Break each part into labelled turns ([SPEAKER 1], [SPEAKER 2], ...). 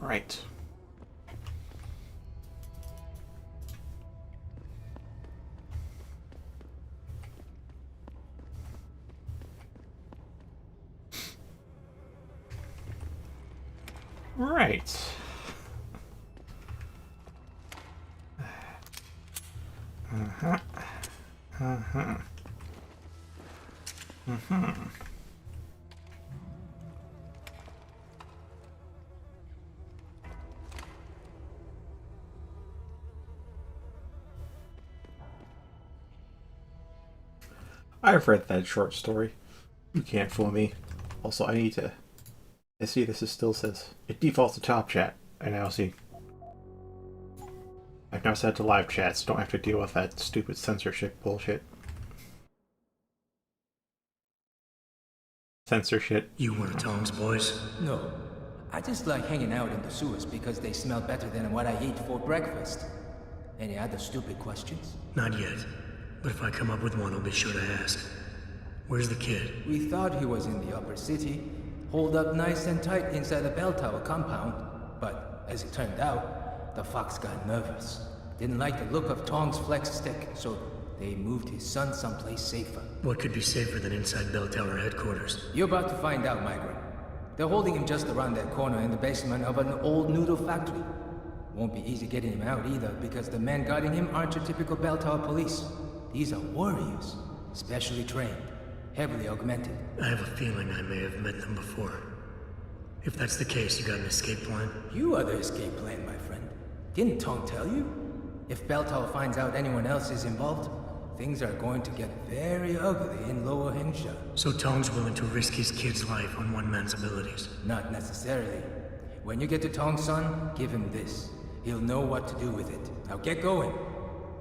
[SPEAKER 1] Right. Right. Uh-huh. Uh-huh. Uh-huh. I've read that short story. You can't fool me. Also, I see this is still says it defaults to top chat. I now see. I've now set to live chat, so don't have to deal with that stupid censorship bullshit. Censorship.
[SPEAKER 2] You one of Tom's boys?
[SPEAKER 3] No. I just like hanging out in the sewers because they smell better than what I ate for breakfast. Any other stupid questions?
[SPEAKER 2] Not yet. But if I come up with one, I'll be sure to ask. Where's the kid?
[SPEAKER 3] We thought he was in the upper city, holed up nice and tight inside the bell tower compound. But as it turned out, the fox got nervous. Didn't like the look of Tong's flex stick, so they moved his son someplace safer.
[SPEAKER 2] What could be safer than inside bell tower headquarters?
[SPEAKER 3] You're about to find out, Migrant. They're holding him just around that corner in the basement of an old noodle factory. Won't be easy getting him out either, because the men guarding him aren't your typical bell tower police. These are warriors, specially trained, heavily augmented.
[SPEAKER 2] I have a feeling I may have met them before. If that's the case, you got an escape plan?
[SPEAKER 3] You are the escape plan, my friend. Didn't Tong tell you? If Bell Tower finds out anyone else is involved, things are going to get very ugly in Lower Hingsha.
[SPEAKER 2] So Tong's willing to risk his kid's life on one man's abilities?
[SPEAKER 3] Not necessarily. When you get to Tong's son, give him this. He'll know what to do with it. Now get going.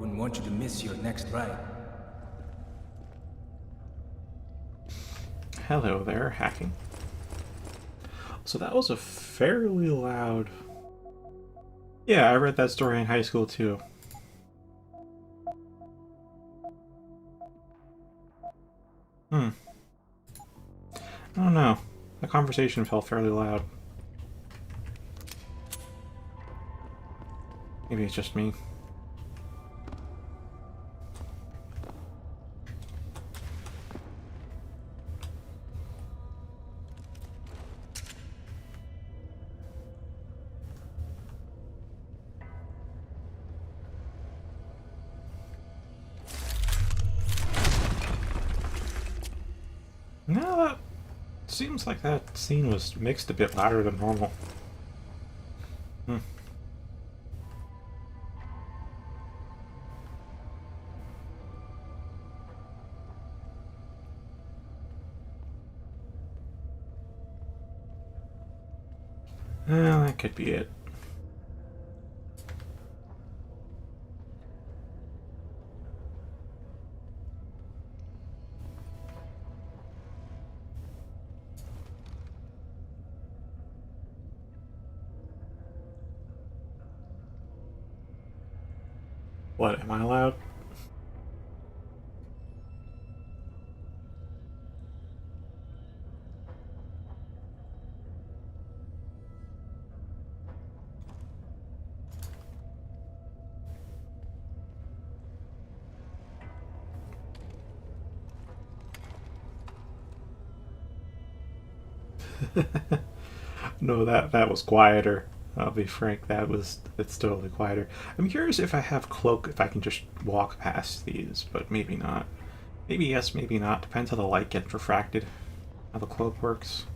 [SPEAKER 3] Wouldn't want you to miss your next ride.
[SPEAKER 1] Hello there, hacking. So that was a fairly loud... Yeah, I read that story in high school too. I don't know. The conversation felt fairly loud. Maybe it's just me. No, that seems like that scene was mixed a bit louder than normal. Well, that could be it. What, am I allowed? No, that was quieter. I'll be frank, it's totally quieter. I'm curious if I have cloak, if I can just walk past these, but maybe not. Maybe yes, maybe not. Depends how the light gets refracted, how the cloak works.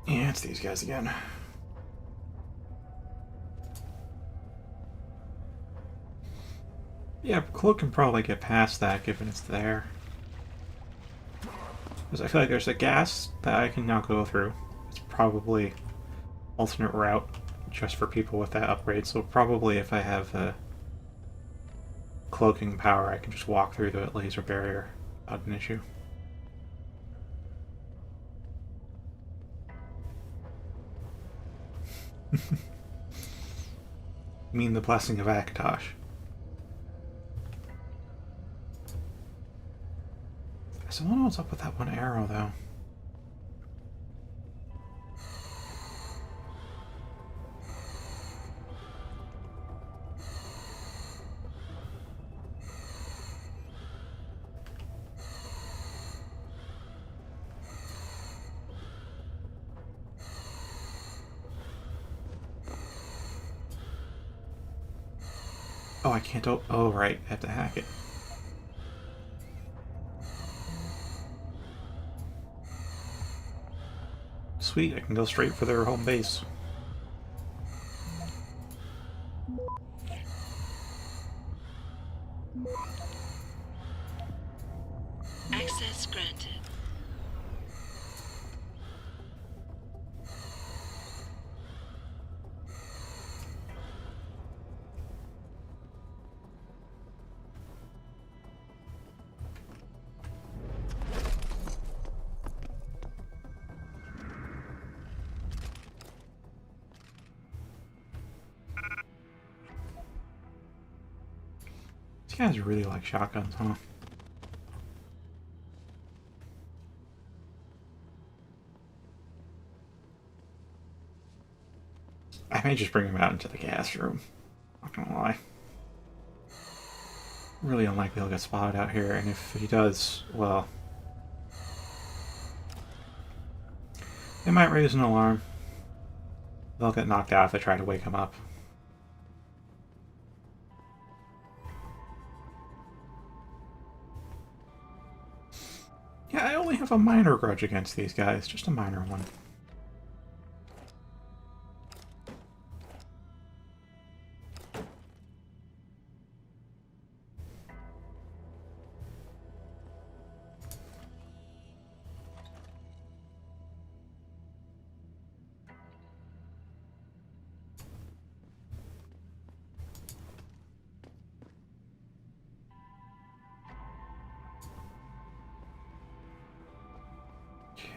[SPEAKER 1] Yeah, it's these guys again. Yeah, cloak can probably get past that given it's there. Because I feel like there's a gas that I can now go through. It's probably alternate route just for people with that upgrade. So probably if I have a cloaking power, I can just walk through the laser barrier without an issue. You mean the blessing of Akatosh? I wonder what's up with that one arrow, though. Oh, I can't. Oh, right. I have to hack it. Sweet, I can go straight for their home base.
[SPEAKER 4] Access granted.
[SPEAKER 1] These guys really like shotguns, huh? I may just bring him out into the gas room. Not gonna lie. Really unlikely he'll get spotted out here, and if he does, well... They might raise an alarm. They'll get knocked out if they try to wake him up. Yeah, I only have a minor grudge against these guys. Just a minor one.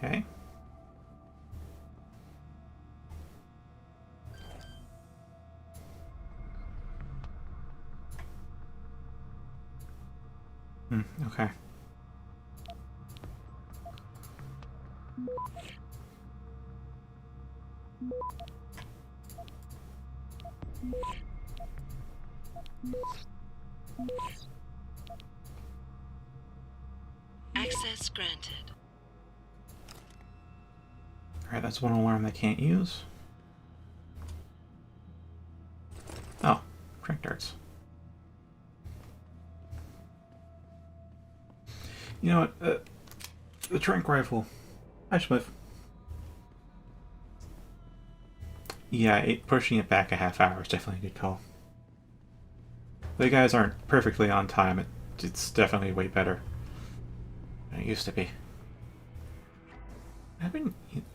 [SPEAKER 1] Okay. Okay.
[SPEAKER 4] Access granted.
[SPEAKER 1] Alright, that's one alarm they can't use. Oh, trank darts. You know what? The trank rifle. Hi, Smith. Yeah, pushing it back a half hour is definitely a good call. The guys aren't perfectly on time. It's definitely way better than it used to be.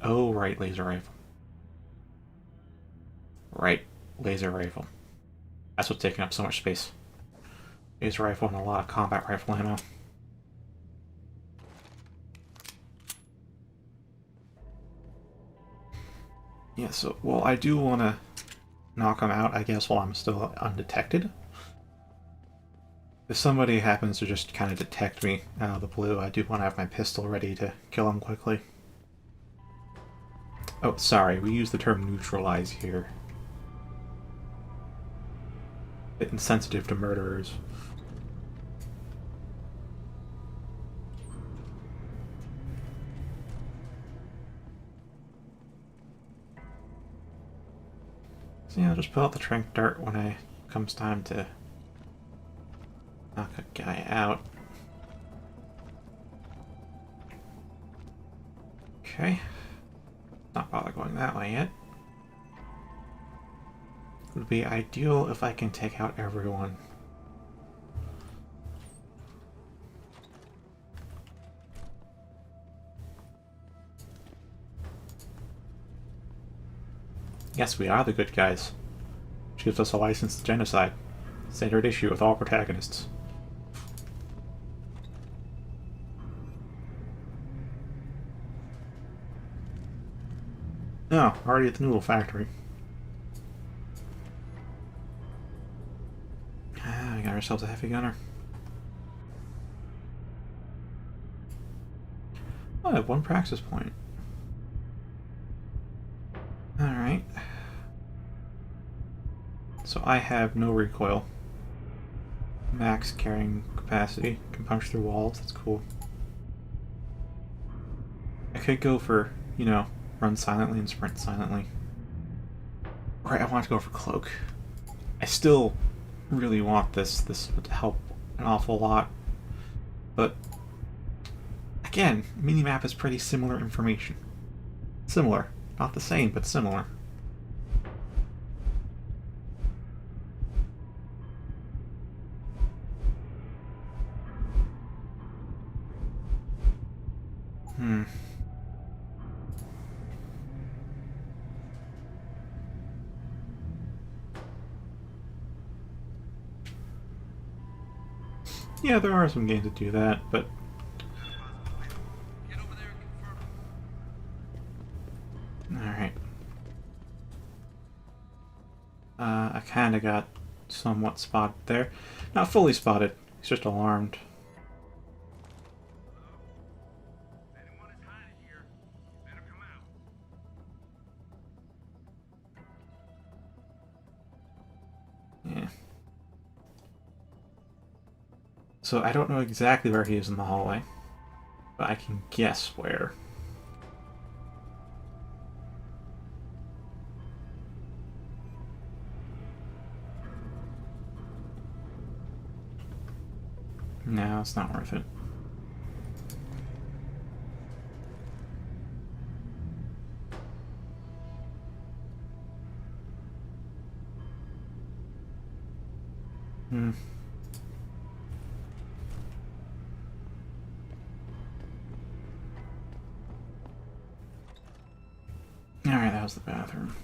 [SPEAKER 1] Oh, right, laser rifle. Right, laser rifle. That's what's taking up so much space. Laser rifle and a lot of combat rifle ammo. Yeah, so, well, I do want to knock them out, I guess, while I'm still undetected. If somebody happens to just kind of detect me out of the blue, I do want to have my pistol ready to kill them quickly. Oh, sorry, we use the term neutralize here. A bit insensitive to murderers. So yeah, I'll just pull out the trank dart when it comes time to knock a guy out. Okay. Not bother going that way yet. It would be ideal if I can take out everyone. Yes, we are the good guys. Which gives us a license to genocide. Standard issue with all protagonists. Oh, already at the noodle factory. ourselves a heavy gunner. Oh, I have 1 praxis point. Alright. So I have no recoil. Max carrying capacity. Can punch through walls. That's cool. I could go for, you know, run silently and sprint silently. Right, I want to go for cloak. I still really want this. This would help an awful lot. But again, minimap is pretty similar information. Similar. Not the same, but similar. Yeah, there are some games that do that, but alright. I kinda got somewhat spotted there. Not fully spotted, he's just alarmed. Yeah. So I don't know exactly where he is in the hallway, but I can guess where. No, it's not worth it. Hmm. Alright, that was the bathroom.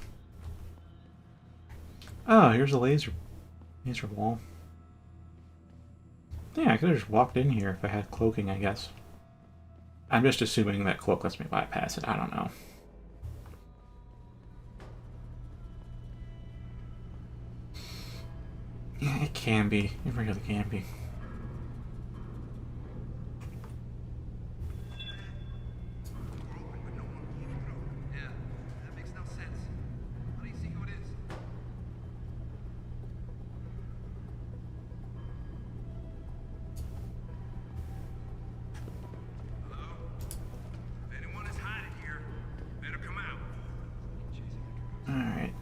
[SPEAKER 1] Oh, here's a laser wall. Yeah, I could have just walked in here if I had cloaking, I guess. I'm just assuming that cloak lets me bypass it. I don't know. Yeah, it can be. It really can be. Alright.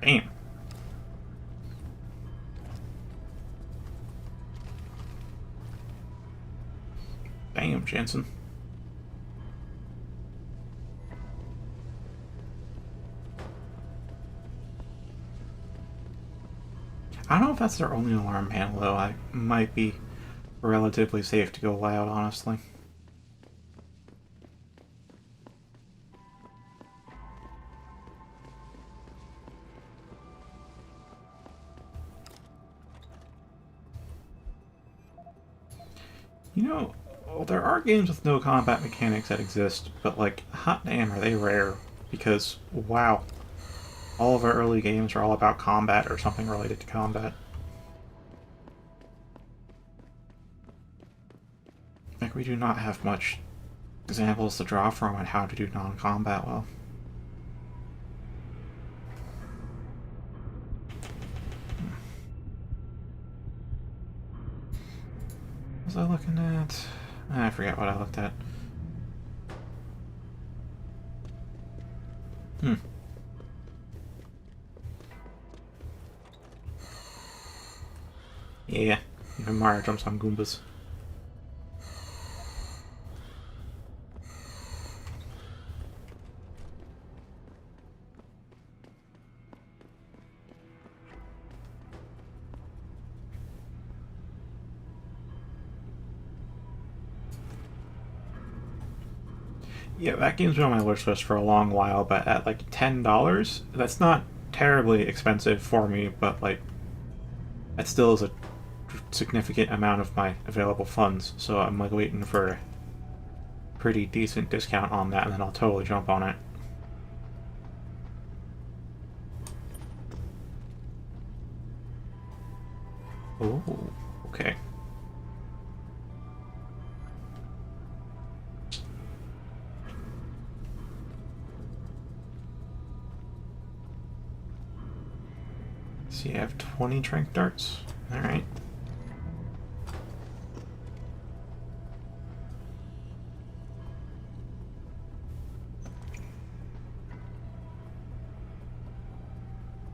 [SPEAKER 1] Bam. Bam, Jensen. I don't know if that's their only alarm panel, though. I might be relatively safe to go loud, honestly. You know, well, there are games with no combat mechanics that exist, but, like, hot damn, are they rare. Because, wow, all of our early games are all about combat or something related to combat. Like, we do not have much examples to draw from on how to do non-combat well. What was I looking at? I forget what I looked at. Yeah, even Mario jumps on Goombas. Yeah, that game's been on my wish list for a long while, but at like $10, that's not terribly expensive for me, but like that still is a significant amount of my available funds. So I'm like waiting for a pretty decent discount on that, and then I'll totally jump on it. Oh, okay. See, I have 20 trank darts. Alright.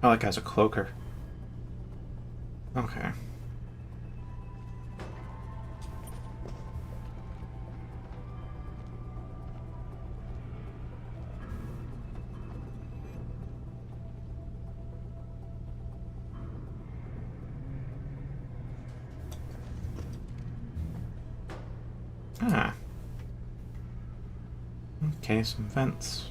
[SPEAKER 1] Oh, that guy's a cloaker. Okay. Ah. Okay, some vents.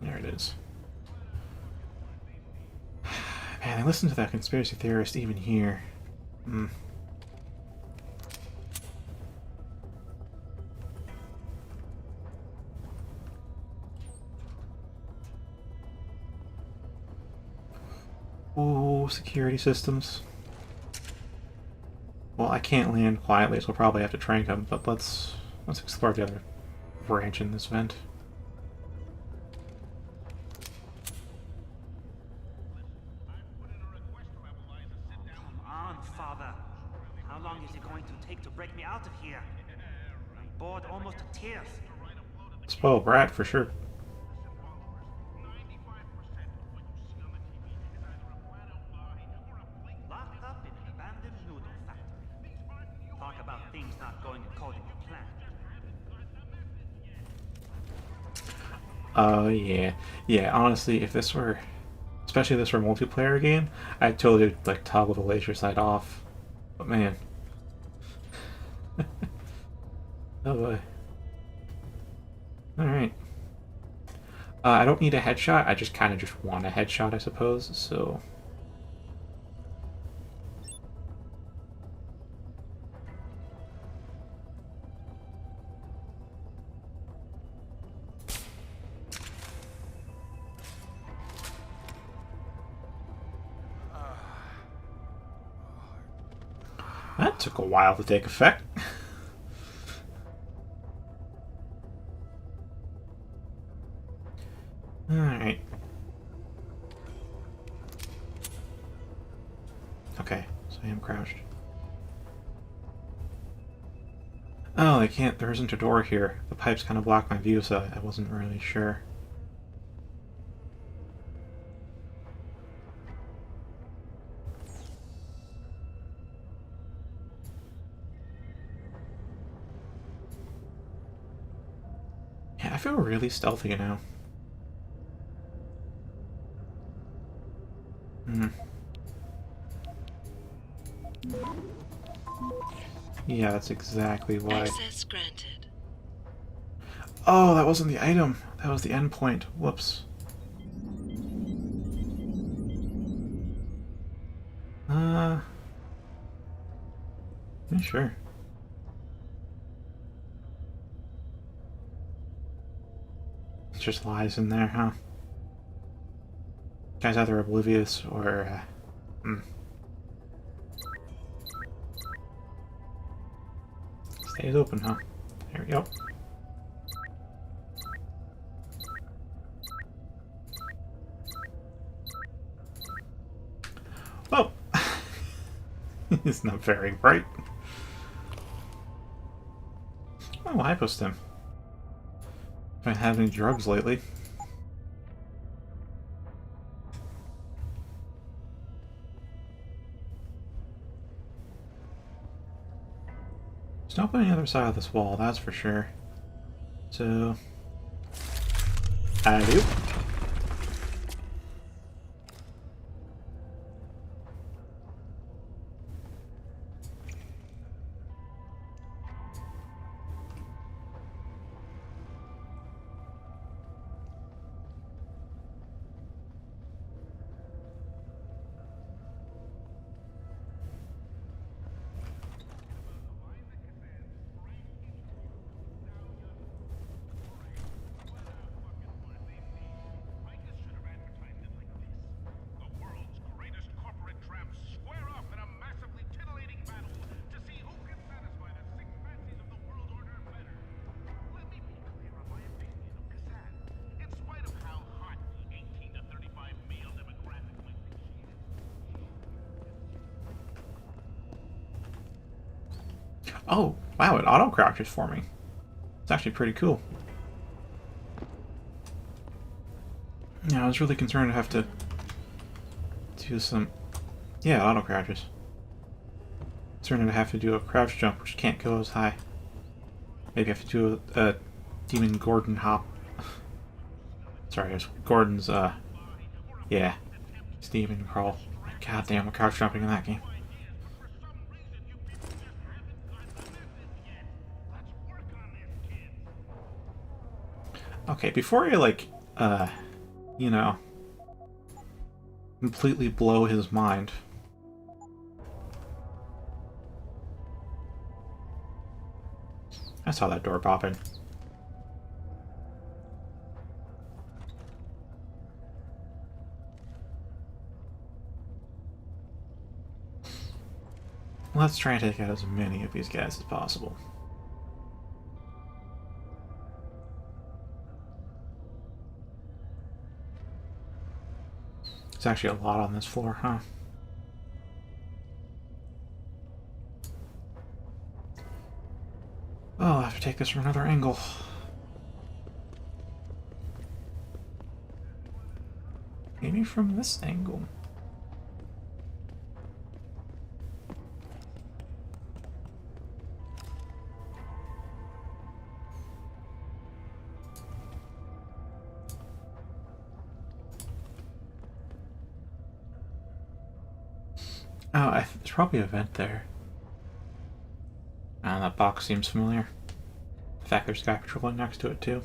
[SPEAKER 1] There it is. Man, I listened to that conspiracy theorist even here. Hmm. Ooh, security systems. Well, I can't land quietly, so I'll probably have to trank him, but let's explore the other branch in this vent.
[SPEAKER 5] Come on, Father. How long is it going to take to break me out of here? I'm bored almost to tears.
[SPEAKER 1] Spoiled brat for sure.
[SPEAKER 5] Locked up in an abandoned noodle factory. Talk about things not going according to plan.
[SPEAKER 1] Yeah. Yeah, honestly, if this were... especially if this were a multiplayer game, I'd totally, like, toggle the laser sight off. But man. Oh boy. Alright. I don't need a headshot, I just kind of just want a headshot, I suppose, so... That took a while to take effect. Alright. Okay, so I am crouched. Oh, I can't. There isn't a door here. The pipes kind of block my view, so I wasn't really sure. Yeah, I feel really stealthy now. Hmm. Yeah, that's exactly why.
[SPEAKER 4] Access granted.
[SPEAKER 1] Oh, that wasn't the item. That was the endpoint. Whoops. Yeah, sure. It just lies in there, huh? Guy's either oblivious or, Stays open, huh? There we go. Oh! It's not very bright. Oh, hypostim. If I have any drugs lately. There's nobody on the other side of this wall, that's for sure. So... Alley-oop. Oh, wow, it auto crouches for me. It's actually pretty cool. Yeah, I was really concerned to have to do some... Yeah, auto crouches. Concerned to have to do a crouch jump, which can't go as high. Maybe I have to do a Demon Gordon hop. Sorry, it's Gordon's, yeah. Steven crawl. God damn, we're crouch jumping in that game. Okay, before I, like, you know, completely blow his mind. I saw that door pop in. Let's try and take out as many of these guys as possible. There's actually a lot on this floor, huh? Oh, I'll have to take this from another angle. Maybe from this angle. Oh, there's probably a vent there. Ah, that box seems familiar. In fact, there's a guy patrolling next to it, too.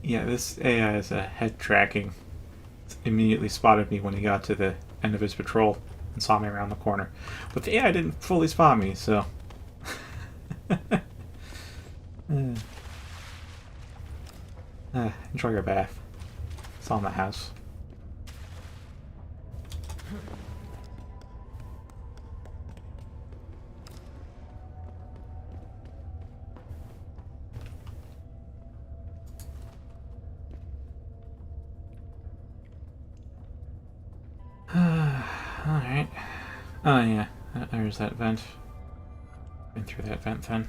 [SPEAKER 1] Yeah, this AI is a head tracking. Immediately spotted me when he got to the end of his patrol and saw me around the corner. But the AI didn't fully spot me, so... enjoy your bath. It's all in the house. Alright. Oh yeah, there's that vent. Been through that vent then.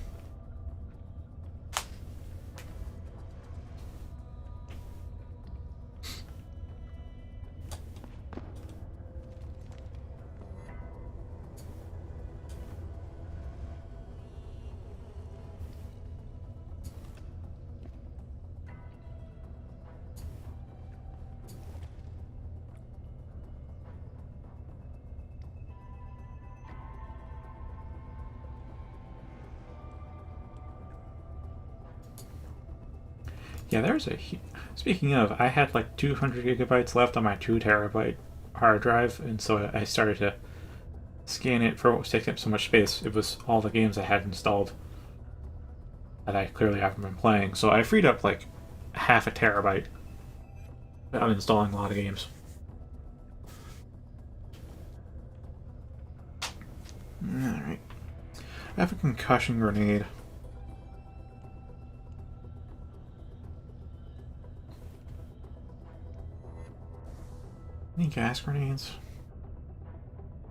[SPEAKER 1] Yeah, there's a... Speaking of, I had like 200 gigabytes left on my 2 terabyte hard drive, and so I started to scan it for what was taking up so much space. It was all the games I had installed that I clearly haven't been playing. So I freed up like half a terabyte without installing a lot of games. Alright. I have a concussion grenade. Any gas grenades?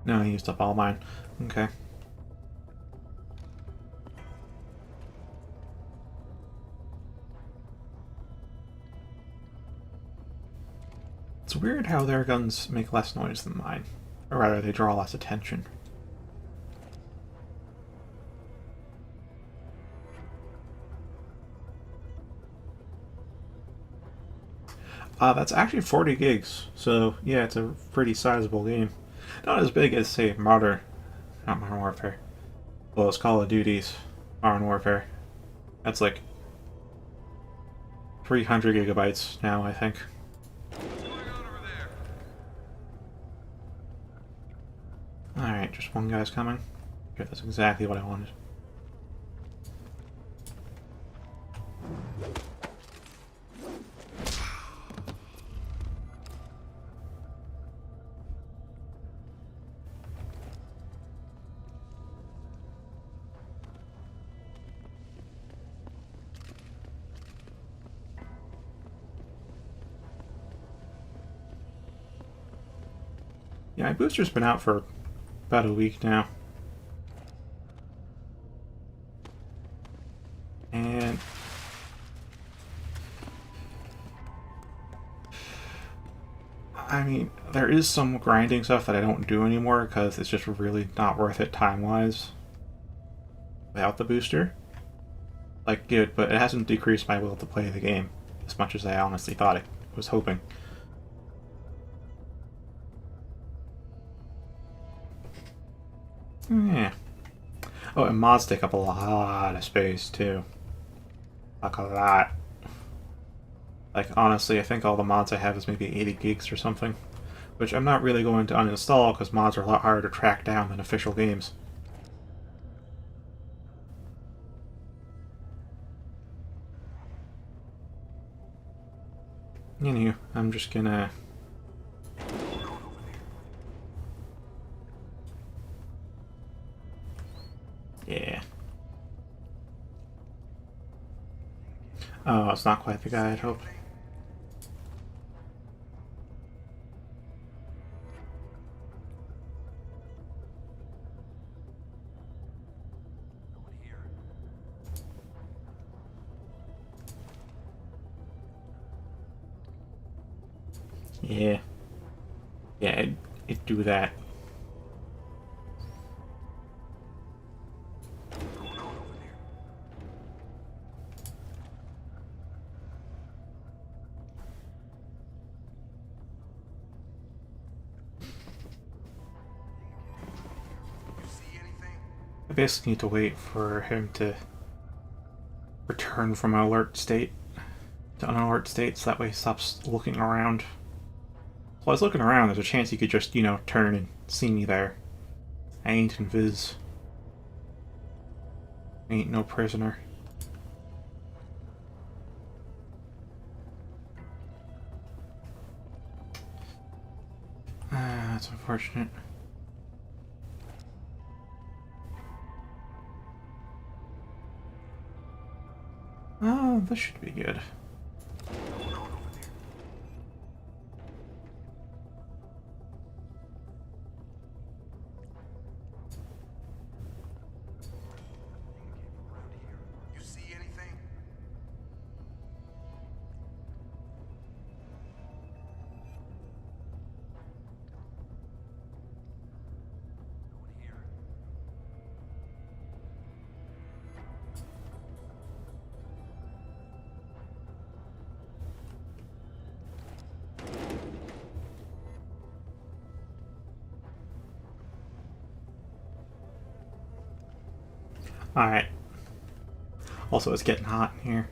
[SPEAKER 1] No, I used up all mine. Okay. It's weird how their guns make less noise than mine. Or rather, they draw less attention. That's actually 40 gigs, so yeah, it's a pretty sizable game. Not as big as, say, Modern Warfare. Well, it's Call of Duty's Modern Warfare. That's like 300 gigabytes now, I think. Alright, just one guy's coming. Okay, that's exactly what I wanted. Yeah, my booster's been out for about a week now. And I mean, there is some grinding stuff that I don't do anymore because it's just really not worth it time-wise without the booster. Like, good, but it hasn't decreased my will to play the game as much as I honestly thought it was hoping. Yeah. Oh, and mods take up a lot of space, too. Like, a lot. Like, honestly, I think all the mods I have is maybe 80 gigs or something. Which I'm not really going to uninstall, because mods are a lot harder to track down than official games. Anywho, I'm just gonna... Yeah. Oh, it's not quite the guy I'd hoped. Yeah. Yeah, it'd do that. I basically need to wait for him to return from an alert state to an alert state so that way he stops looking around. While I was looking around, there's a chance he could just, you know, turn and see me there. I ain't invis. Ain't no prisoner. Ah, that's unfortunate. Oh, this should be good. Alright. Also, it's getting hot in here.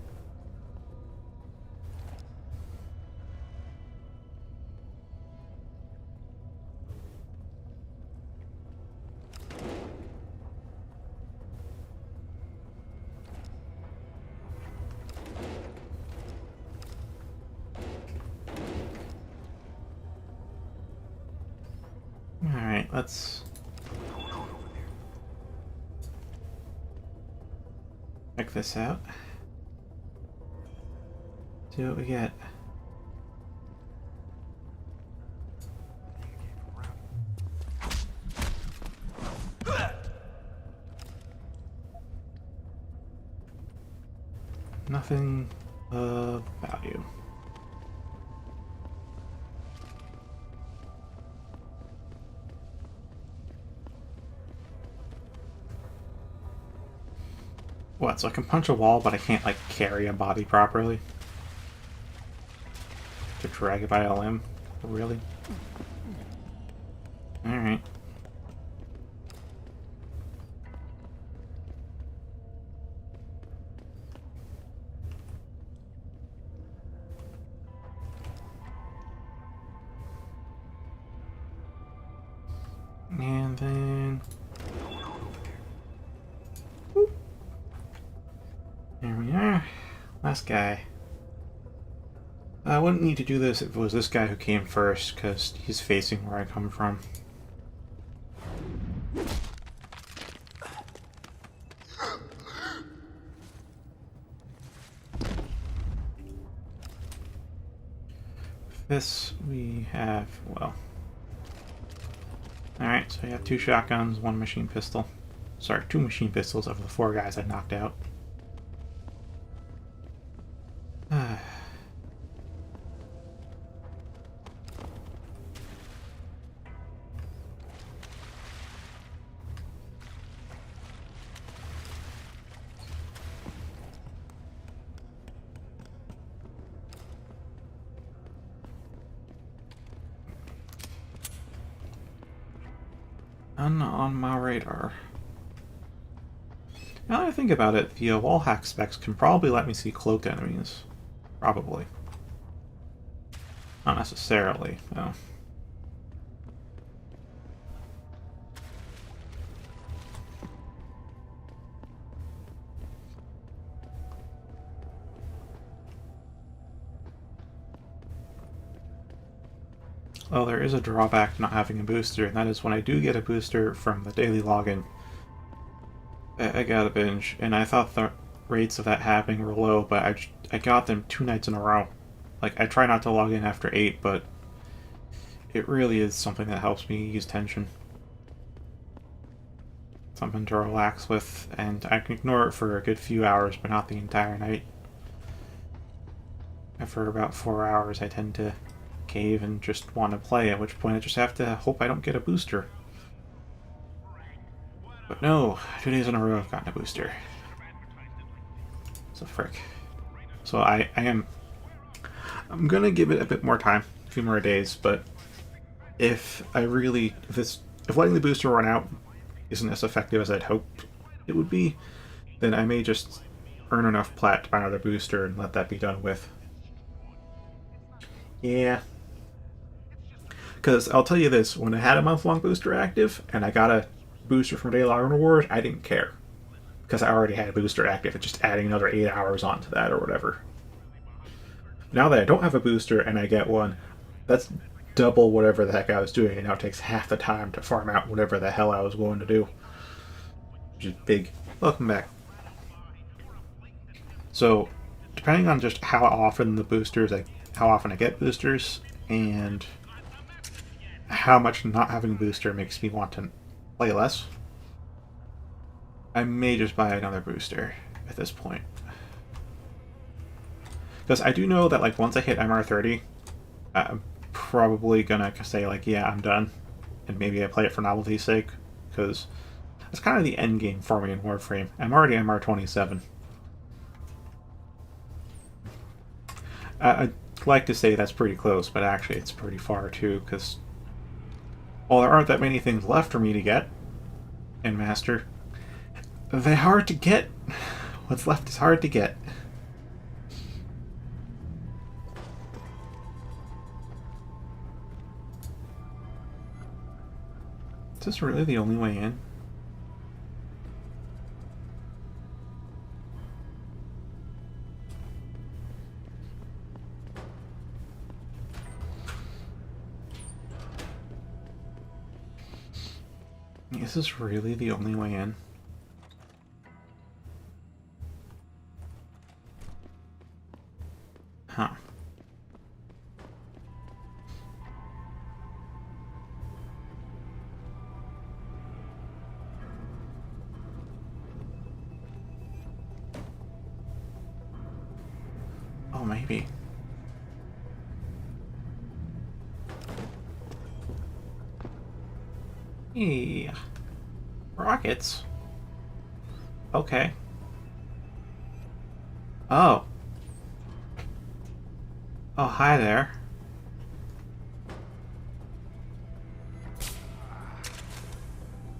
[SPEAKER 1] Alright, let's... check this out. See what we get. Nothing of value. What, so I can punch a wall, but I can't, like, carry a body properly? To drag it by a limb? Really? Alright. last guy. I wouldn't need to do this if it was this guy who came first, because he's facing where I come from. This we have, well... Alright, so you have 2 shotguns, 1 machine pistol. Sorry, 2 machine pistols of the 4 guys I knocked out. None on my radar. Now that I think about it, the wall hack specs can probably let me see cloaked enemies. Probably. Not necessarily, though. Well, there is a drawback to not having a booster, and that is when I do get a booster from the daily login, I got a binge, and I thought the rates of that happening were low, but I got them 2 nights in a row. Like, I try not to log in after 8, but it really is something that helps me ease tension. Something to relax with, and I can ignore it for a good few hours, but not the entire night. After about 4 hours, I tend to cave and just want to play, at which point I just have to hope I don't get a booster. But no, 2 days in a row I've gotten a booster. So frick. So I'm gonna give it a bit more time, a few more days, but if letting the booster run out isn't as effective as I'd hoped it would be, then I may just earn enough plat to buy another booster and let that be done with. Yeah. Because I'll tell you this, when I had a month-long booster active, and I got a booster from Daily Login Reward, I didn't care. Because I already had a booster active, it's just adding another 8 hours onto that or whatever. Now that I don't have a booster and I get one, that's double whatever the heck I was doing. It now takes half the time to farm out whatever the hell I was going to do. Which is big. Welcome back. So, depending on just how often I get boosters, and how much not having a booster makes me want to play less, I may just buy another booster at this point. Because I do know that, like, once I hit MR30, I'm probably gonna say, like, yeah, I'm done. And maybe I play it for novelty's sake, because that's kind of the end game for me in Warframe. I'm already MR27. I'd like to say that's pretty close, but actually it's pretty far too, because while there aren't that many things left for me to get in Master, they're hard to get. What's left is hard to get. Is this really the only way in? Is this really the only way in? Huh. Oh, maybe. Hey. Rockets. Okay. Oh. Oh, hi there.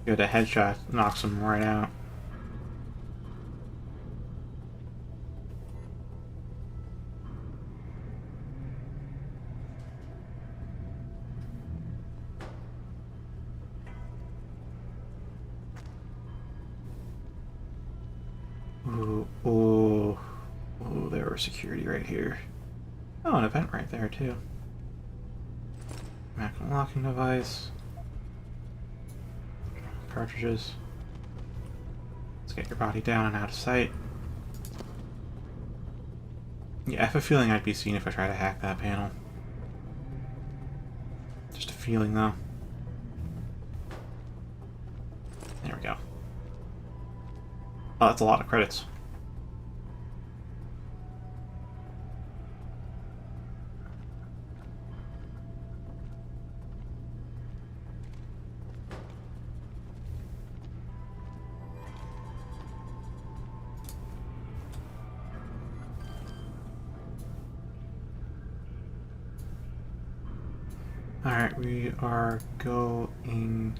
[SPEAKER 1] Good, a headshot knocks him right out. Ooh, ooh, ooh, there for security right here. Oh, an event right there too. Mac unlocking device. Cartridges. Let's get your body down and out of sight. Yeah, I have a feeling I'd be seen if I try to hack that panel. Just a feeling though. There we go. Oh, that's a lot of credits. Alright, we are going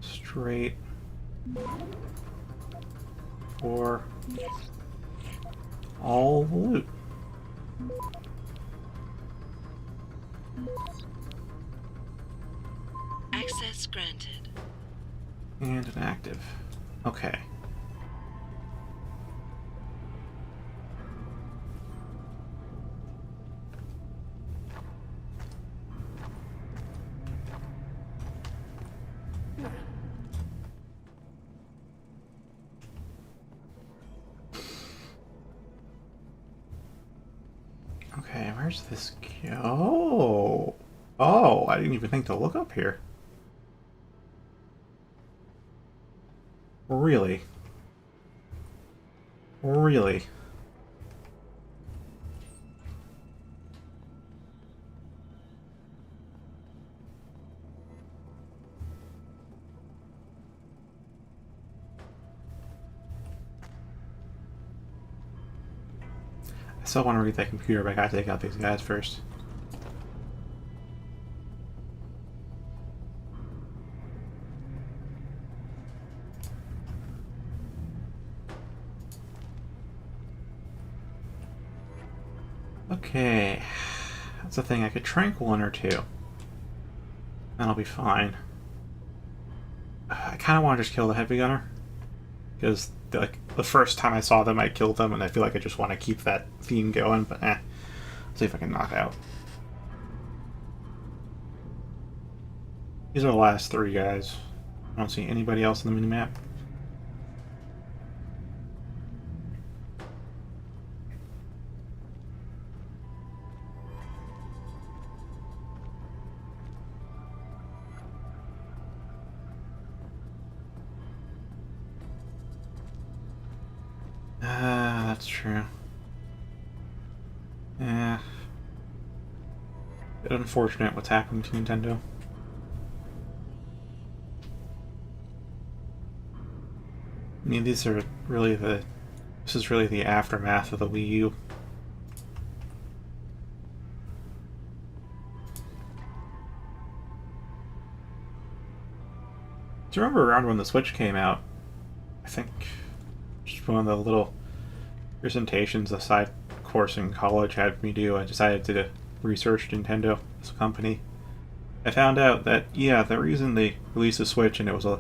[SPEAKER 1] straight for all the loot.
[SPEAKER 4] Access granted.
[SPEAKER 1] And an active. Okay. Okay, where's this go? Oh, I didn't even think to look up here. Really? Really? I still want to read that computer, but I gotta take out these guys first. Okay. That's the thing, I could trank one or two. That'll be fine. I kind of want to just kill the heavy gunner. Because, like, the first time I saw them, I killed them, and I feel like I just want to keep that theme going, but see if I can knock out. These are the last three guys. I don't see anybody else in the minimap. That's true. Yeah. Bit unfortunate what's happening to Nintendo. I mean, this is really the aftermath of the Wii U. Do you remember around when the Switch came out? I think just one of the little presentations a side course in college had me do, I decided to research Nintendo as a company. I found out that, yeah, the reason they released the Switch and it was a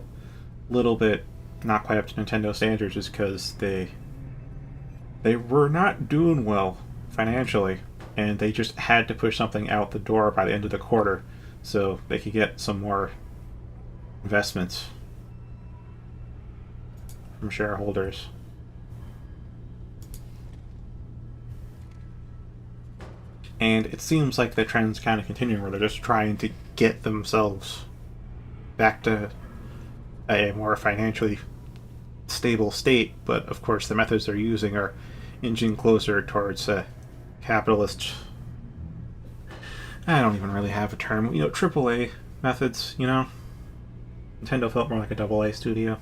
[SPEAKER 1] little bit not quite up to Nintendo standards is because they were not doing well financially, and they just had to push something out the door by the end of the quarter so they could get some more investments from shareholders. And it seems like the trend's kind of continuing where they're just trying to get themselves back to a more financially stable state, but of course the methods they're using are inching closer towards capitalist... I don't even really have a term. You know, AAA methods, you know? Nintendo felt more like a AA studio.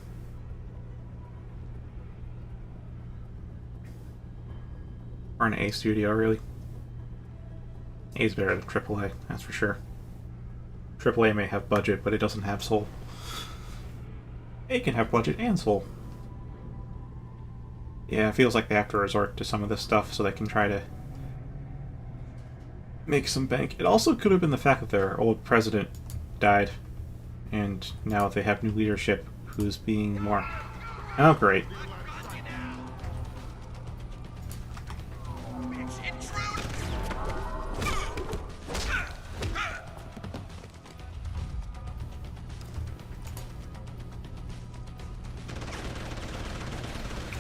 [SPEAKER 1] Or an A studio, really. A's better than AAA, that's for sure. AAA may have budget, but it doesn't have soul. A can have budget and soul. Yeah, it feels like they have to resort to some of this stuff so they can try to make some bank. It also could have been the fact that their old president died, and now they have new leadership who's being more... Oh, great.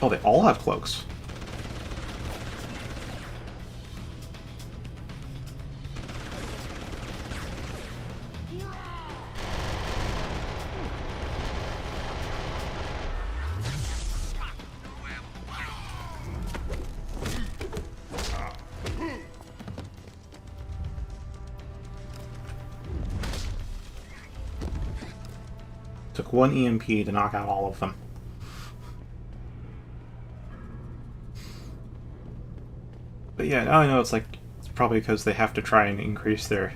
[SPEAKER 1] Oh, they all have cloaks. Took one EMP to knock out all of them. But yeah, now I know it's probably because they have to try and increase their...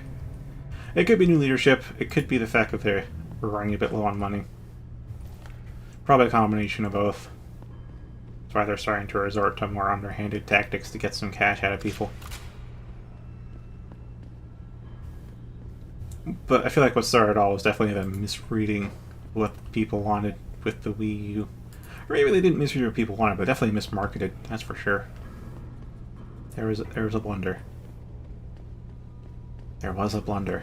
[SPEAKER 1] It could be new leadership, it could be the fact that they're running a bit low on money. Probably a combination of both. That's why they're starting to resort to more underhanded tactics to get some cash out of people. But I feel like what started it all was definitely them misreading what people wanted with the Wii U. Or maybe they didn't misread what people wanted, but definitely mismarketed, that's for sure. There was a blunder. There was a blunder.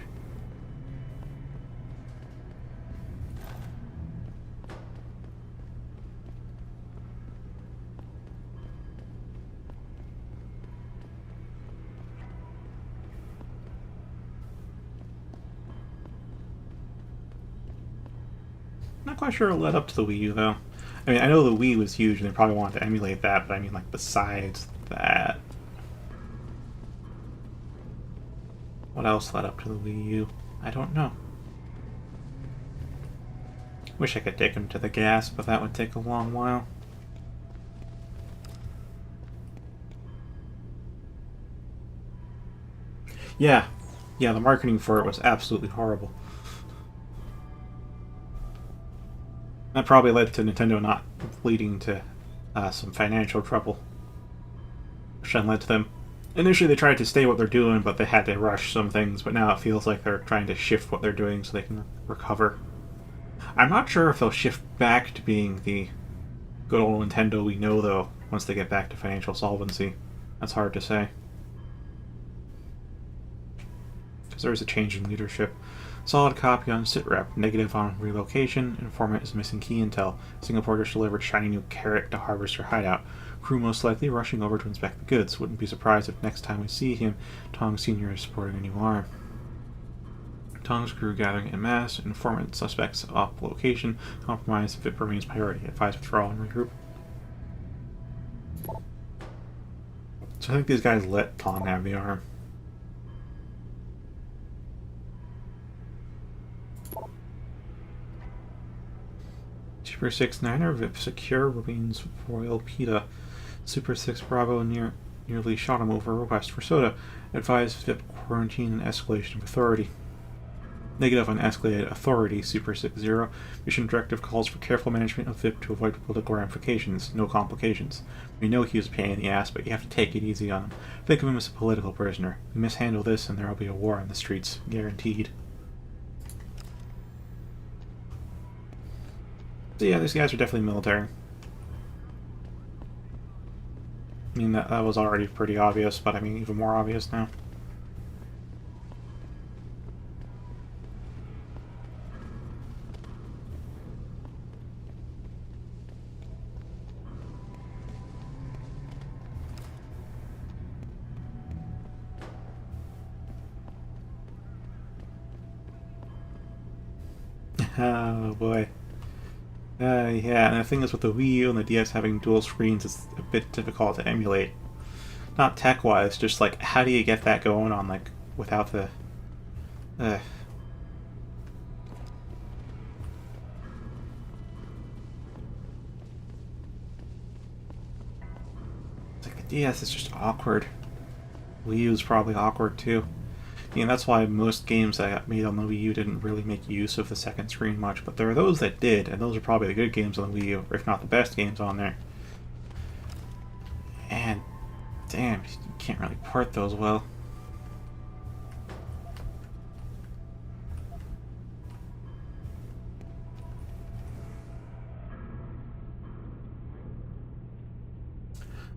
[SPEAKER 1] Not quite sure what led up to the Wii U, though. I mean, I know the Wii was huge, and they probably wanted to emulate that, but I mean, like, besides that... What else led up to the Wii U? I don't know. Wish I could take him to the gas, but that would take a long while. Yeah, the marketing for it was absolutely horrible. That probably led to Nintendo not leading to some financial trouble, which then led to them. Initially, they tried to stay what they're doing, but they had to rush some things. But now it feels like they're trying to shift what they're doing so they can recover. I'm not sure if they'll shift back to being the good old Nintendo we know, though, once they get back to financial solvency. That's hard to say. Because there is a change in leadership. Solid copy on sitrep, negative on relocation, informant is missing key intel. Singapore just delivered shiny new carrot to Harvester hideout. Crew most likely rushing over to inspect the goods. Wouldn't be surprised if next time we see him, Tong Sr. is sporting a new arm. Tong's crew gathering en masse. Informant suspects off location. Compromise if it remains priority. Advise withdrawal and regroup. So I think these guys let Tong have the arm. Super 6-9er, VIP secure, remains Royal PETA. Super 6 Bravo nearly shot him over request for soda. Advised VIP quarantine and escalation of authority. Negative on escalated authority, Super 6-0. Mission directive calls for careful management of VIP to avoid political ramifications. No complications. We know he was a pain in the ass, but you have to take it easy on him. Think of him as a political prisoner. We mishandle this and there will be a war on the streets. Guaranteed. So yeah, these guys are definitely military. I mean, that was already pretty obvious, but I mean, even more obvious now. Oh boy. Yeah, and the thing is with the Wii U and the DS having dual screens, it's a bit difficult to emulate. Not tech-wise, just like, how do you get that going on, like, without the... It's like the DS is just awkward. Wii U is probably awkward too. I mean, that's why most games that got made on the Wii U didn't really make use of the second screen much, but there are those that did, and those are probably the good games on the Wii U, or if not the best games on there. And, damn, you can't really port those well.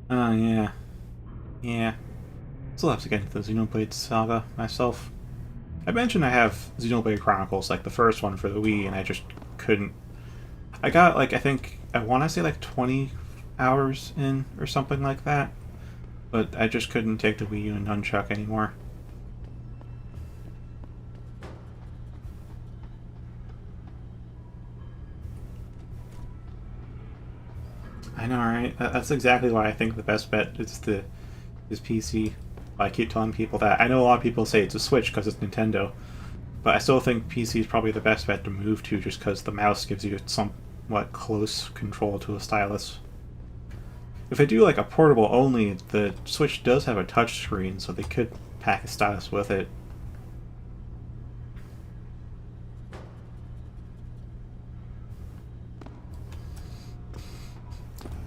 [SPEAKER 1] Oh, yeah. Yeah. Still have to get into the Xenoblade Saga myself. I mentioned I have Xenoblade Chronicles, like the first one for the Wii, and I just couldn't. I got, like, I think, I want to say like 20 hours in or something like that. But I just couldn't take the Wii U and Nunchuck anymore. I know, right? That's exactly why I think the best bet is PC. I keep telling people that. I know a lot of people say it's a Switch because it's Nintendo, but I still think PC is probably the best bet to move to just because the mouse gives you somewhat close control to a stylus. If I do like a portable only, the Switch does have a touch screen, so they could pack a stylus with it.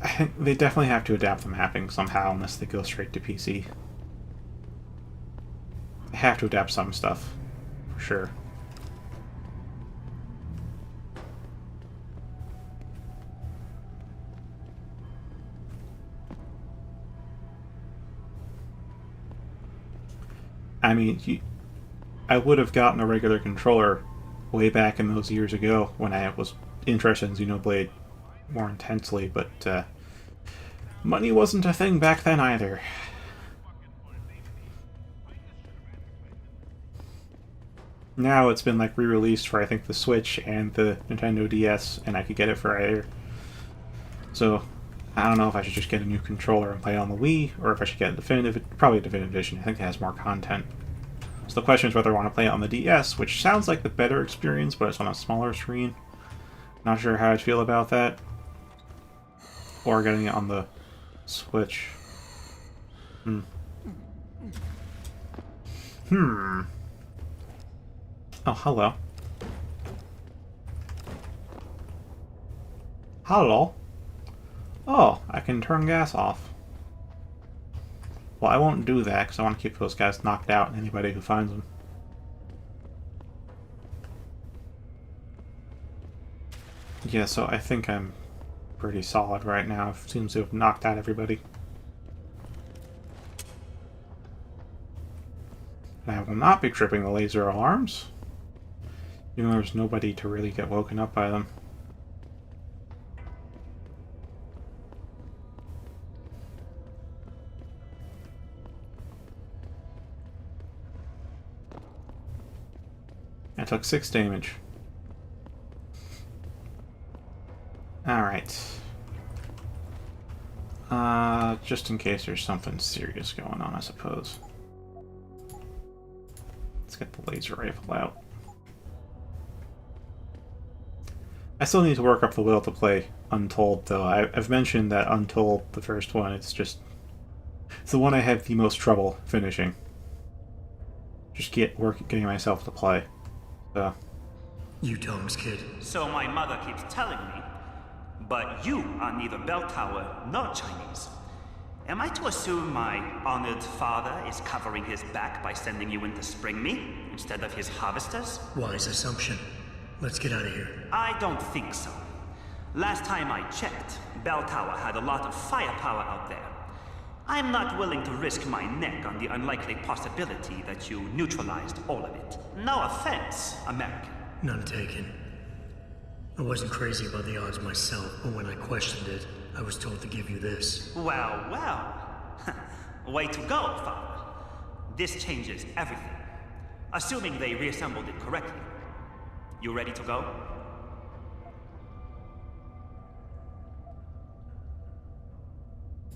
[SPEAKER 1] I think they definitely have to adapt the mapping somehow unless they go straight to PC. They have to adapt some stuff, for sure. I mean, I would have gotten a regular controller way back in those years ago when I was interested in Xenoblade more intensely, but money wasn't a thing back then either. Now it's been like re-released for I think the Switch and the Nintendo DS, and I could get it for either. So I don't know if I should just get a new controller and play it on the Wii, or if I should get probably a definitive edition. I think it has more content. So the question is whether I want to play it on the DS, which sounds like the better experience, but it's on a smaller screen. Not sure how I'd feel about that. Or getting it on the Switch. Oh, hello. Hello. Oh, I can turn gas off. Well, I won't do that because I want to keep those guys knocked out and anybody who finds them. Yeah, so I think I'm pretty solid right now. It seems to have knocked out everybody. And I will not be tripping the laser alarms. Even though there's nobody to really get woken up by them. I took 6 damage. Alright. Just in case there's something serious going on, I suppose. Let's get the laser rifle out. I still need to work up the will to play Untold, though. I've mentioned that Untold, the first one, it's the one I have the most trouble finishing. Just getting myself to play. So.
[SPEAKER 2] You Tom's kid.
[SPEAKER 5] So my mother keeps telling me. But you are neither bell tower nor Chinese. Am I to assume my honored father is covering his back by sending you in to spring me instead of his harvesters?
[SPEAKER 2] Wise assumption. Let's get out of here.
[SPEAKER 5] I don't think so. Last time I checked, Bell Tower had a lot of firepower out there. I'm not willing to risk my neck on the unlikely possibility that you neutralized all of it. No offense, American.
[SPEAKER 2] None taken. I wasn't crazy about the odds myself, but when I questioned it, I was told to give you this.
[SPEAKER 5] Well, well. Way to go, Father. This changes everything. Assuming they reassembled it correctly. You ready to go?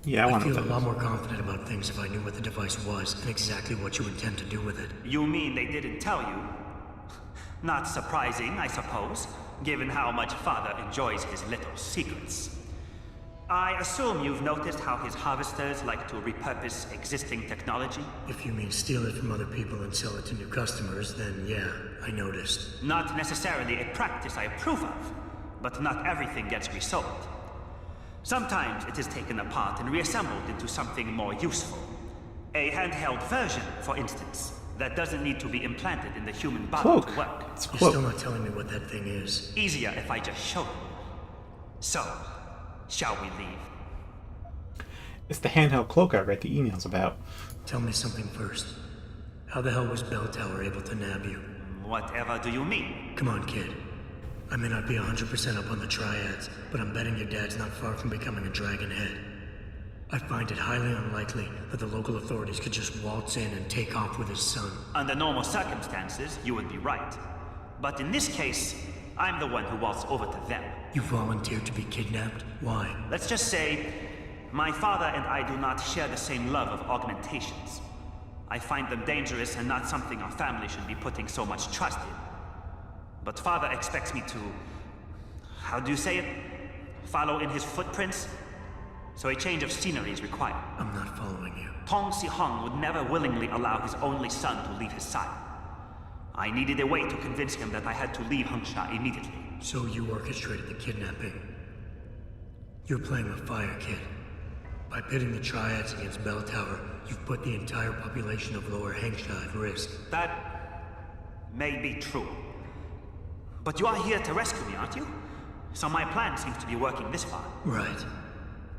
[SPEAKER 1] Yeah, I
[SPEAKER 2] feel a lot more confident about things if I knew what the device was and exactly what you intend to do with it.
[SPEAKER 5] You mean they didn't tell you? Not surprising, I suppose, given how much Father enjoys his little secrets. I assume you've noticed how his harvesters like to repurpose existing technology?
[SPEAKER 2] If you mean steal it from other people and sell it to new customers, then yeah, I noticed.
[SPEAKER 5] Not necessarily a practice I approve of, but not everything gets resold. Sometimes it is taken apart and reassembled into something more useful. A handheld version, for instance, that doesn't need to be implanted in the human body to work.
[SPEAKER 2] You're still not telling me what that thing is.
[SPEAKER 5] Easier if I just show you. So, shall we leave?
[SPEAKER 1] It's the handheld cloak I read the emails about.
[SPEAKER 2] Tell me something first. How the hell was Bell Tower able to nab you?
[SPEAKER 5] Whatever do you mean?
[SPEAKER 2] Come on, kid. I may not be 100% up on the triads, but I'm betting your dad's not far from becoming a dragonhead. I find it highly unlikely that the local authorities could just waltz in and take off with his son.
[SPEAKER 5] Under normal circumstances, you would be right. But in this case, I'm the one who waltzed over to them.
[SPEAKER 2] You volunteered to be kidnapped? Why?
[SPEAKER 5] Let's just say, my father and I do not share the same love of augmentations. I find them dangerous and not something our family should be putting so much trust in. But father expects me to... how do you say it? Follow in his footprints? So a change of scenery is required.
[SPEAKER 2] I'm not following you.
[SPEAKER 5] Tong Si-hung would never willingly allow his only son to leave his side. I needed a way to convince him that I had to leave Hengsha immediately.
[SPEAKER 2] So you orchestrated the kidnapping. You're playing with fire, kid. By pitting the triads against Bell Tower, you've put the entire population of Lower Hengsha at risk.
[SPEAKER 5] That may be true. But you are here to rescue me, aren't you? So my plan seems to be working this far.
[SPEAKER 2] Right.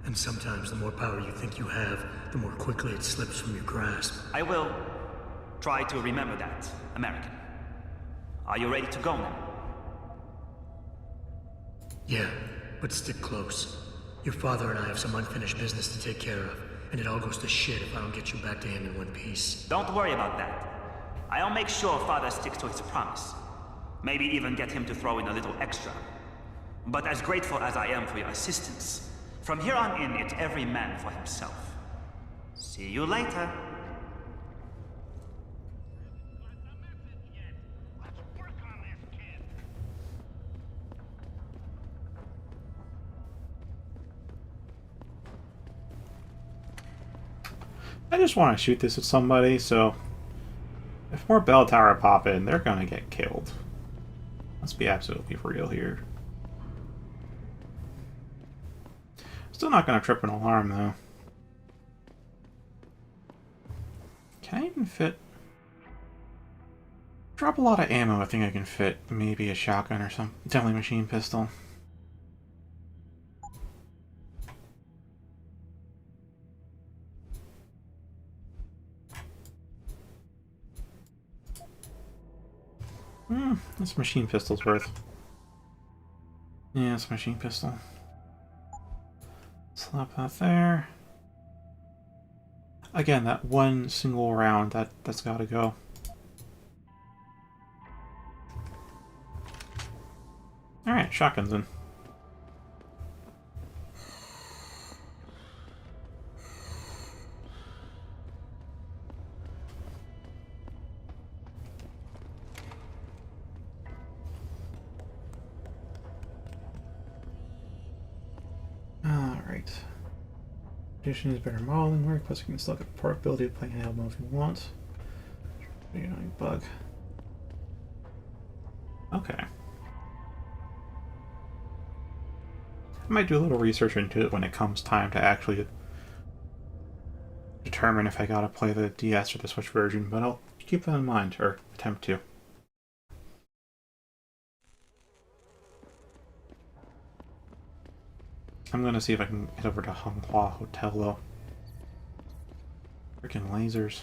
[SPEAKER 2] And sometimes the more power you think you have, the more quickly it slips from your grasp.
[SPEAKER 5] I will try to remember that, American. Are you ready to go now?
[SPEAKER 2] Yeah, but stick close. Your father and I have some unfinished business to take care of, and it all goes to shit if I don't get you back to him in one piece.
[SPEAKER 5] Don't worry about that. I'll make sure father sticks to his promise. Maybe even get him to throw in a little extra. But as grateful as I am for your assistance, from here on in, it's every man for himself. See you later.
[SPEAKER 1] I just want to shoot this at somebody, so if more bell tower pop in, they're gonna get killed. Let's be absolutely real here. Still not gonna trip an alarm though. Can I even fit? Drop a lot of ammo. I think I can fit maybe a shotgun or some definitely machine pistol. This machine pistol's worth. Yeah, it's a machine pistol. Slap that there. Again, that one single round, that's gotta go. Alright, shotgun's in. Addition is better modeling work, plus you can still get portability to play an album if you want. Bug. Okay. I might do a little research into it when it comes time to actually determine if I gotta play the DS or the Switch version, but I'll keep that in mind, or attempt to. I'm gonna see if I can get over to Honghua Hotel though. Freaking lasers.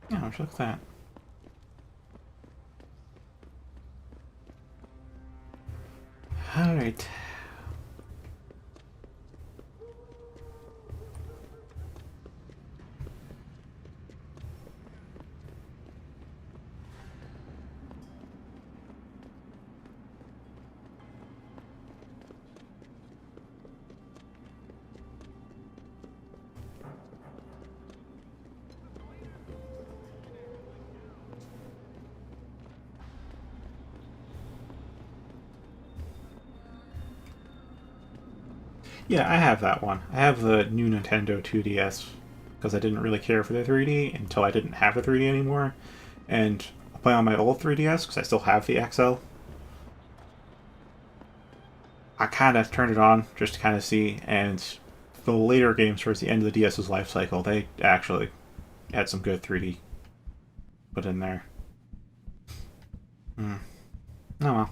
[SPEAKER 1] Yeah, look at that. Alright. Yeah, I have that one. I have the new Nintendo 2DS because I didn't really care for the 3D until I didn't have the 3D anymore. And I play on my old 3DS because I still have the XL. I kind of turned it on just to kind of see, and the later games towards the end of the DS's life cycle, they actually had some good 3D put in there. Oh well.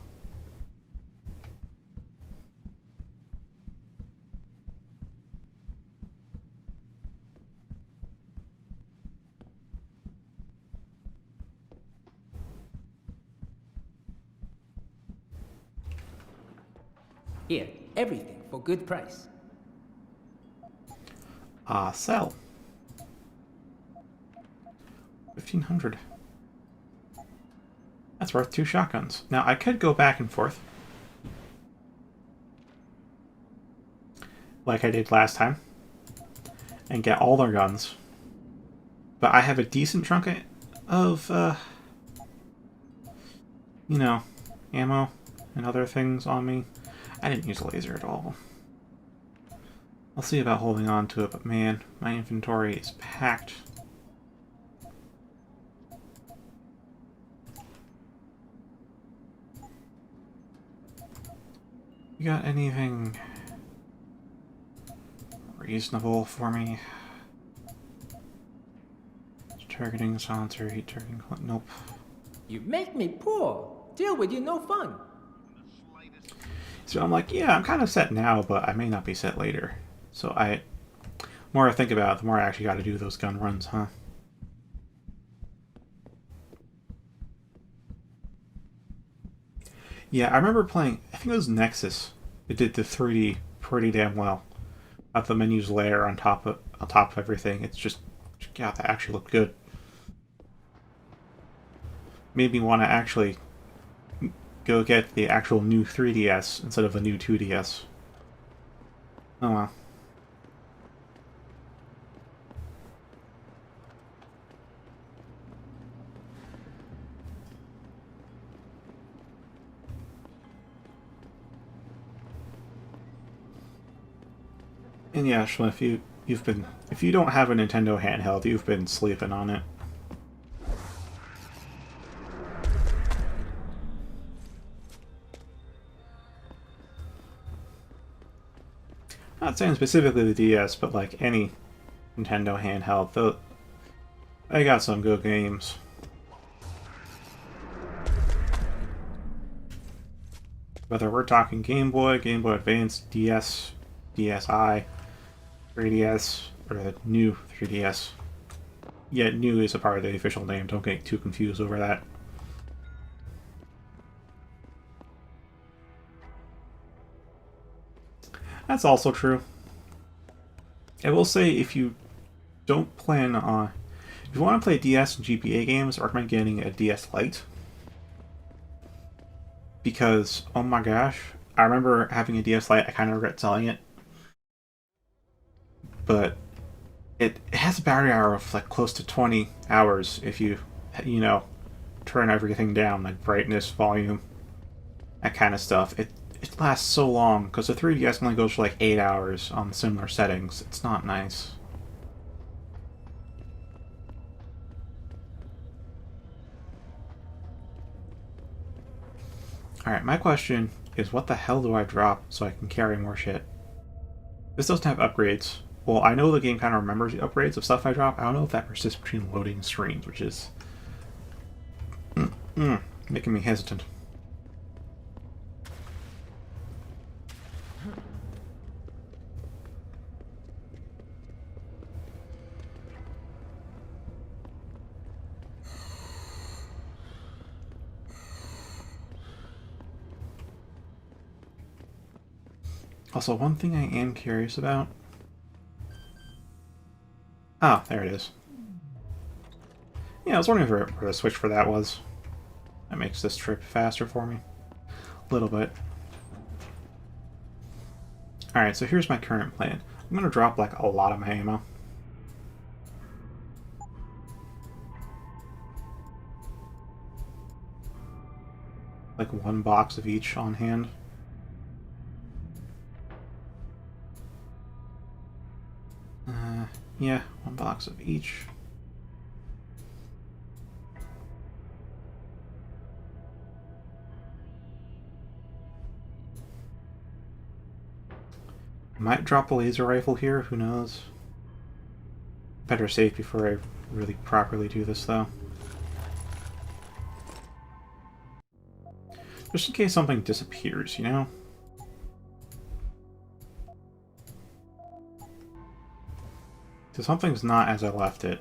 [SPEAKER 3] Here, everything for good price.
[SPEAKER 1] Sell. 1,500. That's worth 2 shotguns. Now, I could go back and forth, like I did last time, and get all their guns. But I have a decent chunk of, you know, ammo and other things on me. I didn't use a laser at all. I'll see about holding on to it, but man, my inventory is packed. You got anything reasonable for me? Targeting, silencer, heat targeting, nope.
[SPEAKER 3] You make me poor. Deal with you, no fun.
[SPEAKER 1] So I'm like, yeah, I'm kind of set now, but I may not be set later. So the more I think about it, the more I actually got to do those gun runs, huh? Yeah, I remember playing, I think it was Nexus. It did the 3D pretty damn well. Got the menus layer on top of everything. It's just, yeah, that actually looked good. Made me want to actually go get the actual new 3DS instead of the new 2DS. Oh well. And yeah, Ashwin, if you don't have a Nintendo handheld, you've been sleeping on it. Not saying specifically the DS, but like any Nintendo handheld, though they got some good games. Whether we're talking Game Boy, Game Boy Advance, DS, DSi, 3DS, or the new 3DS. Yeah, new is a part of the official name, don't get too confused over that. That's also true. I will say, if you don't plan on... If you want to play DS and GBA games, I recommend getting a DS Lite. Because, oh my gosh, I remember having a DS Lite, I kind of regret selling it. But it has a battery hour of like close to 20 hours if you turn everything down, like brightness, volume, that kind of stuff. It lasts so long, because the 3DS only goes for like 8 hours on similar settings. It's not nice. Alright, my question is, what the hell do I drop so I can carry more shit? This doesn't have upgrades. Well, I know the game kind of remembers the upgrades of stuff I drop. I don't know if that persists between loading screens, which is making me hesitant. Also, one thing I am curious about... Ah, there it is. Yeah, I was wondering where the switch for that was. That makes this trip faster for me. A little bit. Alright, so here's my current plan. I'm going to drop like a lot of my ammo. Like 1 box of each on hand. Yeah, 1 box of each. Might drop a laser rifle here, who knows? Better safe before I really properly do this, though. Just in case something disappears, you know? So something's not as I left it.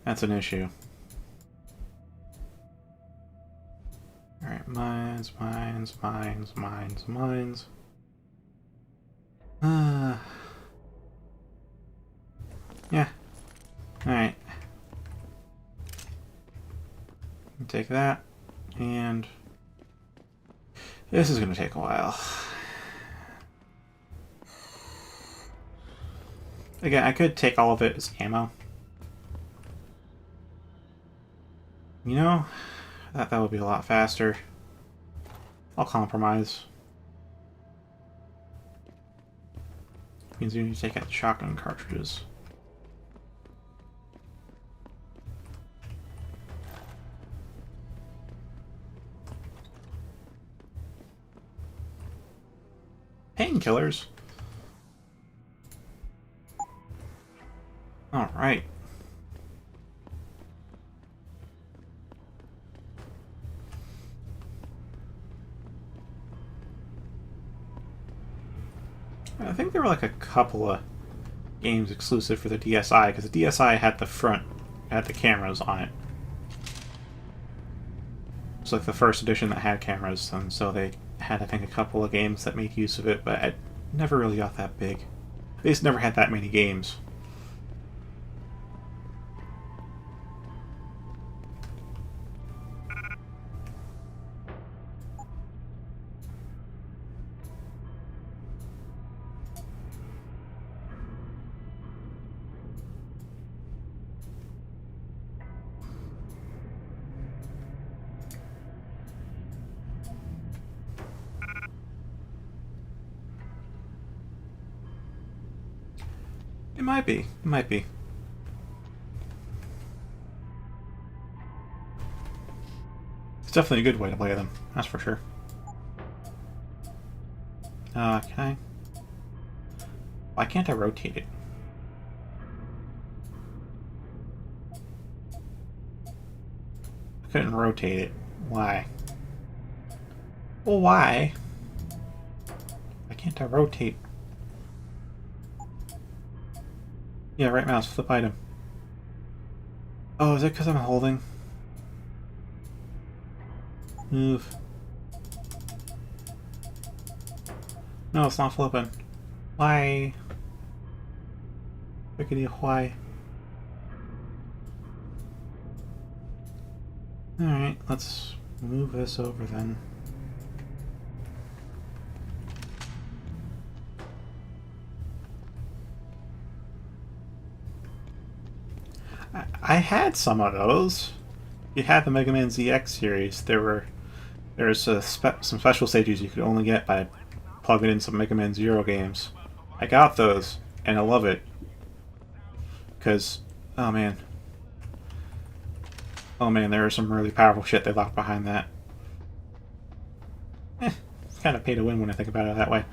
[SPEAKER 1] That's an issue. Alright, mine... mines, mines, mines, mines, mines. Yeah. Alright. Take that. And this is going to take a while. Again, I could take all of it as ammo. You know, that would be a lot faster. I'll compromise. Means you need to take out the shotgun cartridges. Painkillers. All right. I think there were like a couple of games exclusive for the DSi, because the DSi had the cameras on it. It's like the first edition that had cameras, and so they had, I think, a couple of games that made use of it, but it never really got that big. They just never had that many games. It might be. It might be. It's definitely a good way to play them, that's for sure. Can I? Why can't I rotate it? I couldn't rotate it. Why? Well, why? Why can't I rotate? Yeah, right mouse, flip item. Oh, is it because I'm holding? Move. No, it's not flipping. Why? Rickety, why? Alright, let's move this over then. I had some of those. You had the Mega Man ZX series. There's some special stages you could only get by plugging in some Mega Man Zero games. I got those, and I love it. Because, oh man, there is some really powerful shit they locked behind that. It's kind of pay to win when I think about it that way.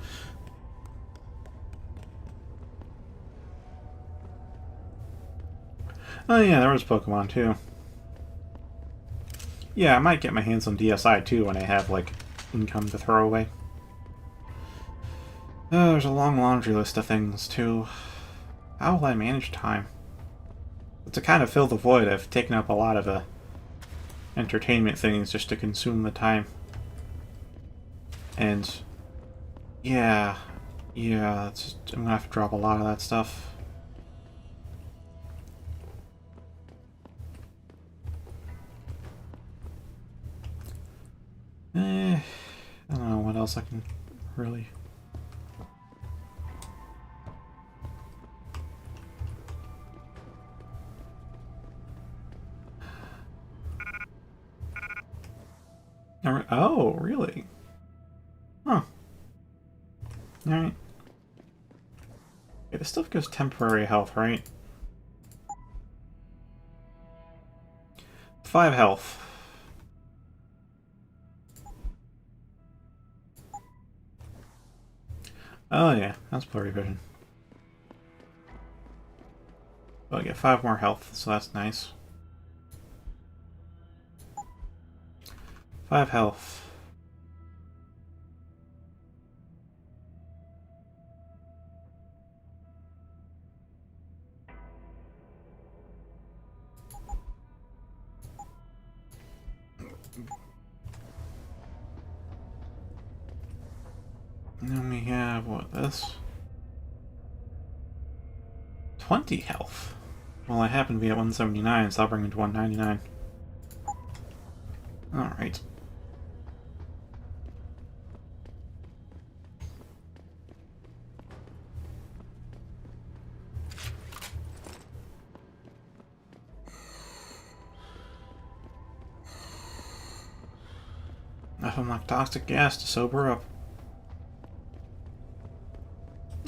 [SPEAKER 1] Oh yeah, there was Pokemon too. Yeah, I might get my hands on DSi too when I have, like, income to throw away. Oh, there's a long laundry list of things too. How will I manage time? To kind of fill the void, I've taken up a lot of entertainment things just to consume the time. And yeah, I'm gonna have to drop a lot of that stuff. I don't know what else I can really. Oh, really? Huh. Alright. Yeah, this stuff gives temporary health, right? 5 health. Oh yeah, that's blurry vision. Well, I get 5 more health, so that's nice. 5 health. And then we have, what, this? 20 health. Well, I happen to be at 179, so I'll bring it to 199. Alright. Enough like toxic gas to sober up.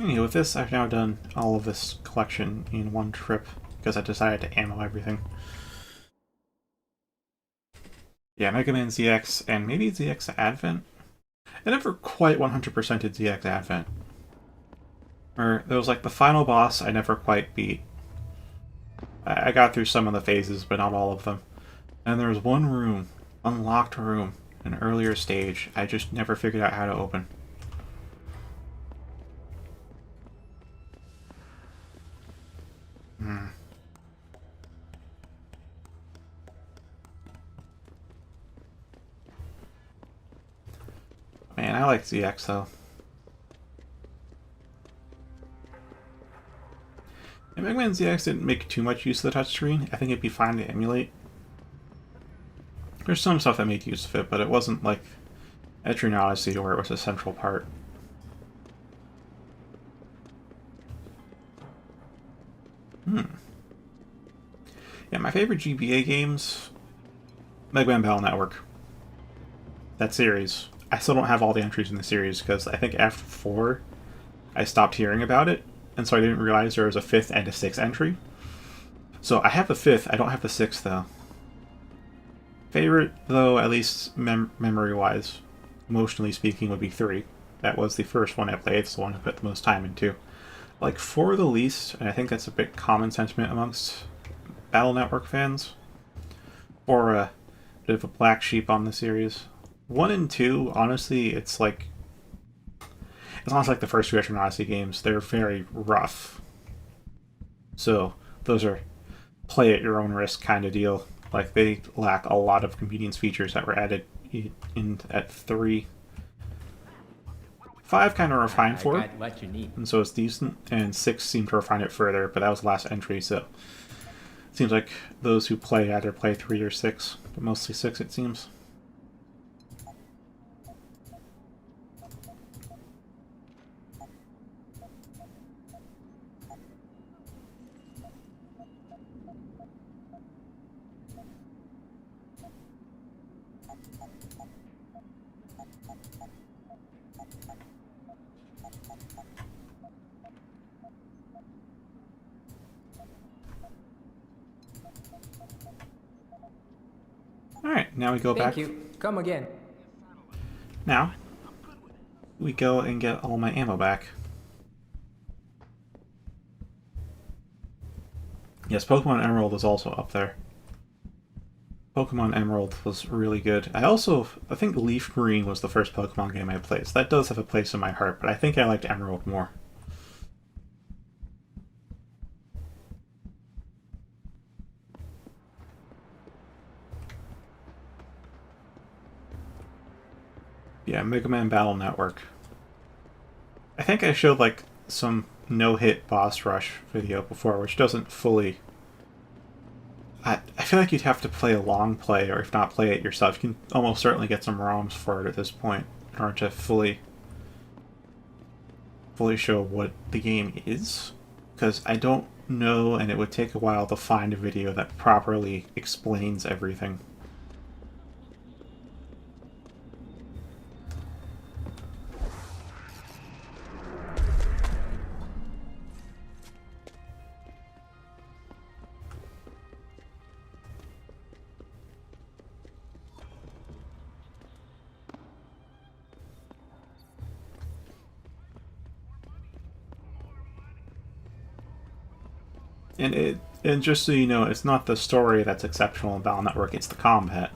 [SPEAKER 1] Anyway, with this, I've now done all of this collection in one trip because I decided to ammo everything. Yeah, Mega Man ZX and maybe ZX Advent. I never quite 100%ed ZX Advent. Or there was like the final boss I never quite beat. I got through some of the phases, but not all of them. And there was one room, unlocked room, an earlier stage, I just never figured out how to open. Man, I like ZX though. And Mega Man ZX didn't make too much use of the touchscreen. I think it'd be fine to emulate. There's some stuff that made use of it, but it wasn't like Etrian Odyssey where it was a central part. Yeah, my favorite GBA games, Mega Man Battle Network. That series. I still don't have all the entries in the series because I think after 4, I stopped hearing about it, and so I didn't realize there was a 5th and a 6th entry. So I have the 5th, I don't have the 6th though. Favorite, though, at least memory-wise, emotionally speaking, would be 3. That was the first one I played, it's the one I put the most time into. Like 4 the least, and I think that's a bit common sentiment amongst Battle Network fans, or a bit of a black sheep on the series. 1 and 2, honestly, it's like... It's almost like the first 2 Etrian Odyssey games. They're very rough. So, those are play at your own risk kind of deal. Like, they lack a lot of convenience features that were added in at 3. 5 kind of refined for it,
[SPEAKER 6] what you need.
[SPEAKER 1] and so it's decent, and 6 seemed to refine it further, but that was the last entry, so... It seems like those who play either play 3 or 6, but mostly 6 it seems. Alright, now we go back.
[SPEAKER 3] Thank you. Come again.
[SPEAKER 1] Now, we go and get all my ammo back. Yes, Pokemon Emerald is also up there. Pokemon Emerald was really good. I think Leaf Green was the first Pokemon game I played, so that does have a place in my heart, but I think I liked Emerald more. Yeah, Mega Man Battle Network. I think I showed like some no-hit boss rush video before, which doesn't fully... I feel like you'd have to play a long play, or if not play it yourself. You can almost certainly get some ROMs for it at this point in order to fully show what the game is. Because I don't know, and it would take a while to find a video that properly explains everything. And just so you know, it's not the story that's exceptional in Battle Network, it's the combat.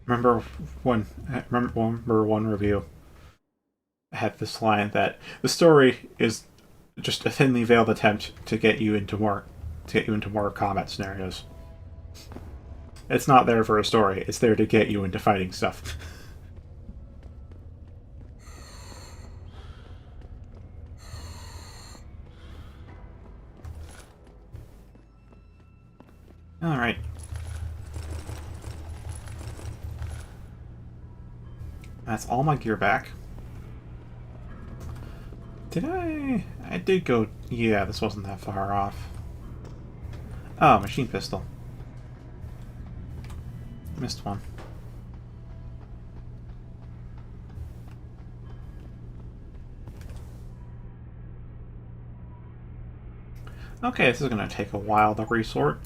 [SPEAKER 1] Remember one review had this line that the story is just a thinly veiled attempt to get you into more combat scenarios. It's not there for a story, it's there to get you into fighting stuff. Alright. That's all my gear back. Did I... I did go... Yeah, this wasn't that far off. Oh, machine pistol. Missed one. Okay, this is going to take a while to resort.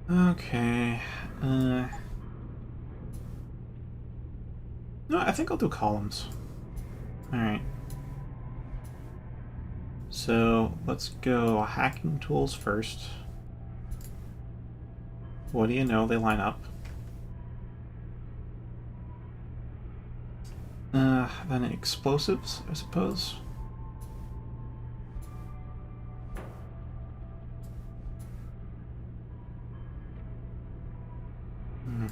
[SPEAKER 1] Okay. No, I think I'll do columns. Alright. So, let's go hacking tools first. What do you know? They line up. Then explosives, I suppose. Hmm.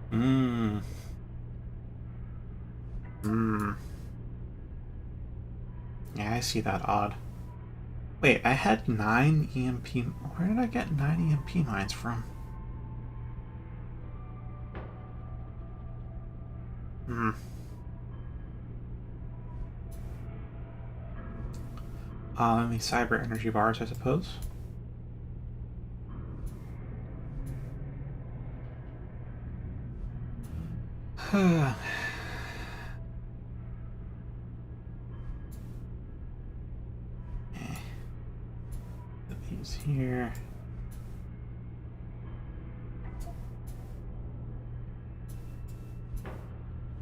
[SPEAKER 1] Hmm. Hmm. Yeah, I see that odd. Wait, I had 9 EMP... Where did I get 9 EMP mines from? Hmm. And these cyber energy bars, I suppose. Put these here.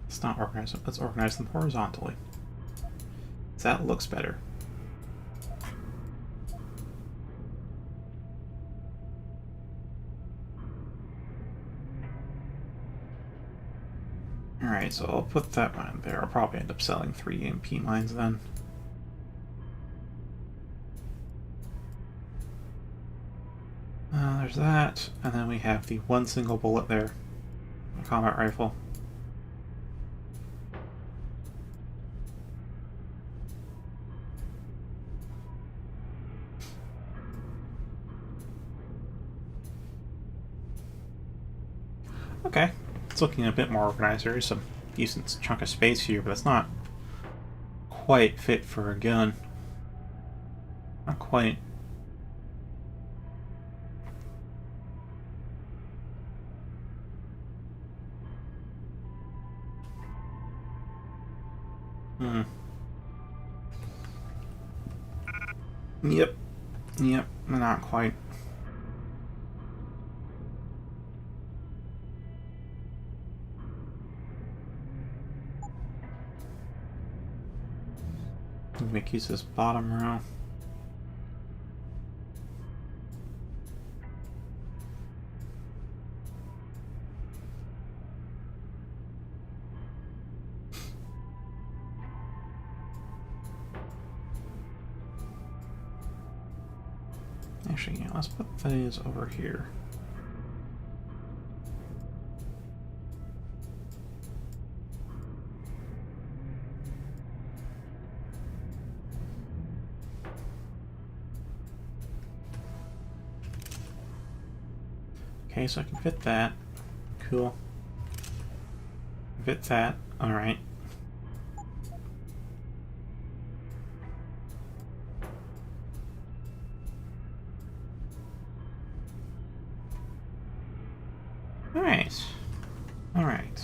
[SPEAKER 1] Let's not organize them. Let's organize them horizontally. That looks better. Alright, so I'll put that one there. I'll probably end up selling 3 EMP mines then. There's that, and then we have the one single bullet there. A combat rifle. Okay, it's looking a bit more organized. There is some decent chunk of space here, but it's not quite fit for a gun. Not quite. Hmm. Yep. Yep, not quite. Make use of this bottom row. Actually, yeah, let's put these over here. Okay, so I can fit that. Cool. Fit that. Alright. Alright. Alright.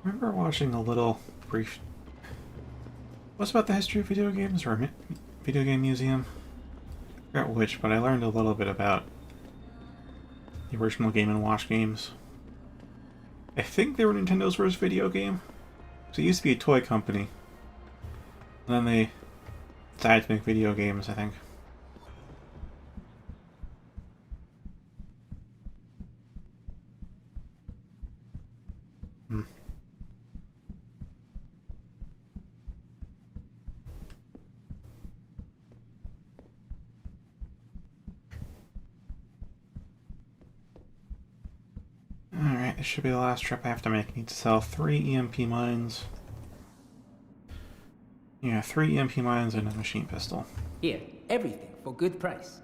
[SPEAKER 1] remember watching a little brief. What's about the history of video games or video game museum? I forgot which, but I learned a little bit about the original Game and Watch games. I think they were Nintendo's first video game. So it used to be a toy company. And then they decided to make video games, I think. Hmm. Alright, this should be the last trip I have to make. I need to sell 3 EMP mines. Yeah, 3 EMP mines and a machine pistol.
[SPEAKER 3] Here, everything for good price.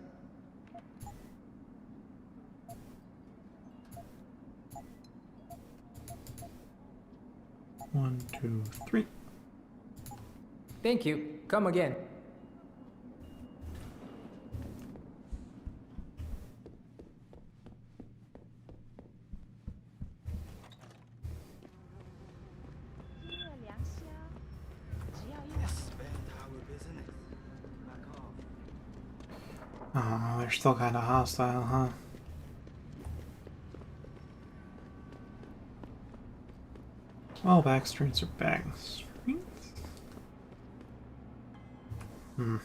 [SPEAKER 1] One, two, three.
[SPEAKER 3] Thank you. Come again.
[SPEAKER 1] Oh, they're still kind of hostile, huh? Well, back streets are back streets. Hmm.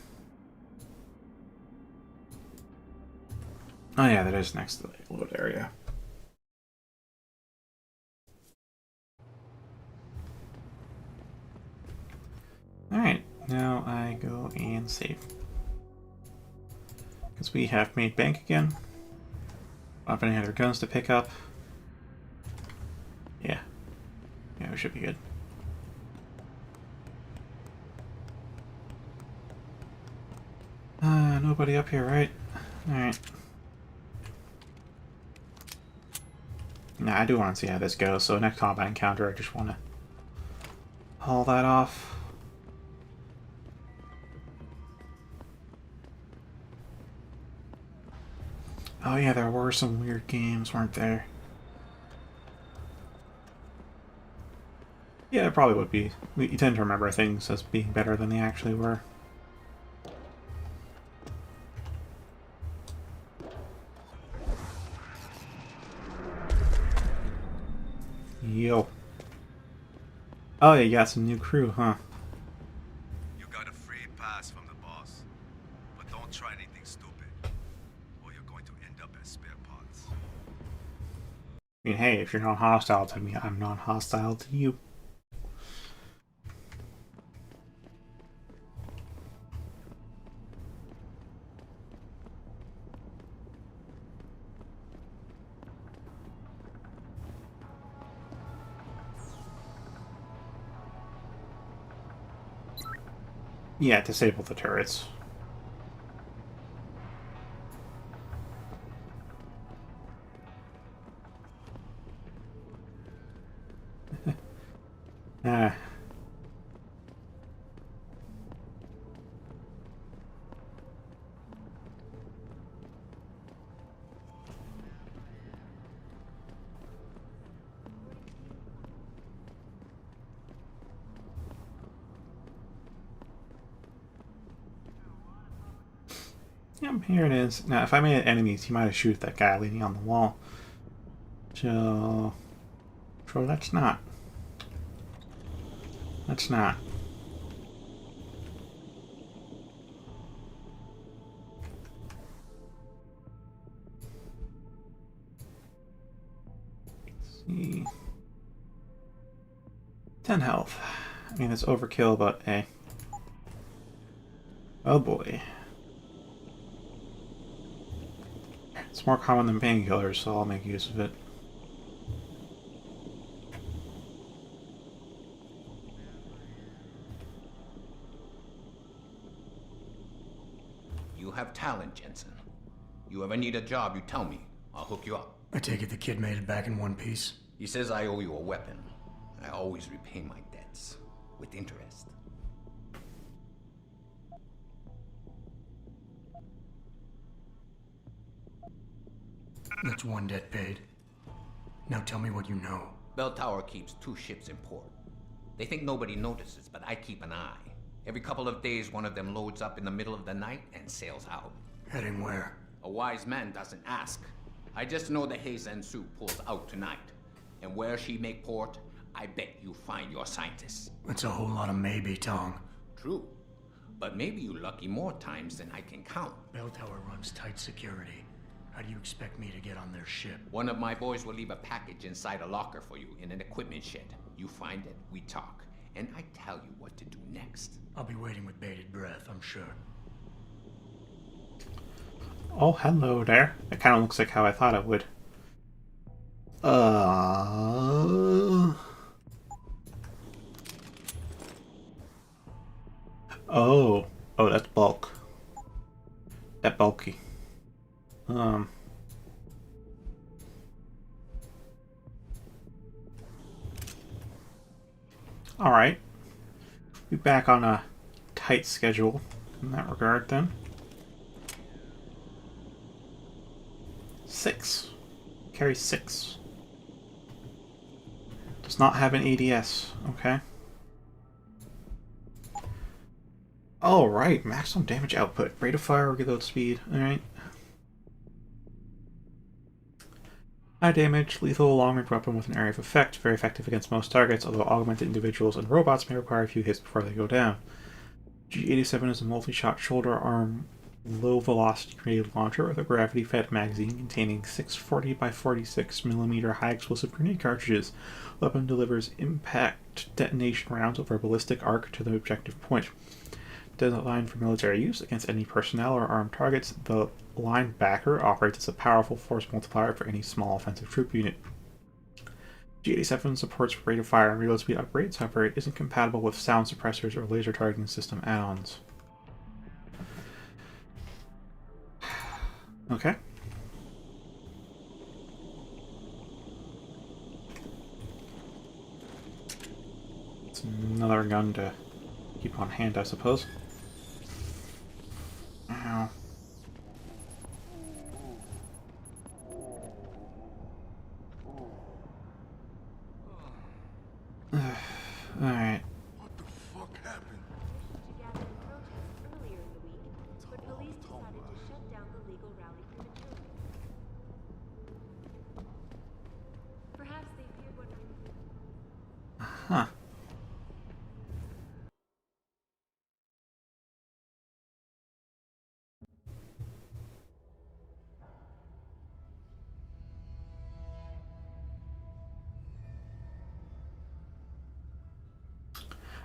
[SPEAKER 1] Oh yeah, that is next to the load area. Alright, now I go and save. Because we have made bank again. Don't have any other guns to pick up. Yeah. Yeah, we should be good. Nobody up here, right? Alright. Nah, I do want to see how this goes, so next combat encounter I just want to haul that off. Oh yeah, there were some weird games, weren't there? Yeah, it probably would be. You tend to remember things as being better than they actually were. Yo. Oh, yeah, you got some new crew, huh?
[SPEAKER 6] You got a free pass from the boss. But don't try anything stupid, or you're going to end up as spare parts.
[SPEAKER 1] I mean, hey, if you're not hostile to me, I'm not hostile to you. Yeah, disable the turrets. Ah. Yep, here it is. Now, if I made enemies, he might have shoot that guy leaning on the wall. So... Sure, that's not. That's not. Let's see. 10 health. I mean, it's overkill, but hey. Oh boy. It's more common than painkillers, so I'll make use of it.
[SPEAKER 7] You have talent, Jensen. You ever need a job, you tell me. I'll hook you up.
[SPEAKER 2] I take it the kid made it back in one piece.
[SPEAKER 7] He says I owe you a weapon. I always repay my debts. With interest.
[SPEAKER 2] That's one debt paid. Now tell me what you know.
[SPEAKER 7] Bell Tower keeps 2 ships in port. They think nobody notices, but I keep an eye. Every couple of days, one of them loads up in the middle of the night and sails out.
[SPEAKER 2] Heading where?
[SPEAKER 7] A wise man doesn't ask. I just know the Heizen Su pulls out tonight. And where she make port, I bet you find your scientists.
[SPEAKER 2] That's a whole lot of maybe, Tong.
[SPEAKER 7] True. But maybe you lucky more times than I can count.
[SPEAKER 2] Bell Tower runs tight security. How do you expect me to get on their ship?
[SPEAKER 7] One of my boys will leave a package inside a locker for you in an equipment shed. You find it, we talk, and I tell you what to do next.
[SPEAKER 2] I'll be waiting with bated breath, I'm sure.
[SPEAKER 1] Oh, hello there. It kind of looks like how I thought it would. Oh. Oh, that's bulk. That bulky. Alright. Be back on a tight schedule in that regard then. 6. Carry 6. Does not have an ADS. Okay. Alright, maximum damage output. Rate of fire, reload speed. Alright. High damage, lethal long-range weapon with an area of effect. Very effective against most targets, although augmented individuals and robots may require a few hits before they go down. G87 is a multi-shot shoulder arm low-velocity grenade launcher with a gravity-fed magazine containing 640 by 46mm high-explosive grenade cartridges. The weapon delivers impact detonation rounds over a ballistic arc to the objective point. Designed for military use against any personnel or armed targets, the linebacker operates as a powerful force multiplier for any small offensive troop unit. G87 supports rate of fire and reload speed upgrades, however it isn't compatible with sound suppressors or laser targeting system add-ons. Okay. It's another gun to keep on hand, I suppose. Ow. Alright.
[SPEAKER 6] What the fuck happened?
[SPEAKER 8] Gathered in protest earlier in the week, but police decided to shut down the legal rally prematurely. Perhaps they feared what...
[SPEAKER 1] Huh.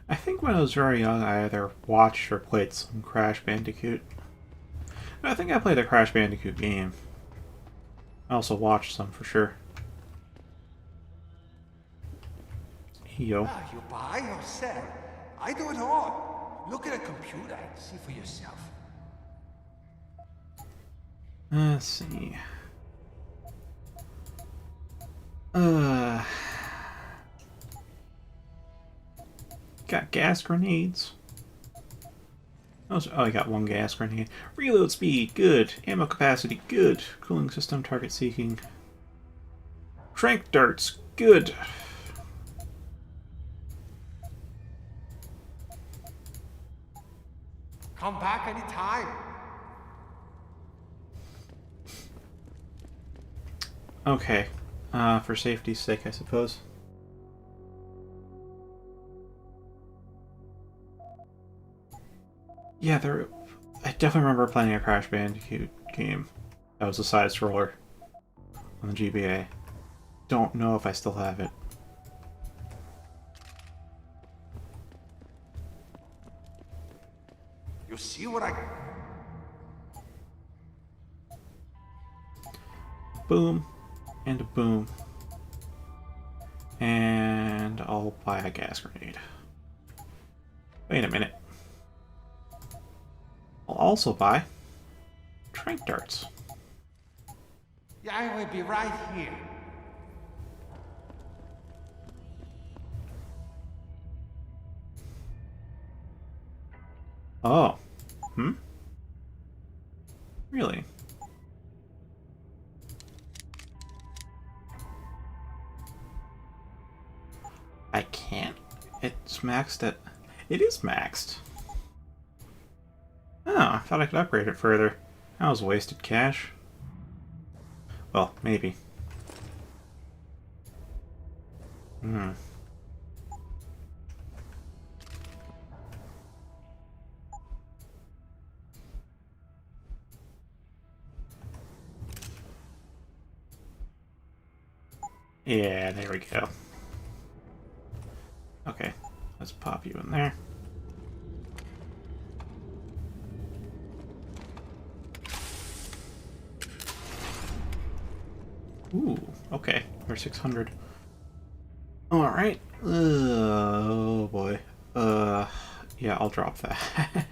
[SPEAKER 1] I think when I was very young, I either watched or played some Crash Bandicoot. I think I played a Crash Bandicoot game. I also watched some for sure. Yo.
[SPEAKER 9] Ah, you buy or sell. I do it all. Look at a computer and see for yourself.
[SPEAKER 1] Let's see. Got gas grenades. Oh, I got 1 gas grenade. Reload speed, good. Ammo capacity, good. Cooling system, target seeking. Trank darts, good.
[SPEAKER 9] Come back anytime.
[SPEAKER 1] Okay. For safety's sake, I suppose. Yeah, I definitely remember playing a Crash Bandicoot game. That was a side scroller on the GBA. Don't know if I still have it.
[SPEAKER 9] You see what I...
[SPEAKER 1] Boom. And a boom. And I'll buy a gas grenade. Wait a minute. I'll also buy trank darts.
[SPEAKER 9] Yeah, I will be right here.
[SPEAKER 1] Oh. Hmm? Really? I can't. It's maxed at... It is maxed. Oh, I thought I could upgrade it further. That was wasted cash. Well, maybe. Hmm. Yeah, there we go. Okay, let's pop you in there. Ooh, okay. We're 600. Alright. Oh boy. Yeah, I'll drop that.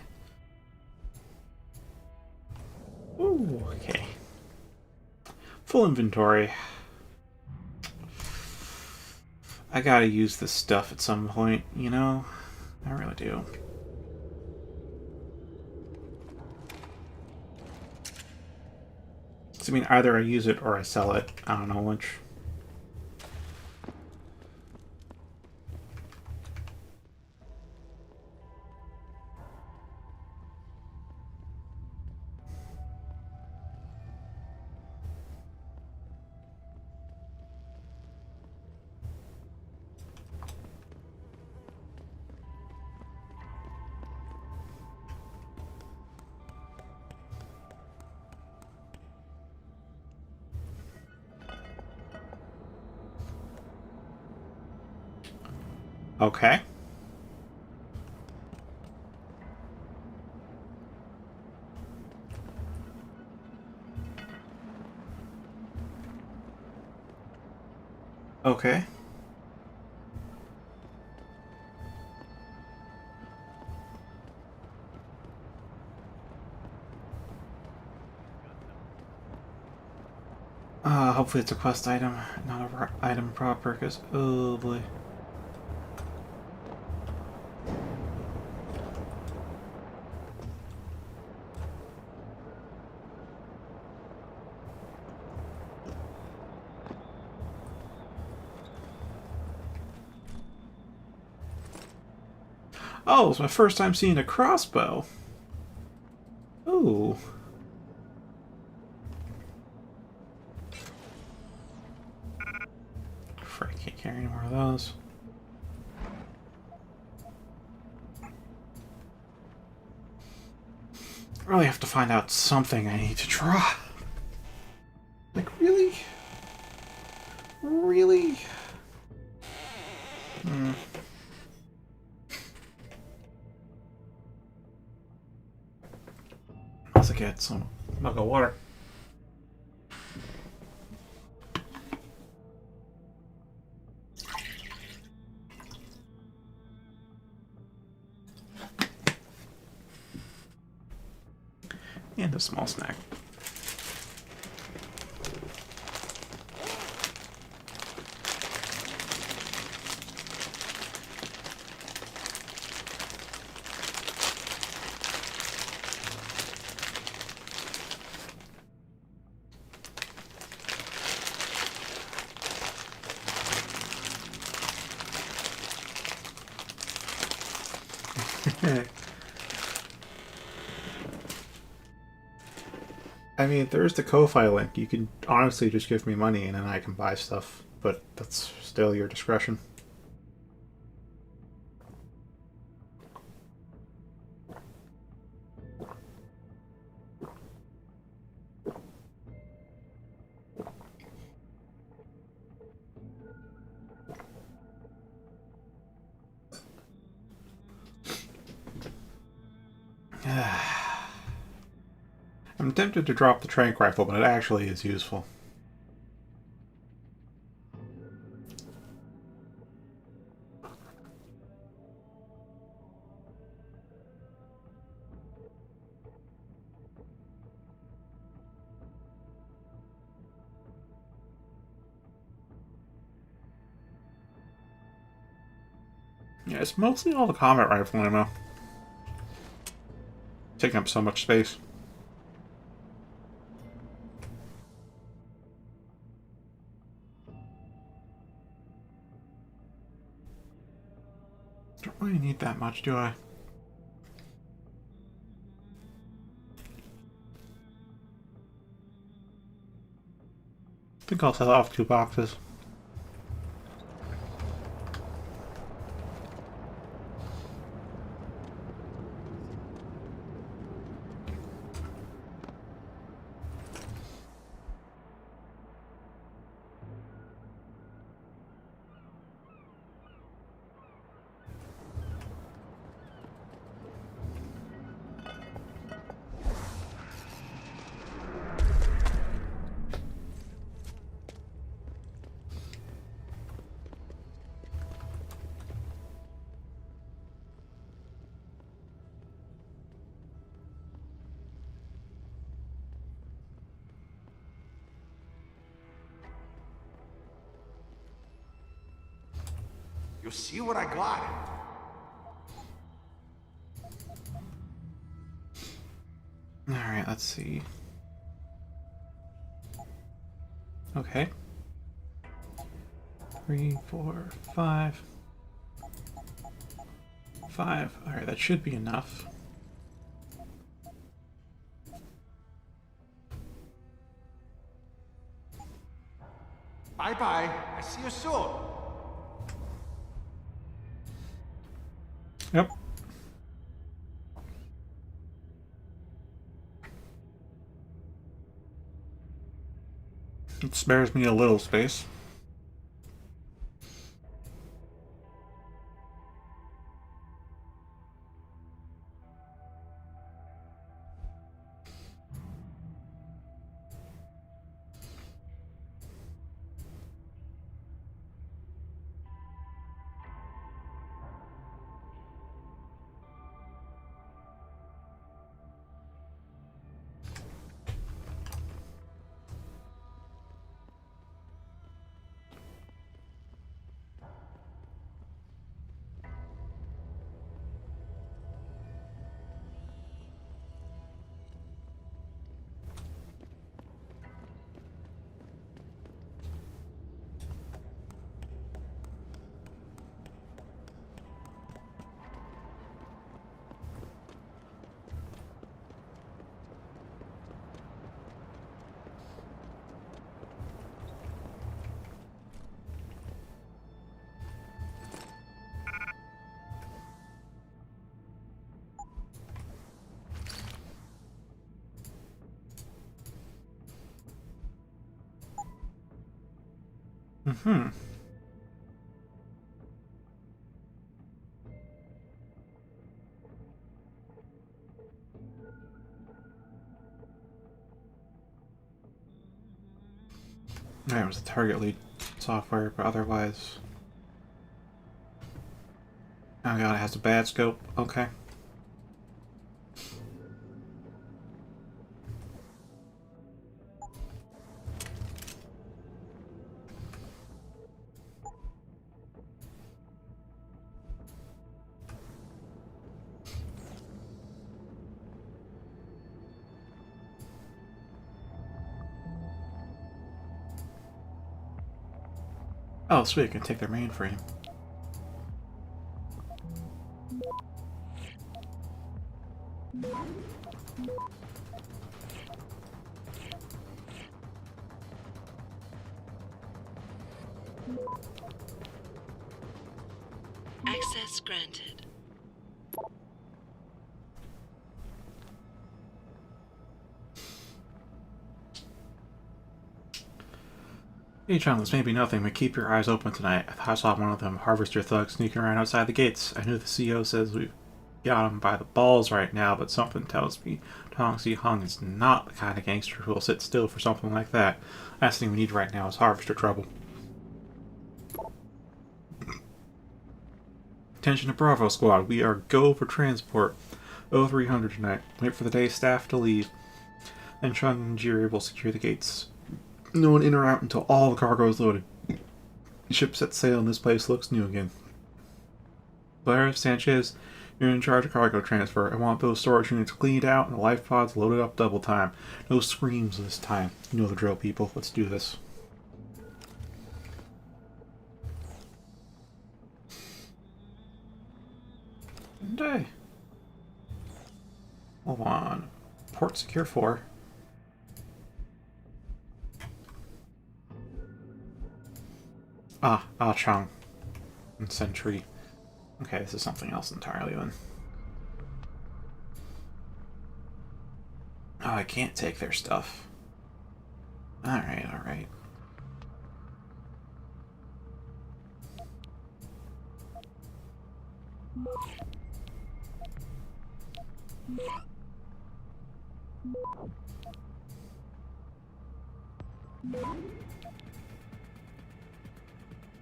[SPEAKER 1] Ooh, okay. Full inventory. I gotta use this stuff at some point, you know? I really do. I mean, either I use it or I sell it. I don't know which. Okay. Okay. Hopefully it's a quest item, not a item proper, because, oh boy. Oh, it's my first time seeing a crossbow. Ooh. Frick, can't carry any more of those. I really have to find out something I need to draw. Like, really? Really? Hmm. Let's get some mug of water. And a small snack. I mean, there's the Ko-Fi link. You can honestly just give me money and then I can buy stuff, but that's still your discretion. I'm tempted to drop the trank rifle, but it actually is useful. Yeah, it's mostly all the combat rifle ammo. Taking up so much space. Don't really need that much, do I? I think I'll sell off 2 boxes.
[SPEAKER 9] You see what I got?
[SPEAKER 1] Alright, let's see. Okay. 3, 4, 5. 5. Alright, that should be enough.
[SPEAKER 9] Bye-bye. I see you soon.
[SPEAKER 1] Yep. It spares me a little space. Mm-hmm. That was the target lead software, but otherwise... Oh god, it has a bad scope. Okay. Oh, sweet, I can take their mainframe.
[SPEAKER 4] Access granted.
[SPEAKER 1] Hey, John, this may be nothing, but keep your eyes open tonight. I saw one of them harvester thugs sneaking around outside the gates. I knew the CEO says we've got him by the balls right now, but something tells me Tong Si Hung is not the kind of gangster who will sit still for something like that. Last thing we need right now is harvester trouble. Attention to Bravo Squad, we are go for transport. 0300 tonight. Wait for the day staff to leave. Then Chung and Jiri will secure the gates. No one in or out until all the cargo is loaded. The ship sets sail and this place looks new again. Blair, Sanchez, you're in charge of cargo transfer. I want those storage units cleaned out and the life pods loaded up double time. No screams this time. You know the drill, people. Let's do this. Didn't I? Hold on. Port secure 4. Ah Chong. And Sentry. Okay, this is something else entirely then. Oh, I can't take their stuff. Alright, alright.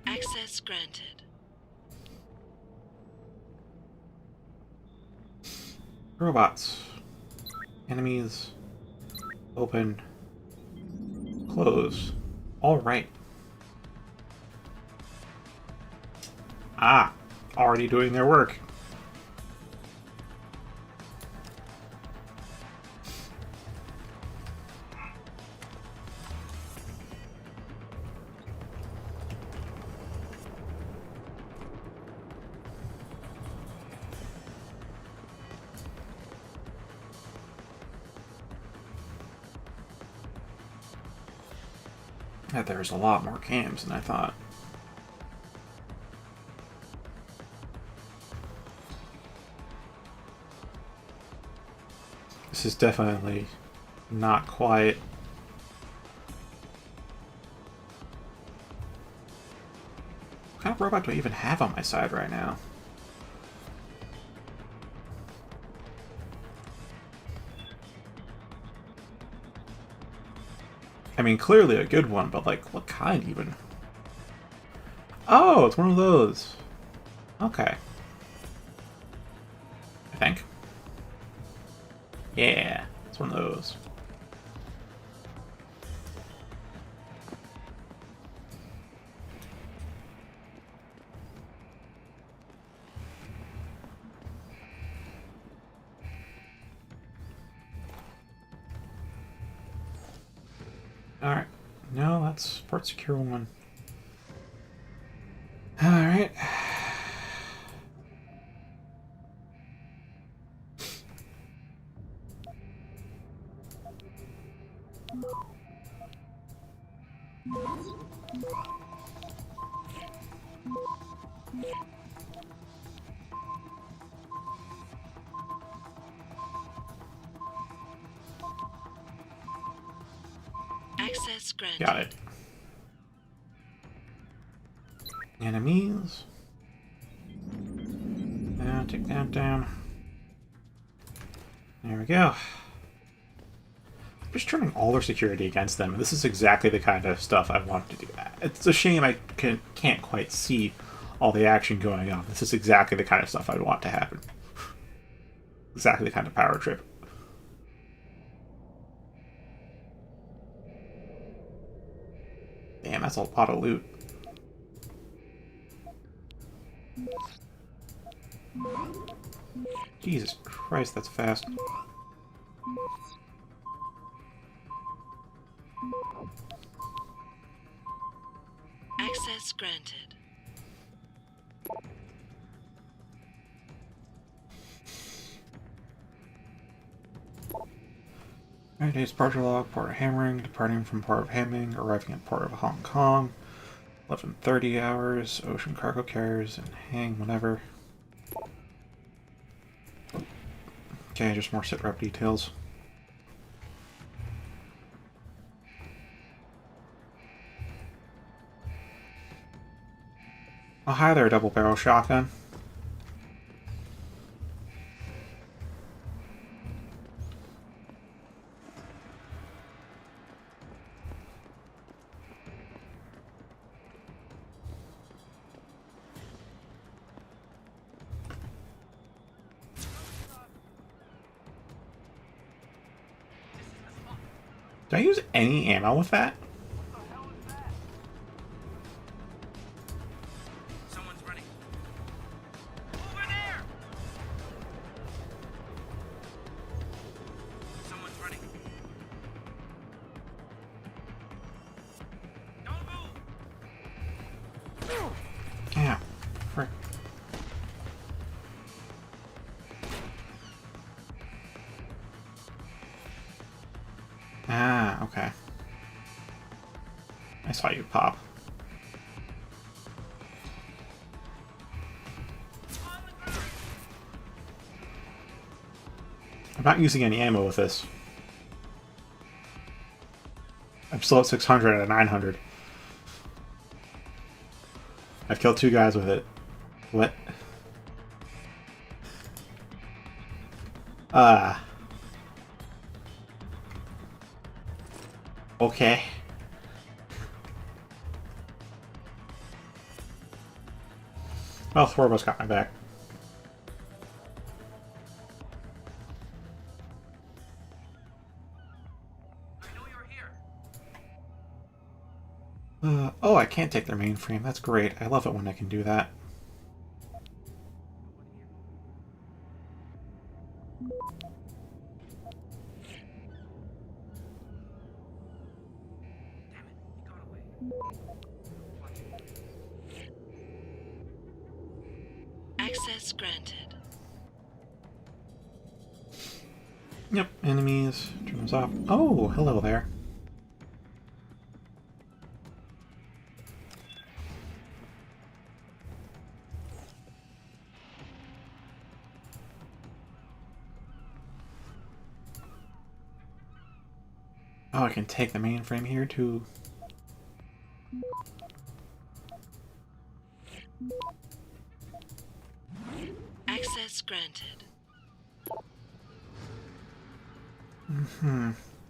[SPEAKER 4] Access granted.
[SPEAKER 1] Robots. Enemies. Open. Close. Alright. Ah, already doing their work. Yeah, there's a lot more cams than I thought. This is definitely not quiet. What kind of robot do I even have on my side right now? I mean, clearly a good one, but like, what kind even? Oh, it's one of those. Okay. I think. Yeah, it's one of those. Alright. No, that's port secure 1. Alright.
[SPEAKER 4] Access granted.
[SPEAKER 1] Got it. Enemies. Take that down. There we go. Just turning all their security against them. This is exactly the kind of stuff I wanted to do. It's a shame I can't quite see all the action going on. This is exactly the kind of stuff I'd want to happen. Exactly the kind of power trip. Damn, that's a lot of loot. Jesus Christ, that's fast.
[SPEAKER 4] Access granted.
[SPEAKER 1] Alright, day's departure log, Port of Hammering, departing from Port of Hamming, arriving at Port of Hong Kong, 11:30 hours, ocean cargo carriers, and hang whenever. Okay, just more sitrep details. Oh, hi there, double barrel shotgun. Did I use any ammo with that?
[SPEAKER 5] Someone's running. Over there! Someone's running. Don't move!
[SPEAKER 1] Yeah, frick. saw you pop. I'm not using any ammo with this. I'm still at 600 out of 900. I've killed 2 guys with it. What? Okay. Well, 4 of us got my back. Oh, I can't take their mainframe. That's great. I love it when I can do that.
[SPEAKER 4] Access granted.
[SPEAKER 1] Yep, enemies. Turn those off. Oh, hello there. Oh, I can take the mainframe here too.
[SPEAKER 4] Access granted.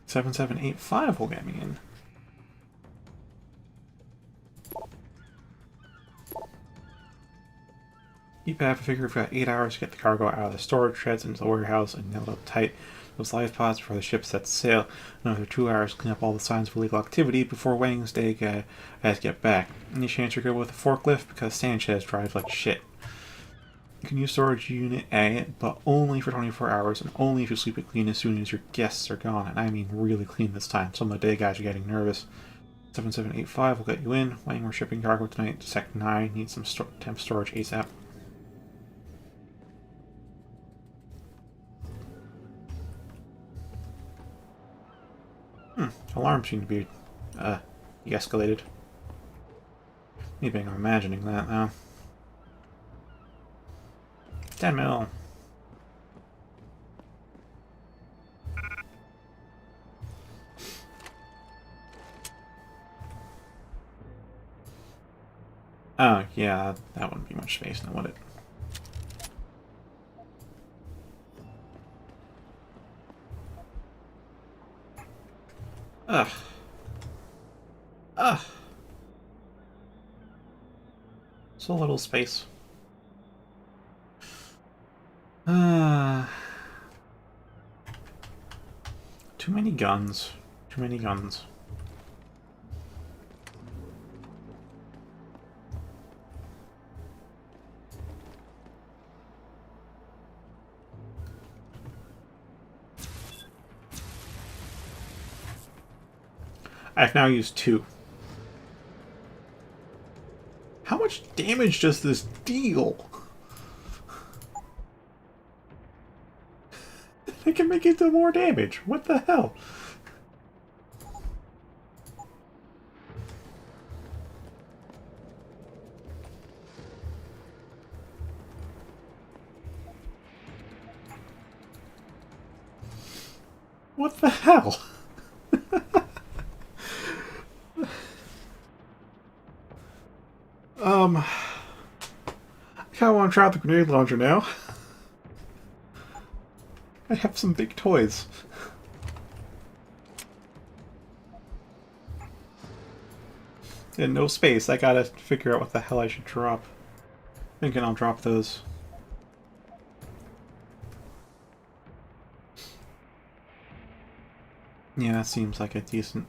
[SPEAKER 1] 7785 will get me in. Keep half a figure. We've got 8 hours to get the cargo out of the storage sheds into the warehouse and nailed up tight those life pods before the ship sets sail. Another 2 hours to clean up all the signs of illegal activity before Wednesday guys get back. Any chance you're good with a forklift? Because Sanchez drives like shit. You can use storage unit A, but only for 24 hours and only if you sleep it clean as soon as your guests are gone. And I mean really clean this time. Some of the day guys are getting nervous. 7785 will get you in. Waiting, we're shipping cargo tonight to Sec 9. Need some temp storage ASAP. Alarm seemed to be, de-escalated. Maybe I'm imagining that now. 10 mil. Oh, yeah, that wouldn't be much space now, would it? Ugh. Ugh. So little space. Too many guns. Too many guns. I've now used 2. How much damage does this deal? I can make it do more damage. What the hell? What the hell? I kinda want to try out the grenade launcher now. I have some big toys. And no space. I gotta figure out what the hell I should drop. Thinking I'll drop those. Yeah, that seems like a decent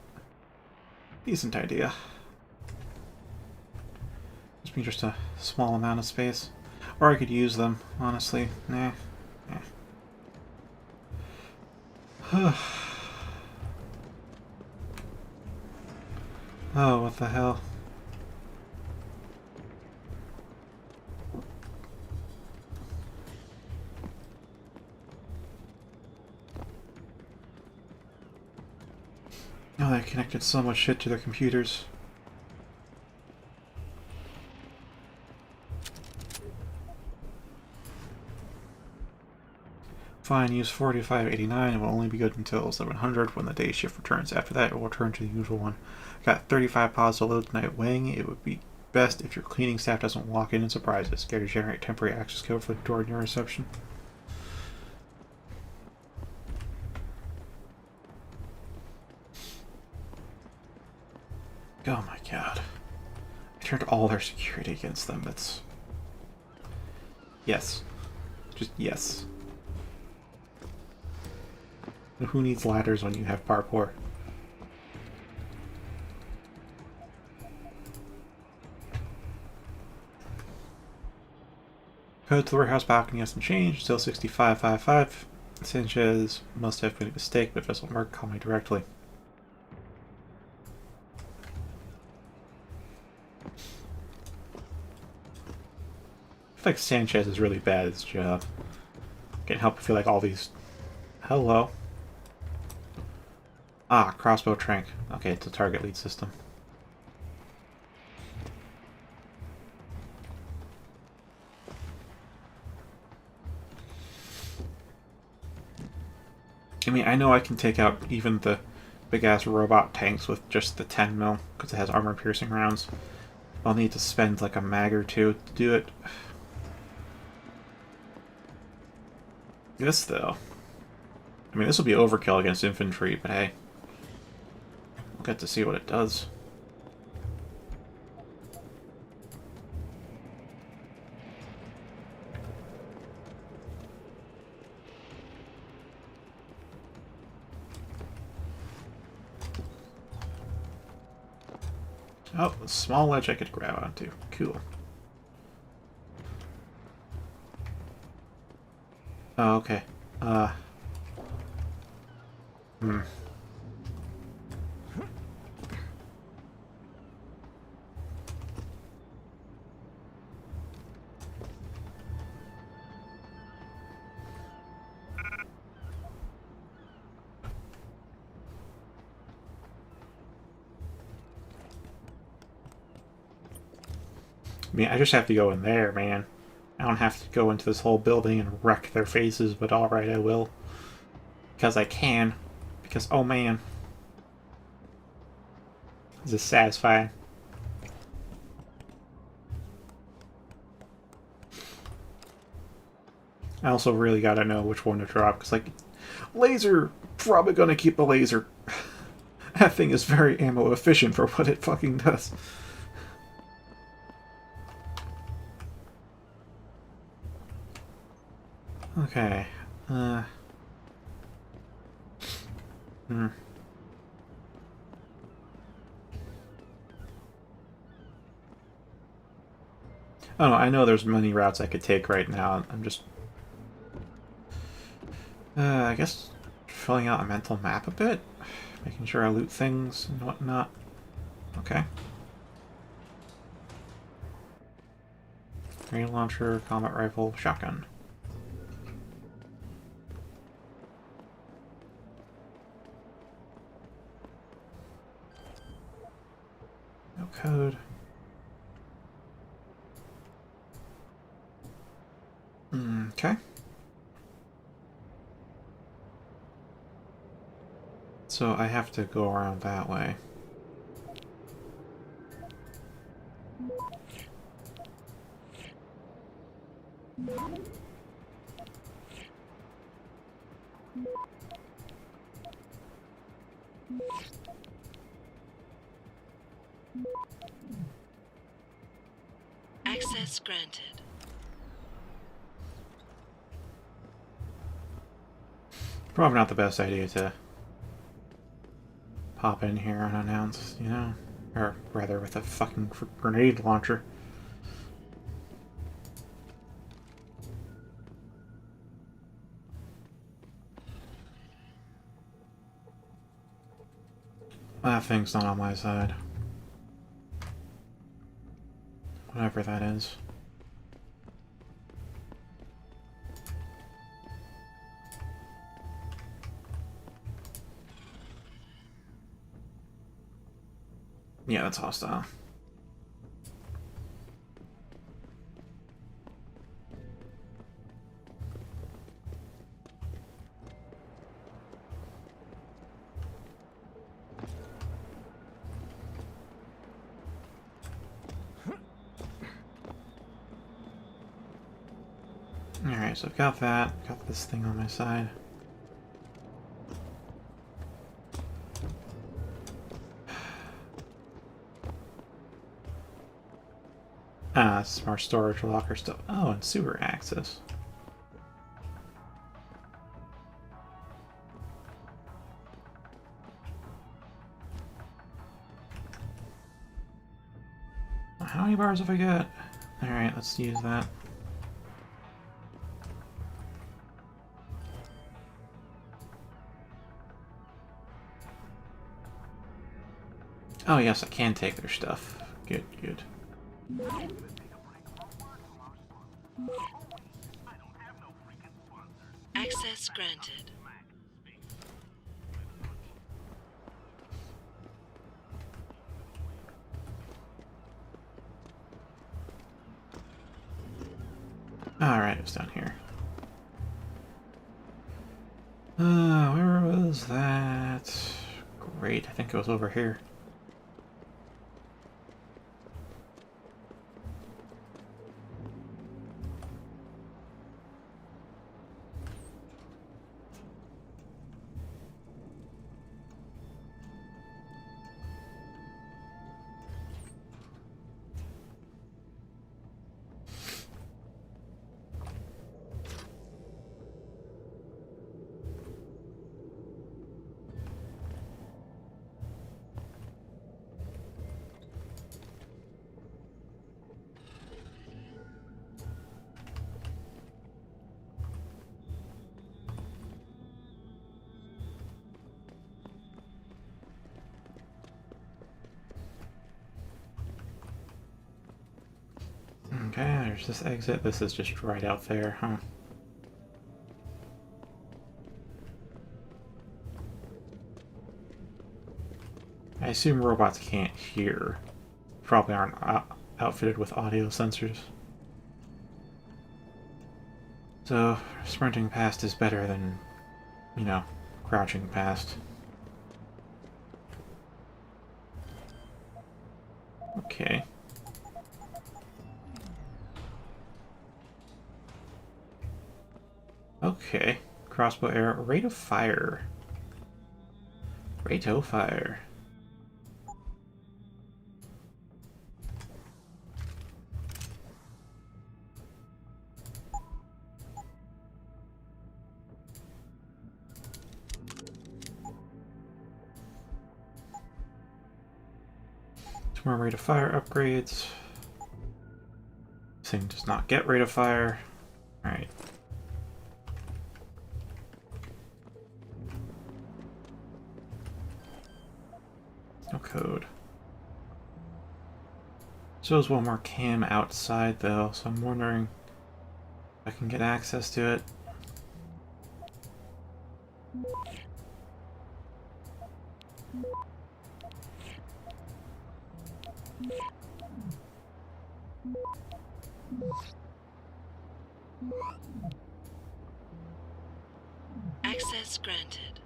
[SPEAKER 1] idea. Just be just a small amount of space. Or I could use them, honestly. Nah. Oh, what the hell? Oh, they connected so much shit to their computers. Fine, use 4589. It will only be good until 700 when the day shift returns. After that, it will return to the usual one. Got 35 pods to load tonight weighing. It would be best if your cleaning staff doesn't walk in and surprise us. Get to generate temporary access code for the door in your reception. Oh my god. I turned all their security against them. That's... Yes. Just yes. Who needs ladders when you have parkour? Code to the warehouse balcony hasn't changed. Still 6555. Sanchez must have made a mistake, but if it doesn't work, call me directly. I feel like Sanchez is really bad at his job. Can't help but feel like all these... Hello. Ah, crossbow trank. Okay, it's a target lead system. I mean, I know I can take out even the big-ass robot tanks with just the 10 mil, because it has armor-piercing rounds. I'll need to spend like a mag or two to do it. This, though. I mean, this will be overkill against infantry, but hey. We'll get to see what it does. Oh, a small ledge I could grab onto. Cool. Oh, okay. I mean, I just have to go in there, man. I don't have to go into this whole building and wreck their faces, but alright, I will. Because I can. Because, oh man. This is satisfying. I also really gotta know which one to drop, because, like, laser, probably gonna keep the laser. That thing is very ammo efficient for what it fucking does. Okay. Oh no, I know there's many routes I could take right now. I'm just... I guess filling out a mental map a bit? Making sure I loot things and whatnot. Okay. Grenade launcher, combat rifle, shotgun. No code. Okay. So I have to go around that way.
[SPEAKER 4] Access granted.
[SPEAKER 1] Probably not the best idea to pop in here unannounced, you know? Or rather, with a fucking grenade launcher. That thing's not on my side. Whatever that is. Yeah, that's hostile. Alright, so I've got that. Got this thing on my side. Ah, some more storage locker stuff. Oh, and sewer access. How many bars have I got? Alright, let's use that. Oh yes, I can take their stuff. Good, good.
[SPEAKER 4] Access granted.
[SPEAKER 1] Alright, it was down here. Where was that? Great, I think it was over here. Okay, there's this exit. This is just right out there, huh? I assume robots can't hear. Probably aren't outfitted with audio sensors. So, sprinting past is better than, you know, crouching past. Okay. Okay. Crossbow arrow. Rate of fire. Rate of fire. More rate of fire upgrades. This thing does not get rate of fire. Alright. No code. So there's one more cam outside though, so I'm wondering if I can get access to it.
[SPEAKER 4] Access granted.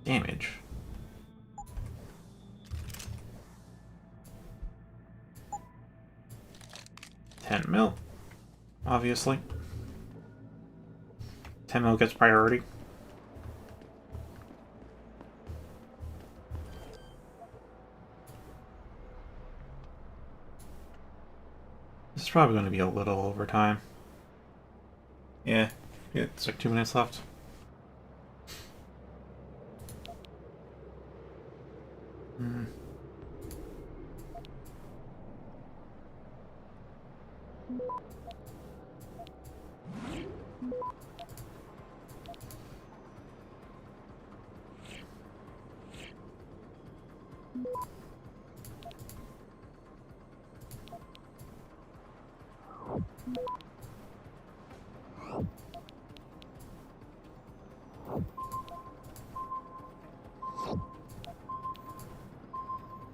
[SPEAKER 1] Damage. $10 mil. Obviously. 10 mil gets priority. This is probably going to be a little over time. Yeah, it's like 2 minutes left.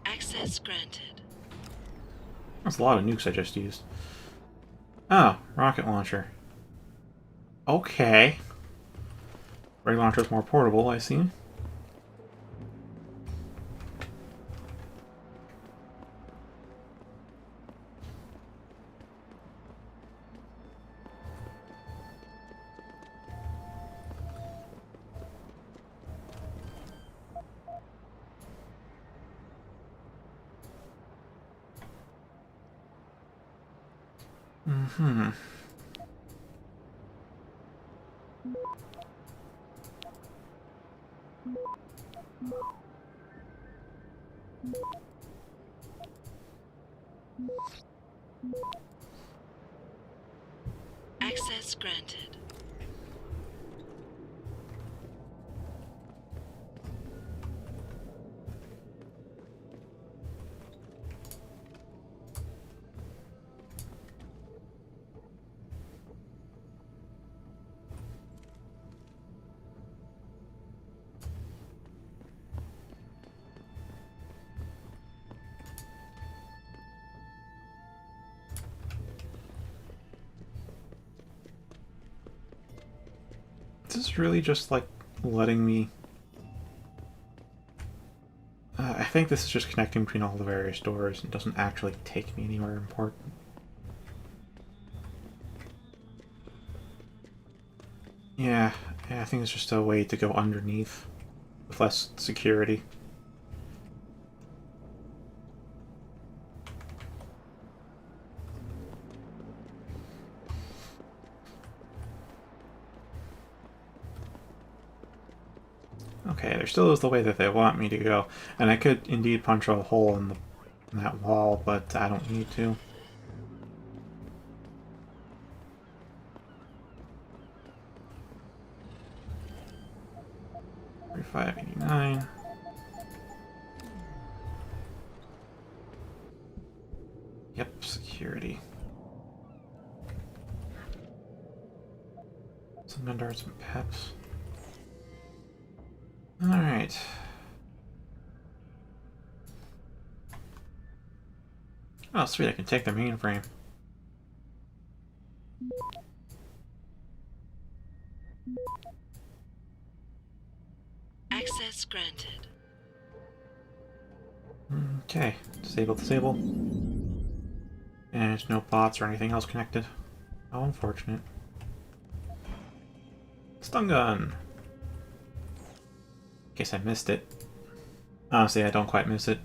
[SPEAKER 4] Access granted.
[SPEAKER 1] That's a lot of nukes I just used. Oh, rocket launcher. Okay. Ray launcher's more portable, I see. Mm-hmm.
[SPEAKER 4] Access granted.
[SPEAKER 1] This is really just like letting me. I think this is just connecting between all the various doors and doesn't actually take me anywhere important. Yeah, I think it's just a way to go underneath with less security. Okay, there still is the way that they want me to go, and I could indeed punch a hole in that wall, but I don't need to. 3589. Yep, security. Some gun some peps. Alright. Oh, sweet, I can take the mainframe.
[SPEAKER 4] Access granted.
[SPEAKER 1] Okay, disable. And there's no bots or anything else connected. How unfortunate. Stun gun! In case I missed it. Honestly, I don't quite miss it.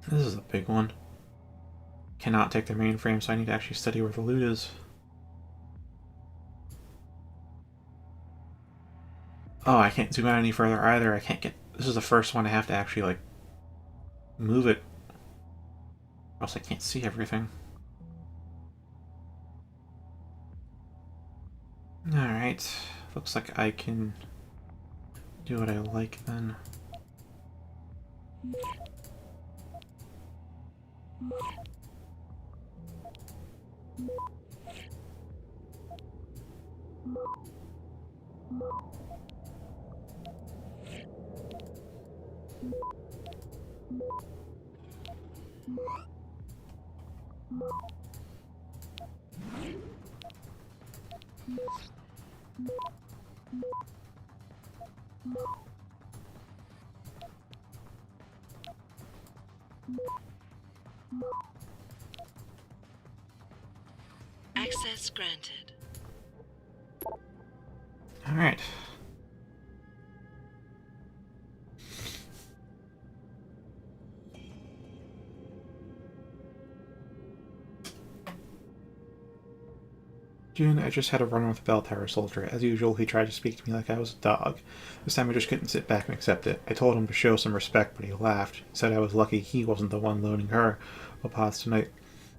[SPEAKER 1] This is a big one. Cannot take the mainframe, so I need to actually study where the loot is. Oh, I can't zoom out any further either. I can't get... This is the first one I have to actually, like, move it. Or else I can't see everything. Alright. Looks like I can do what I like then.
[SPEAKER 4] Access granted.
[SPEAKER 1] Alright. June, I just had a run with a bell tower soldier. As usual, he tried to speak to me like I was a dog. This time I just couldn't sit back and accept it. I told him to show some respect, but he laughed. He said I was lucky he wasn't the one loading her. We'll pause tonight.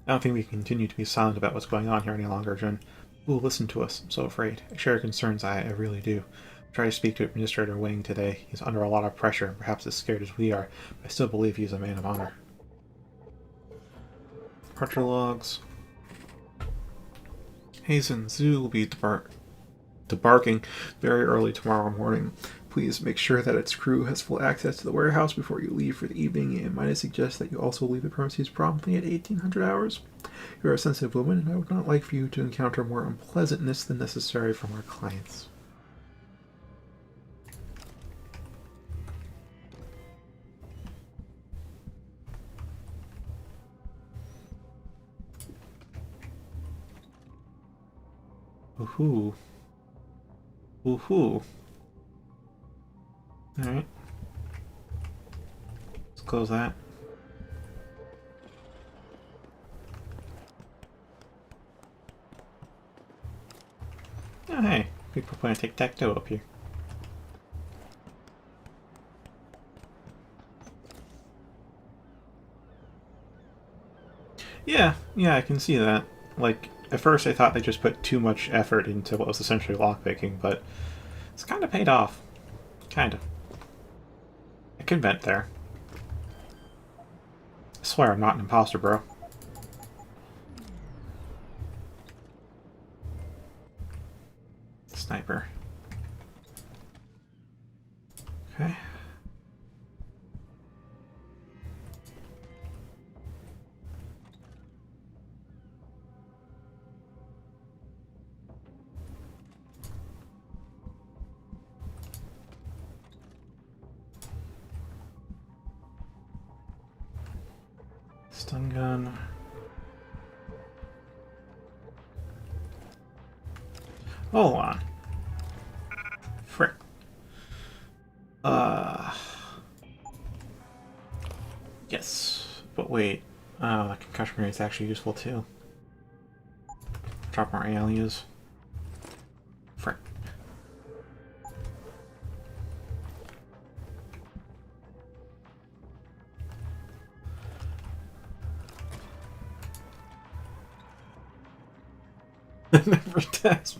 [SPEAKER 1] I don't think we can continue to be silent about what's going on here any longer, Jun. Ooh, listen to us. I'm so afraid. I share your concerns, I really do. I tried to speak to Administrator Wing today. He's under a lot of pressure, and perhaps as scared as we are, but I still believe he's a man of honor. Departure logs. Hazen Zoo will be debarking very early tomorrow morning. Please make sure that its crew has full access to the warehouse before you leave for the evening, and might I suggest that you also leave the premises promptly at 1800 hours? You are a sensitive woman, and I would not like for you to encounter more unpleasantness than necessary from our clients. Woohoo. Woohoo. Alright. Let's close that. We're playing tic-tac-toe up here. Yeah, I can see that. Like, at first I thought they just put too much effort into what was essentially lockpicking, but it's kind of paid off. Kind of. I can vent there. I swear I'm not an imposter, bro. Sniper. Okay. Stun gun. Hold on. Frick. Yes. But wait. Oh, that concussion rate's actually useful too. Drop more alias. Frick. Never test.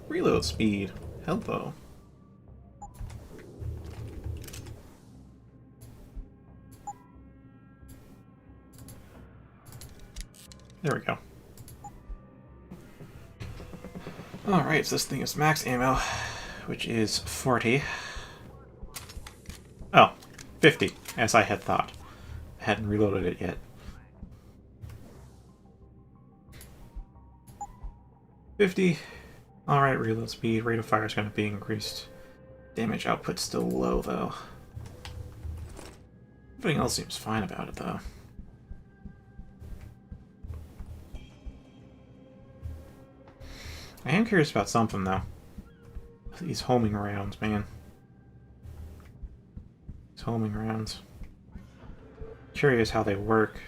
[SPEAKER 1] Reload speed. Hello. There we go. Alright, so this thing is max ammo, which is 40. Oh, 50, as I had thought. I hadn't reloaded it yet. 50. Alright, reload speed. Rate of fire is going to be increased. Damage output still low, though. Everything else seems fine about it, though. I am curious about something, though. These homing rounds, man. These homing rounds. Curious how they work.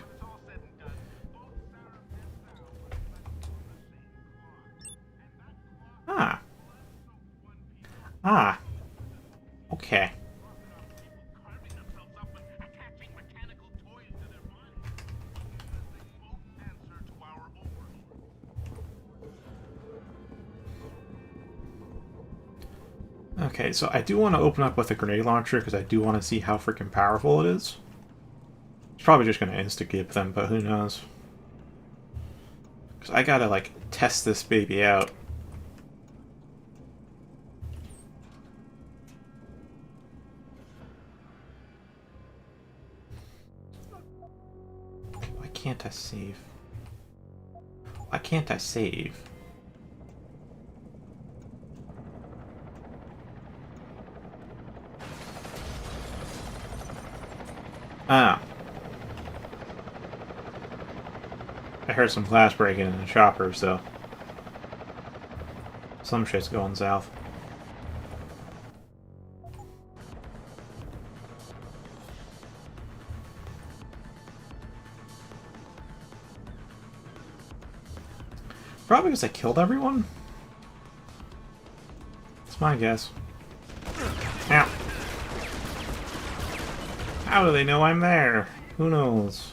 [SPEAKER 1] Ah. Ah. Okay. Okay, so I do want to open up with a grenade launcher because I do want to see how freaking powerful it is. It's probably just going to insta-gib them, but who knows. Because I gotta, like, test this baby out. Why can't I save? Why can't I save? Ah. I heard some glass breaking in the chopper, so some shit's going south. Probably because I killed everyone? That's my guess. Ow. How do they know I'm there? Who knows?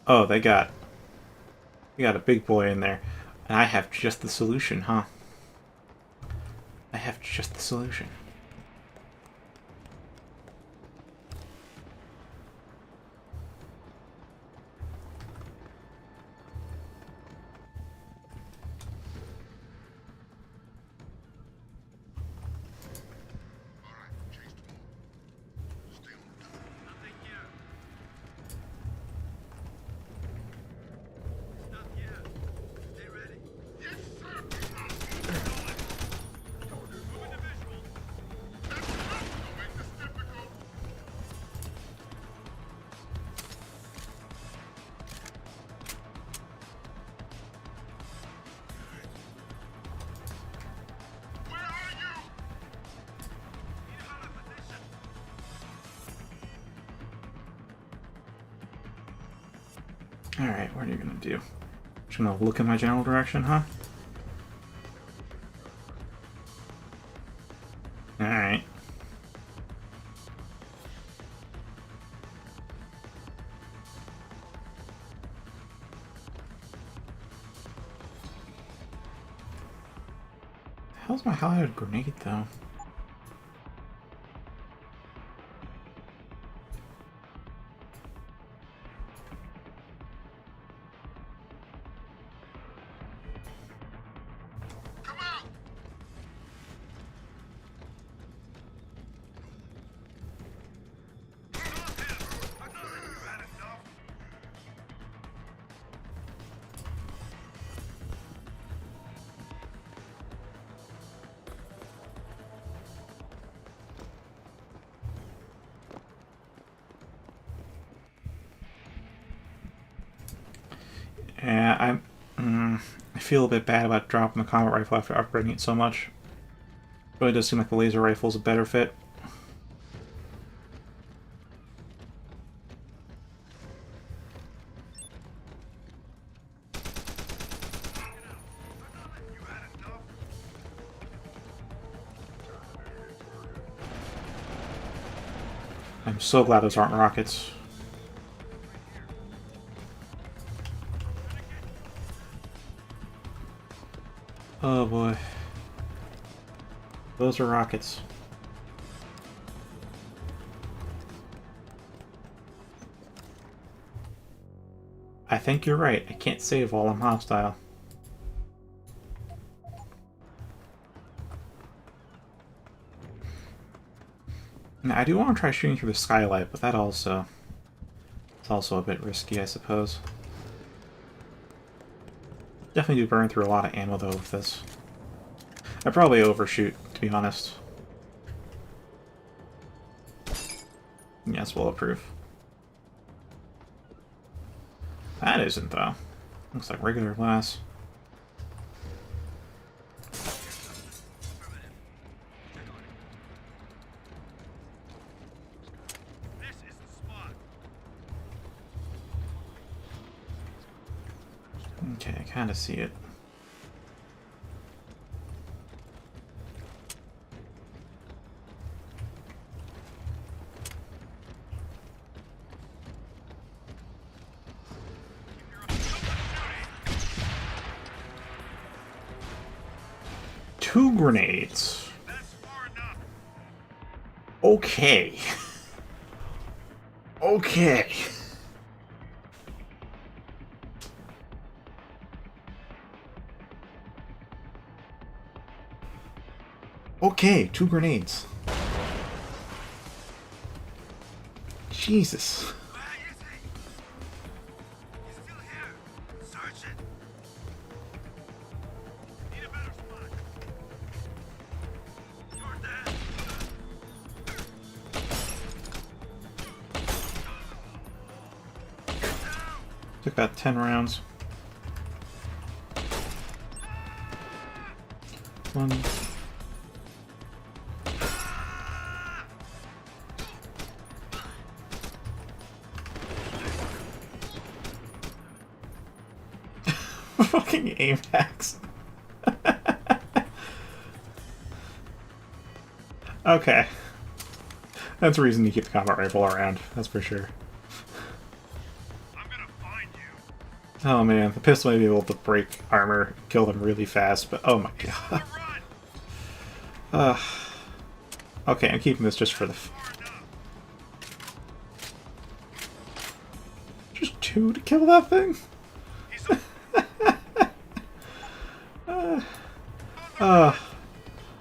[SPEAKER 1] Oh, they got a big boy in there. And I have just the solution, huh? I have just the solution. Alright, what are you gonna do? Just gonna look in my general direction, huh? Alright. How's my highlighted grenade, though? Yeah, I feel a bit bad about dropping the combat rifle after upgrading it so much. Really does seem like the laser rifle is a better fit. I'm so glad those aren't rockets. Oh boy. Those are rockets. I think you're right. I can't save while I'm hostile. Now, I do want to try shooting through the skylight, but that also... it's also a bit risky, I suppose. Definitely do burn through a lot of ammo, though, with this. I probably overshoot, to be honest. Yes, we'll approve. That isn't, though. Looks like regular glass. Okay, I kind of see it. Two grenades. Okay. Okay. Okay, two grenades. Jesus. Took about 10 rounds. One. Fucking AMAX. Okay. That's a reason to keep the combat rifle around, that's for sure. Oh man, the pistol may be able to break armor, kill them really fast, but oh my god. Okay, I'm keeping this just for the... just two to kill that thing?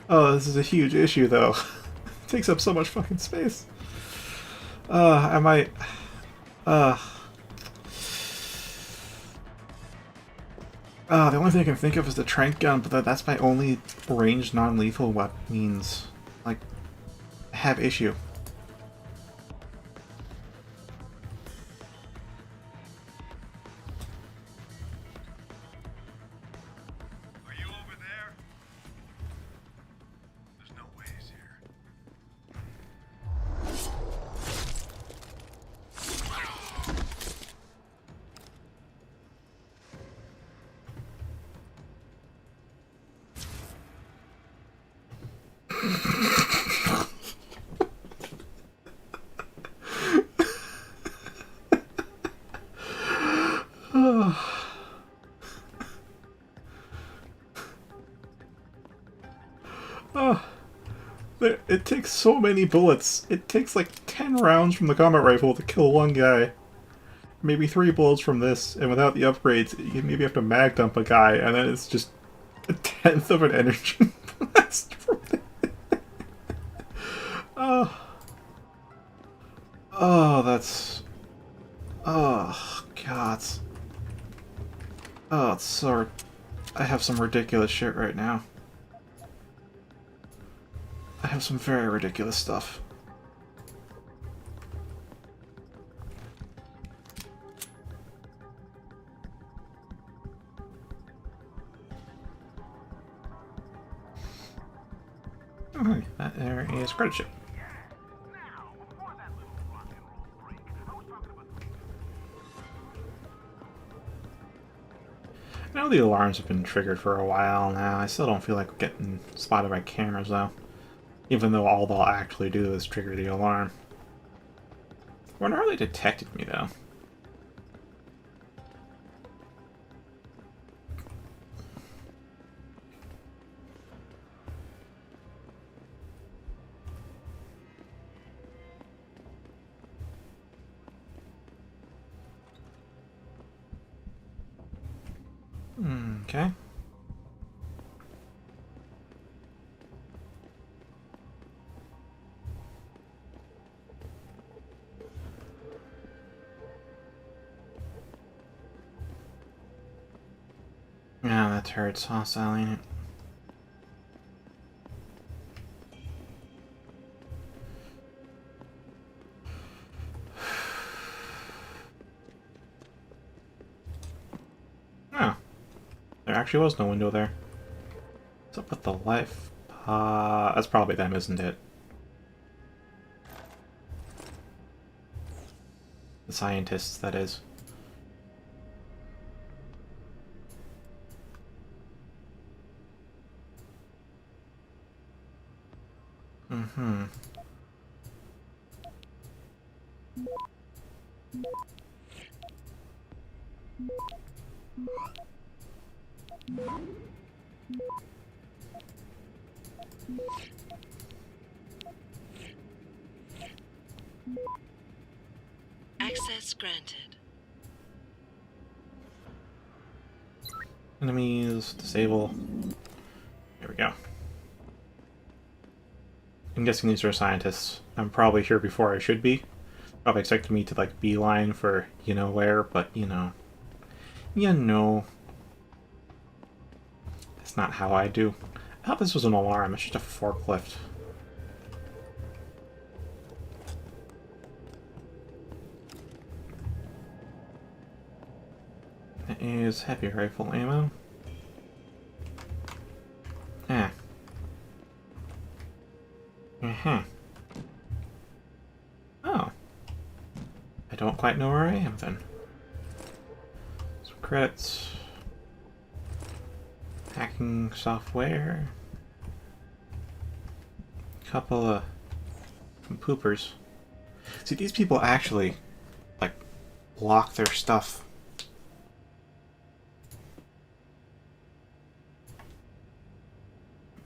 [SPEAKER 1] Oh, this is a huge issue though. It takes up so much fucking space. I might... the only thing I can think of is the tranq gun, but that's my only ranged non-lethal weapon means, like, I have issue.
[SPEAKER 6] Are you over there? There's no ways here.
[SPEAKER 1] Oh, it takes so many bullets. It takes like 10 rounds from the combat rifle to kill one guy. Maybe 3 bullets from this, and without the upgrades, you maybe have to mag dump a guy, and then it's just a tenth of an energy blast from it. Oh. Oh, that's... Oh, God. Oh, it's so... I have some ridiculous shit right now. I have some very ridiculous stuff. Oh, that there is credit ship. I know the alarms have been triggered for a while now. I still don't feel like getting spotted by cameras, though. Even though all they'll actually do is trigger the alarm. I wonder how they detected me, though. Okay. Yeah, that turret's hostile, ain't it? Oh. There actually was no window there. What's up with the life? That's probably them, isn't it? The scientists, that is. Mm-hmm.
[SPEAKER 4] Access granted.
[SPEAKER 1] Enemies, disable. There we go. I'm guessing these are scientists. I'm probably here before I should be. Probably expected me to, like, beeline for you-know-where, but, you know. You know. That's not how I do. I thought this was an alarm. It's just a forklift. That is heavy rifle ammo. Ah. Uh-huh. Oh. I don't quite know where I am, then. Some credits. Hacking software. Couple of poopers. See, these people actually, like, lock their stuff.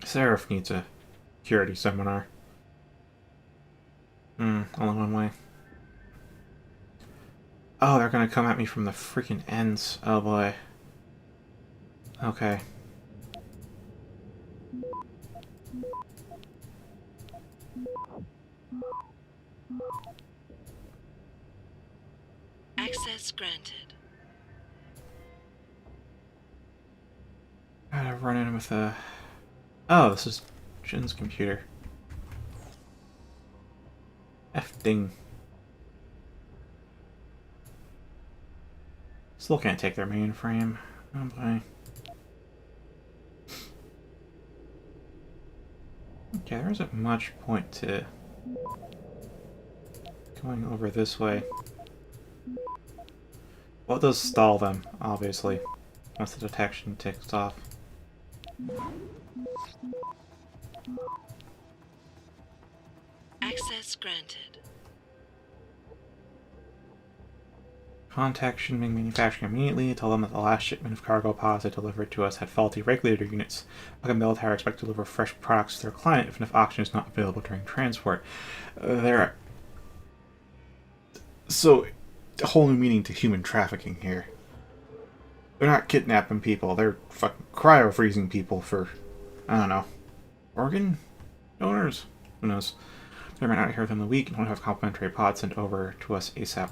[SPEAKER 1] Seraph needs a security seminar. Only one way. Oh, they're gonna come at me from the freaking ends. Oh boy. Okay.
[SPEAKER 4] Access granted.
[SPEAKER 1] Gotta run in with a... Oh, this is Jin's computer. F-ding. Still can't take their mainframe. Oh boy. Okay, there isn't much point to going over this way. Well, it does stall them, obviously, once the detection ticks off.
[SPEAKER 4] Access granted.
[SPEAKER 1] Contact shipping manufacturer immediately. Tell them that the last shipment of cargo pods they delivered to us had faulty regulator units. Welcome Military expect to deliver fresh products to their client if enough oxygen is not available during transport. So, a whole new meaning to human trafficking here. They're not kidnapping people. They're fucking cryo-freezing people for, I don't know, organ donors? Who knows? They might not hear within the week and want to have complimentary pods sent over to us ASAP.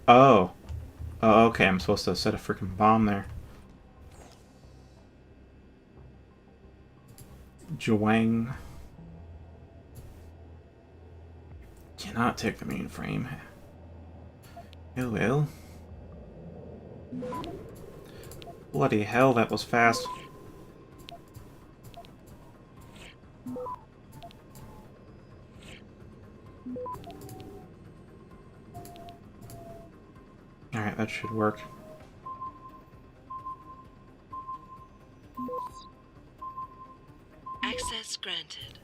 [SPEAKER 1] Oh. Oh, okay, I'm supposed to set a freaking bomb there. Juang. Cannot take the mainframe. Oh well. Bloody hell, that was fast. Alright, that should work.
[SPEAKER 4] Access granted.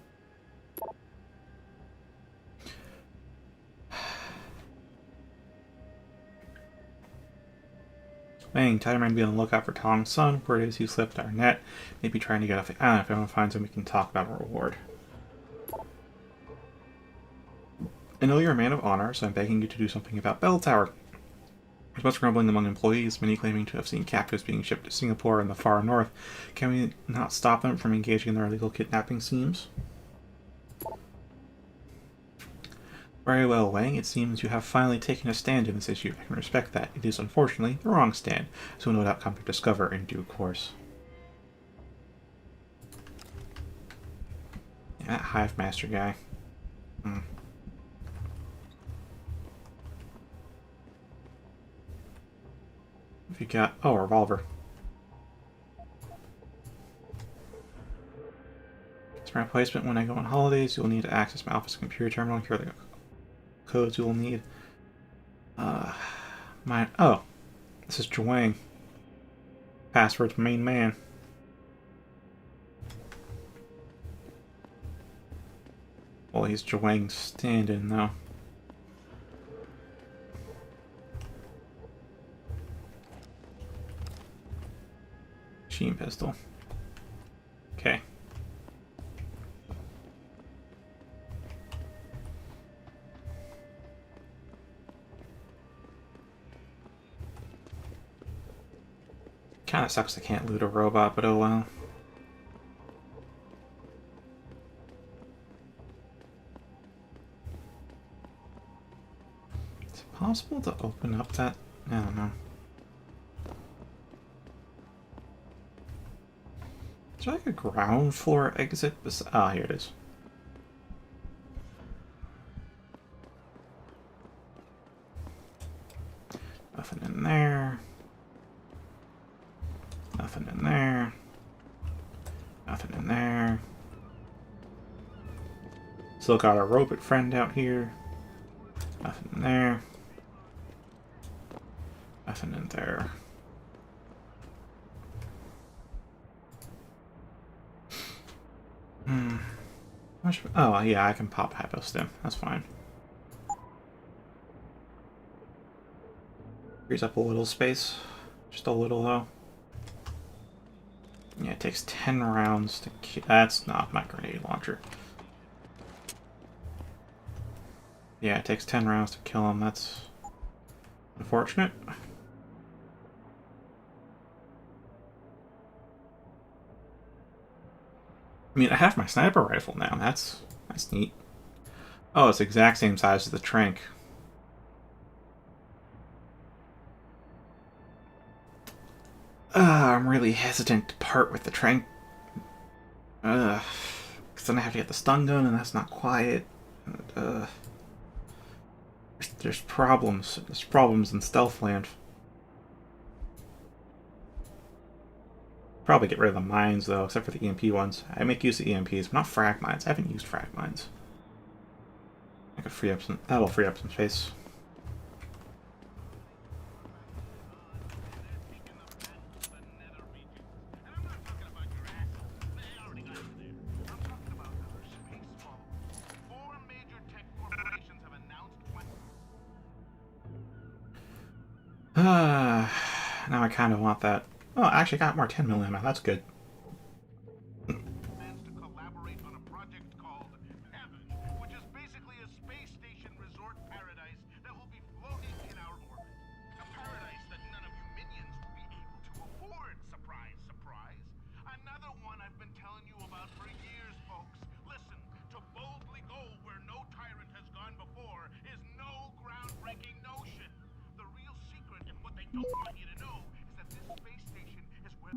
[SPEAKER 1] Wang, tell him to be on the lookout for Tong's son. Word is he slipped our net. Maybe trying to get off the island. If anyone finds him, we can talk about a reward. I know you're a man of honor, so I'm begging you to do something about Bell Tower. There's much grumbling among employees, many claiming to have seen captives being shipped to Singapore and the far north. Can we not stop them from engaging in their illegal kidnapping schemes? Very well, Wang. It seems you have finally taken a stand in this issue. I can respect that. It is, unfortunately, the wrong stand, so we'll no doubt come to discover in due course. Yeah, that Hive Master guy. If you got... Oh, a revolver. As my replacement, when I go on holidays, you'll need to access my office computer terminal. Here are the codes you will need. Oh, this is Juang. Password's main man. Well, he's Juang's stand-in, though. Machine pistol. Okay. Kinda sucks I can't loot a robot, but oh well. Is it possible to open up that? I don't know. Is there like a ground floor exit? Ah, here it is. Nothing in there. Nothing in there. Nothing in there. Still got our robot friend out here. Nothing in there. Nothing in there. Oh, yeah, I can pop Hypostim. That's fine. Frees up a little space. Just a little, though. Yeah, it takes 10 rounds to kill. That's not my grenade launcher. Yeah, it takes 10 rounds to kill him. That's unfortunate. I mean, I have my sniper rifle now. That's neat. Oh, it's the exact same size as the trank. I'm really hesitant to part with the trank. Because then I have to get the stun gun, and that's not quiet. There's problems. There's problems in Stealthland. Probably get rid of the mines though, except for the EMP ones. I make use of EMPs, but not frag mines. I haven't used frag mines. I could free up some. That'll free up some space. Now I kind of want that. Oh, I actually got more 10mm ammo. That's good.
[SPEAKER 10] Plans to collaborate on a project called Heaven, which is basically a space station resort paradise that will be floating in our orbit. A paradise that none of you minions will be able to afford. Surprise, surprise. Another one I've been telling you about for years, folks. Listen, to boldly go where no tyrant has gone before is no groundbreaking notion. The real secret and what they don't want you to know is that this space station is where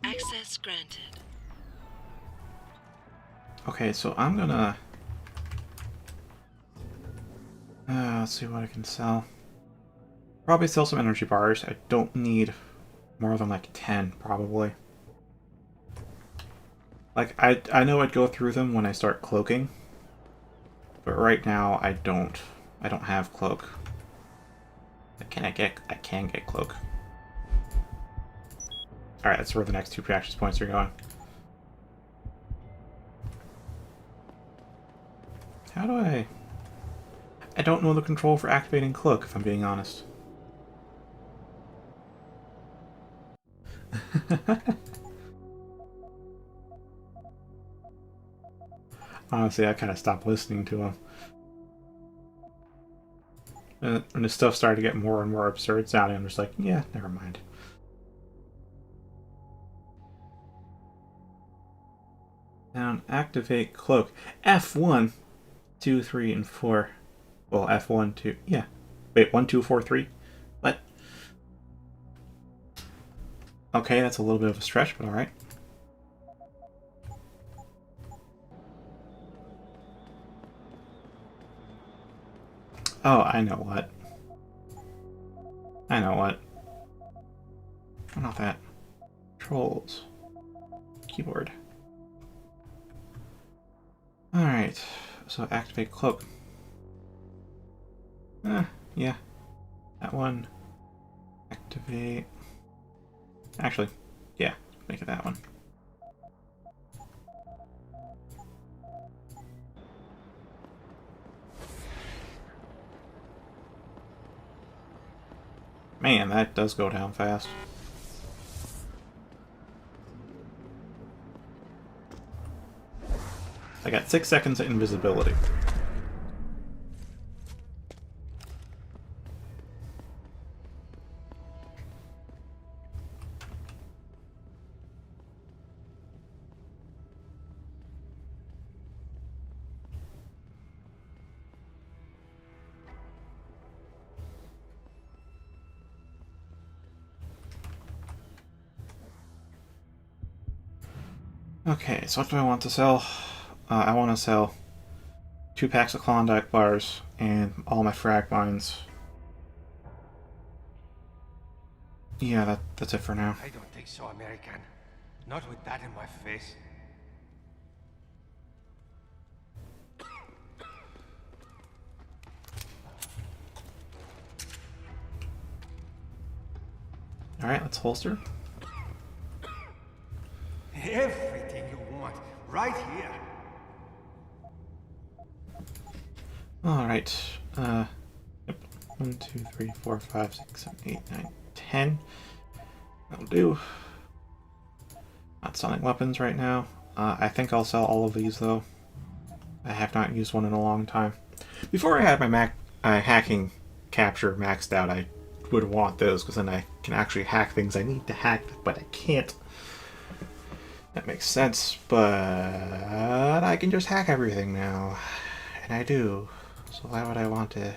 [SPEAKER 4] Access granted.
[SPEAKER 1] Okay, so I'm gonna... let's see what I can sell. Probably sell some energy bars. I don't need more than like 10, probably. Like, I know I'd go through them when I start cloaking. But right now, I don't have cloak. I can get cloak. Alright, that's where the next 2 practice points are going. How do I don't know the control for activating cloak, if I'm being honest. Honestly, I kind of stopped listening to him. When his stuff started to get more and more absurd sounding, I'm just like, yeah, never mind. Down, activate cloak. F1, 2, 3, and 4. Well, F1, 2, yeah. Wait, 1, 2, 4, 3? What? Okay, that's a little bit of a stretch, but alright. Oh, I know what. I know what. Oh, not that. Controls. Keyboard. Alright, so activate cloak. Yeah. That one. Activate. Actually, yeah, make it that one. Man, that does go down fast. I got 6 seconds of invisibility. Okay, so what do I want to sell? I want to sell 2 packs of Klondike bars and all my frag mines. Yeah, that's it for now.
[SPEAKER 9] I don't think so, American. Not with that in my face.
[SPEAKER 1] Alright, let's holster.
[SPEAKER 9] Everything you want, right here.
[SPEAKER 1] Alright, yep. 1, 2, 3, 4, 5, 6, 7, 8, 9, 10. That'll do. Not selling weapons right now. I think I'll sell all of these, though. I have not used one in a long time. Before I had my hacking capture maxed out, I would want those, because then I can actually hack things I need to hack, but I can't. That makes sense, but I can just hack everything now. And I do. So why would I want to,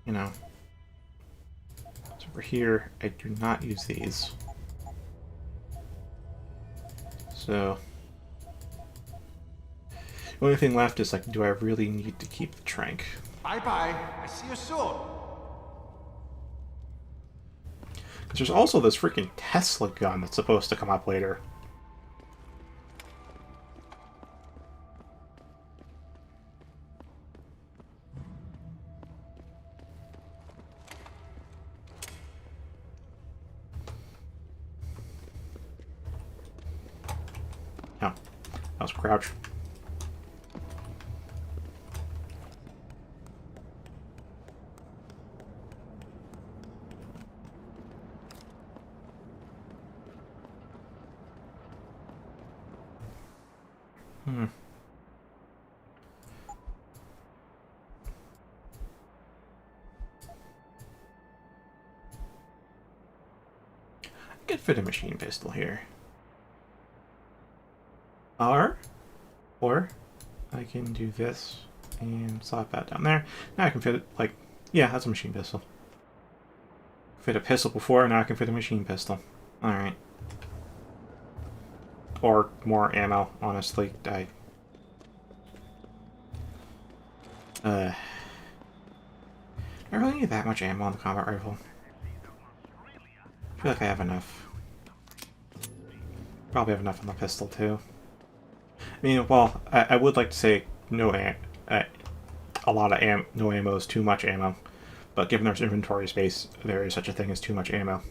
[SPEAKER 1] you know. So over here, I do not use these. So The only thing left is, like, do I really need to keep the trank?
[SPEAKER 9] Bye-bye. I see you soon.
[SPEAKER 1] Because there's also this freaking Tesla gun that's supposed to come up later. Oh, that was crouch. I could fit a machine pistol here. Or I can do this and slap that down there. Now I can fit it, like, yeah, that's a machine pistol. Fit a pistol before, now I can fit a machine pistol. Alright. Or more ammo, honestly. I really need that much ammo on the combat rifle. I feel like I have enough. Probably have enough on the pistol, too. I mean, well, I would like to say no a lot of no ammo is too much ammo. But given there's inventory space, there is such a thing as too much ammo.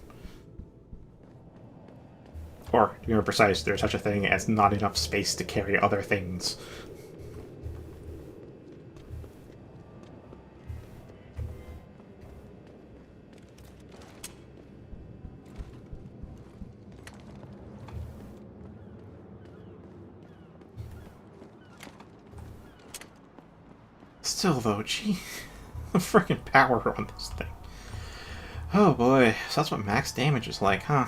[SPEAKER 1] Or, to be more precise, there's such a thing as not enough space to carry other things. Still, though, gee, the freaking power on this thing. Oh boy, so that's what max damage is like, huh?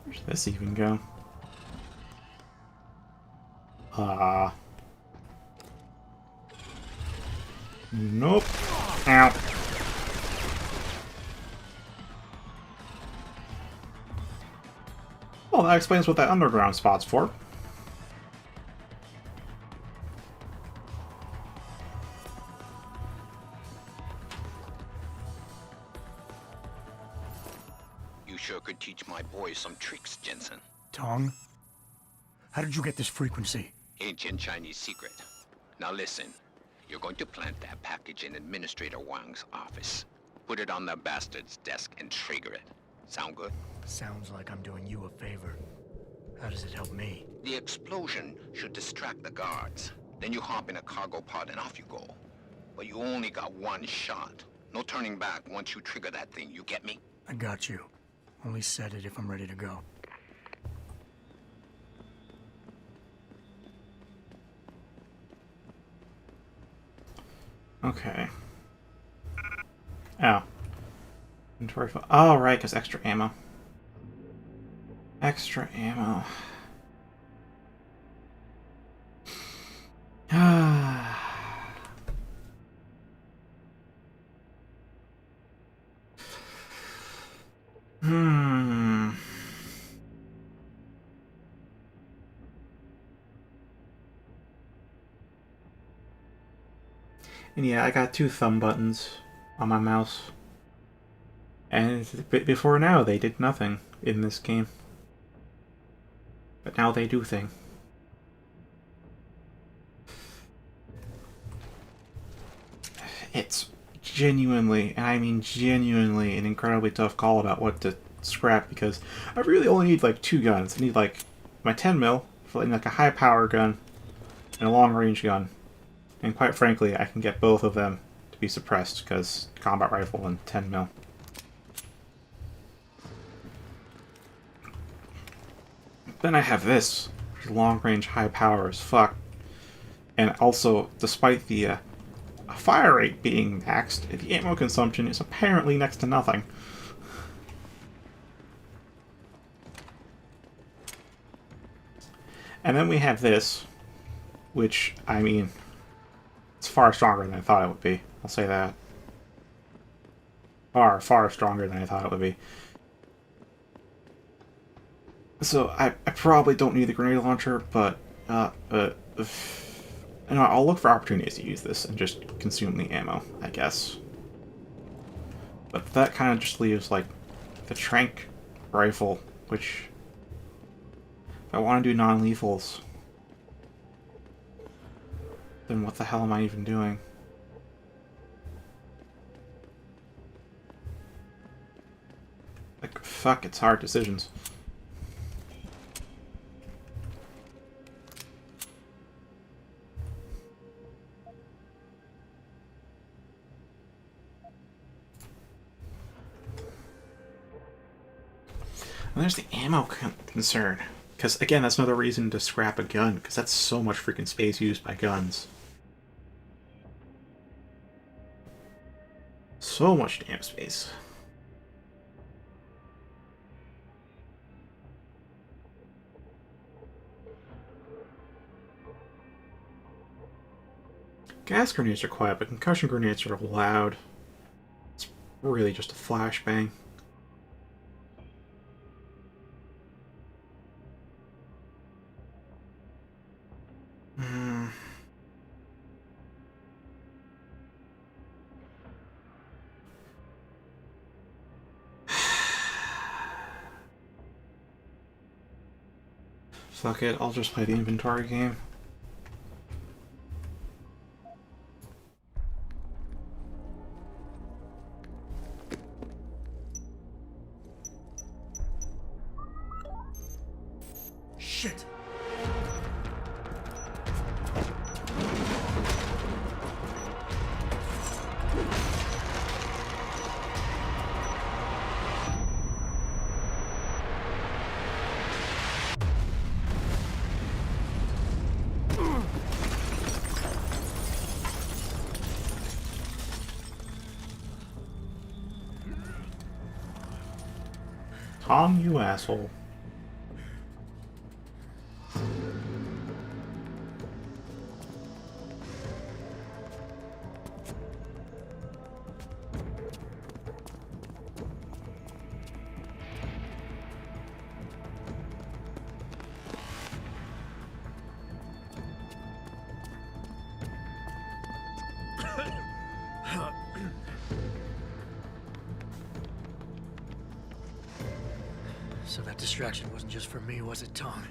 [SPEAKER 1] Where's this even go? Nope. Ow. Well, that explains what that underground spot's for.
[SPEAKER 7] You sure could teach my boys some tricks, Jensen.
[SPEAKER 2] Tong? How did you get this frequency?
[SPEAKER 7] Ancient Chinese secret. Now listen, you're going to plant that package in Administrator Wang's office. Put it on the bastard's desk and trigger it. Sound good?
[SPEAKER 2] Sounds like I'm doing you a favor. How does it help me?
[SPEAKER 7] The explosion should distract the guards. Then you hop in a cargo pod and off you go. But you only got one shot. No turning back once you trigger that thing, you get me?
[SPEAKER 2] I got you. Only set it if I'm ready to go.
[SPEAKER 1] Okay. Oh. Inventory. Oh, right, because extra ammo. Extra ammo. Hmm. And yeah, I got 2 thumb buttons on my mouse. And before now, they did nothing in this game. But now they do things. It's genuinely, and I mean genuinely, an incredibly tough call about what to scrap, because I really only need like 2 guns. I need like my 10mm for like a high power gun and a long range gun. And quite frankly, I can get both of them to be suppressed, because combat rifle and 10mm. Then I have this, which is long range, high power as fuck. And also, despite the fire rate being maxed, the ammo consumption is apparently next to nothing. And then we have this, which, I mean, it's far stronger than I thought it would be. I'll say that. Far, far stronger than I thought it would be. So I probably don't need the grenade launcher, but I'll look for opportunities to use this and just consume the ammo, I guess. But that kind of just leaves like the trank rifle, which if I want to do non-lethals, then what the hell am I even doing? Like, fuck, it's hard decisions. And there's the ammo concern. Because, again, that's another reason to scrap a gun, because that's so much freaking space used by guns. So much damn space. Gas grenades are quiet, but concussion grenades are loud. It's really just a flashbang. Fuck it, I'll just play the inventory game.
[SPEAKER 2] Shit!
[SPEAKER 1] Tom, you asshole.
[SPEAKER 2] So that distraction wasn't just for me, was it, Tom?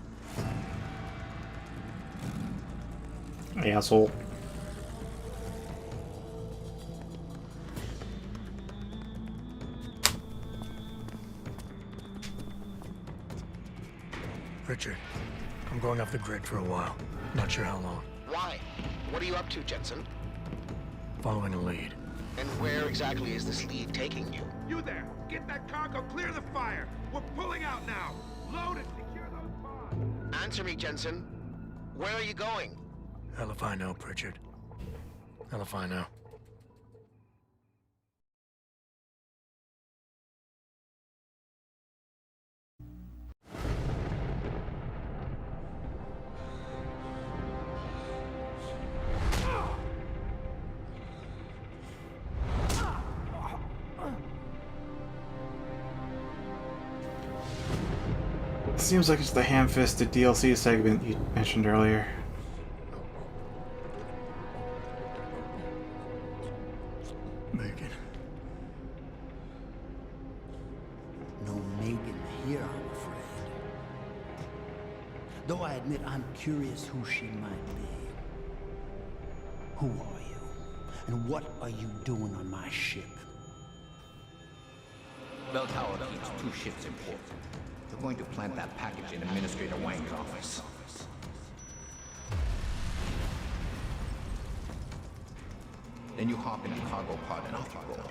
[SPEAKER 1] Asshole.
[SPEAKER 2] Richard, I'm going off the grid for a while. Not sure how long.
[SPEAKER 7] Why? What are you up to, Jensen?
[SPEAKER 2] Following a lead.
[SPEAKER 7] And where exactly is this lead taking you?
[SPEAKER 10] You there! Get that cargo, clear the fire! We're pulling out now! Load and secure those pods!
[SPEAKER 7] Answer me, Jensen. Where are you going?
[SPEAKER 2] Hell if I know, Pritchard. Hell if I know.
[SPEAKER 1] Seems like it's the ham-fisted DLC segment you mentioned earlier.
[SPEAKER 2] Megan.
[SPEAKER 11] No Megan here, I'm afraid. Though I admit I'm curious who she might be. Who are you? And what are you doing on my ship?
[SPEAKER 7] Bell Tower keeps 2 ships in port. We're going to plant that package in Administrator Wang's office. Then you hop in the cargo pod and off you go.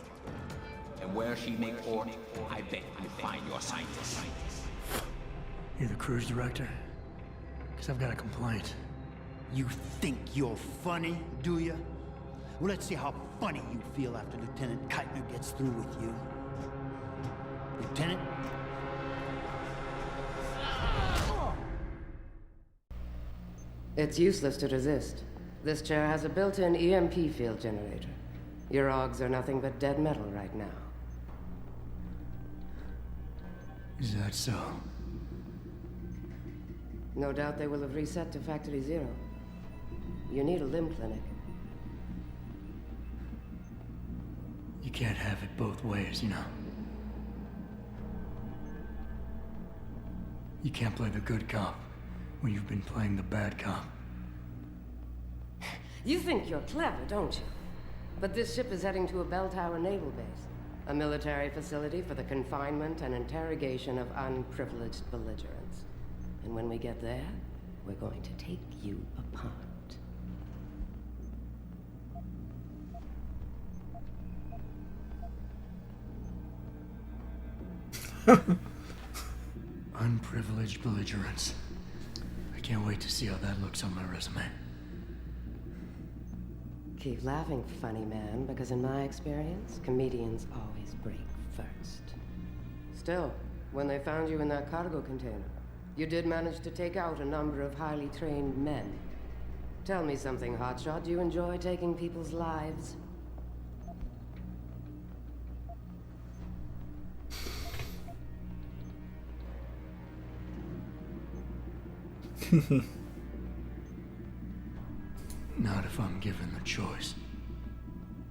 [SPEAKER 7] And where she make port, I bet you find your scientists.
[SPEAKER 2] You the cruise director? Because I've got a complaint.
[SPEAKER 11] You think you're funny, do you? Well, let's see how funny you feel after Lieutenant Keitner gets through with you. Lieutenant?
[SPEAKER 12] It's useless to resist. This chair has a built-in EMP field generator. Your augs are nothing but dead metal right now.
[SPEAKER 2] Is that so?
[SPEAKER 12] No doubt they will have reset to Factory Zero. You need a limb clinic.
[SPEAKER 2] You can't have it both ways, you know. You can't play the good cop when you've been playing the bad cop.
[SPEAKER 12] You think you're clever, don't you? But this ship is heading to a bell tower naval base. A military facility for the confinement and interrogation of unprivileged belligerents. And when we get there, we're going to take you apart.
[SPEAKER 2] Unprivileged belligerents. I can't wait to see how that looks on my resume.
[SPEAKER 12] Keep laughing, funny man, because in my experience, comedians always break first. Still, when they found you in that cargo container, you did manage to take out a number of highly trained men. Tell me something, Hotshot. Do you enjoy taking people's lives?
[SPEAKER 2] Not if I'm given the choice.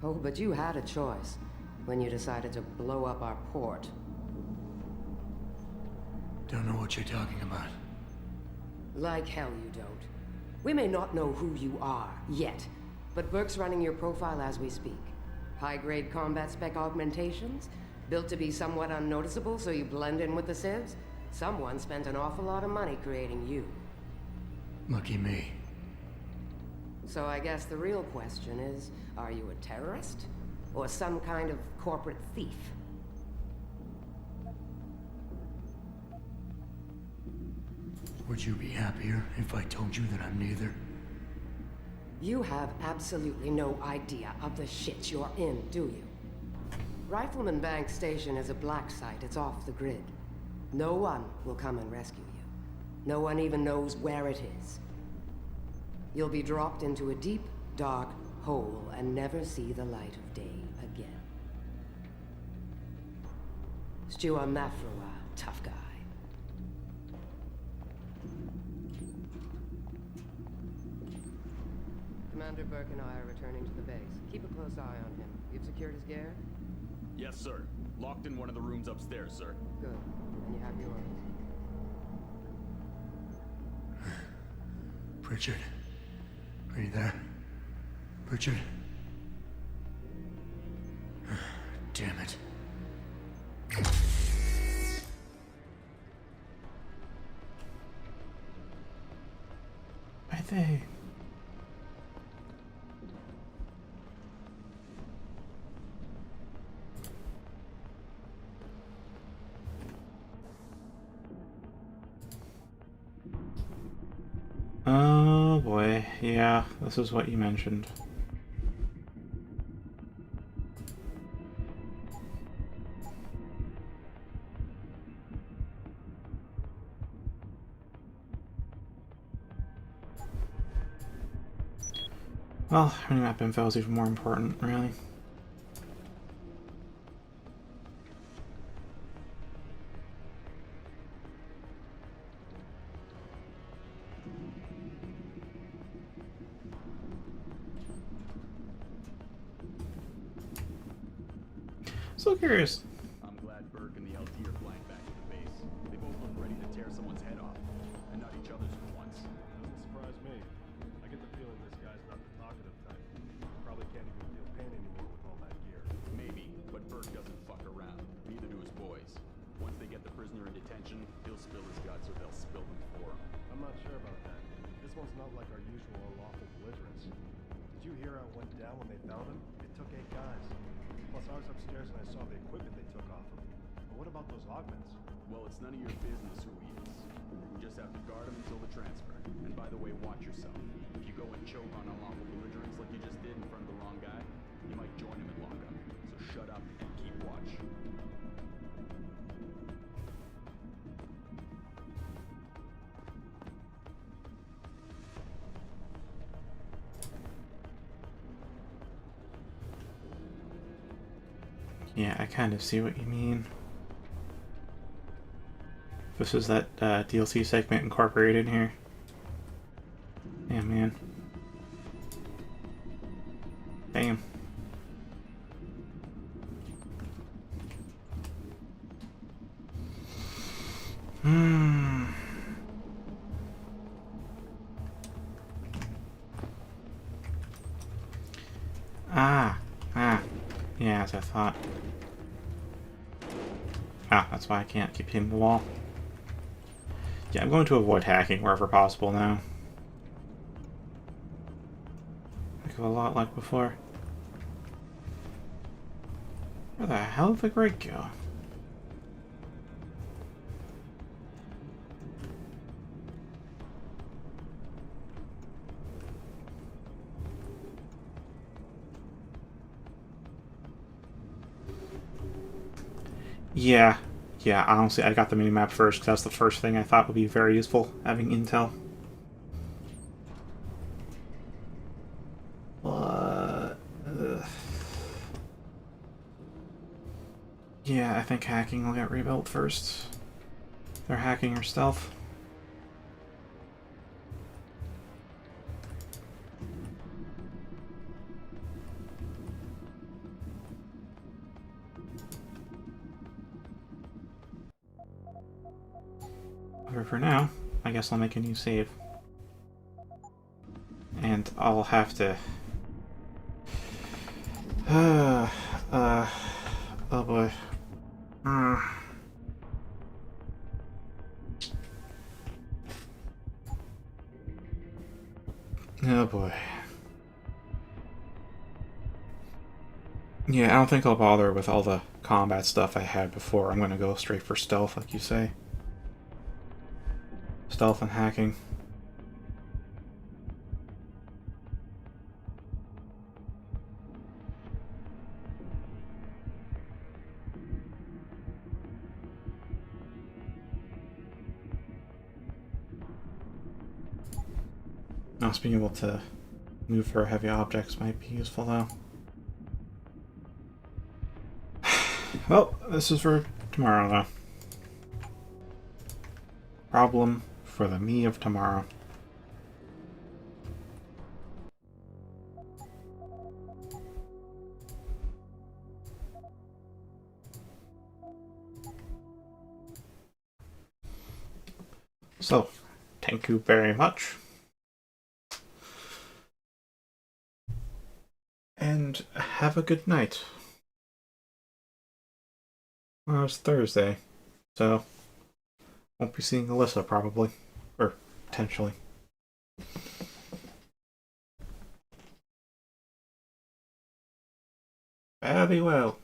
[SPEAKER 12] Oh, but you had a choice when you decided to blow up our port.
[SPEAKER 2] Don't know what you're talking about.
[SPEAKER 12] Like hell you don't. We may not know who you are, yet, but Burke's running your profile as we speak. High-grade combat spec augmentations, built to be somewhat unnoticeable so you blend in with the civs. Someone spent an awful lot of money creating you.
[SPEAKER 2] Lucky me.
[SPEAKER 12] So I guess the real question is, are you a terrorist? Or some kind of corporate thief?
[SPEAKER 2] Would you be happier if I told you that I'm neither?
[SPEAKER 12] You have absolutely no idea of the shit you're in, do you? Rifleman Bank Station is a black site. It's off the grid. No one will come and rescue you. No one even knows where it is. You'll be dropped into a deep, dark hole and never see the light of day again. Stew on that for a while, tough guy. Commander Burke and I are returning to the base. Keep a close eye on him. You've secured his gear?
[SPEAKER 13] Yes, sir. Locked in one of the rooms upstairs, sir.
[SPEAKER 12] Good. And you have yours.
[SPEAKER 2] Pritchard. Are you there? Pritchard? Damn it.
[SPEAKER 1] I think. Oh boy, yeah, this is what you mentioned. Well, map info is even more important, really. So curious.
[SPEAKER 13] I'm glad Burke and the LT are flying back to the base. They both look ready to tear someone's head off, and not each other's for once.
[SPEAKER 14] Doesn't surprise me. I get the feeling this guy's not the talkative type. Probably can't even feel pain anymore with all that gear.
[SPEAKER 13] Maybe, but Burke doesn't fuck around. Neither do his boys. Once they get the prisoner in detention, he'll spill his guts or they'll spill them for him.
[SPEAKER 14] I'm not sure about that. This one's not like our usual unlawful belligerents. Did you hear how it went down when they found him? It took 8 guys. Plus, I was upstairs and I saw the equipment they took off him. But what about those augments?
[SPEAKER 13] Well, it's none of your business who he is. We just have to guard him until the transfer. And by the way, watch yourself. If you go and choke on unlawful belligerents like you just did in front of the wrong guy, you might join him in lockup. So shut up and keep watch.
[SPEAKER 1] Yeah, I kind of see what you mean. This is that DLC segment incorporated here. Yeah, man. Damn. Yeah, as I thought. That's why I can't keep hitting the wall. Yeah, I'm going to avoid hacking wherever possible now. Like a lot like before. Where the hell did the grate go? Yeah, honestly, I got the minimap first because that's the first thing I thought would be very useful, having intel. Yeah, I think hacking will get rebuilt first. They're hacking your stealth. But for now, I guess I'll make a new save. And I'll have to... oh boy. Oh boy. Yeah, I don't think I'll bother with all the combat stuff I had before. I'm gonna go straight for stealth, like you say. Stealth and hacking. Also being able to move for heavy objects might be useful, though. Well, this is for tomorrow, though. Problem for the me of tomorrow. So, thank you very much. And have a good night. Well, it's Thursday, so won't be seeing Alyssa probably. Or potentially. Very well.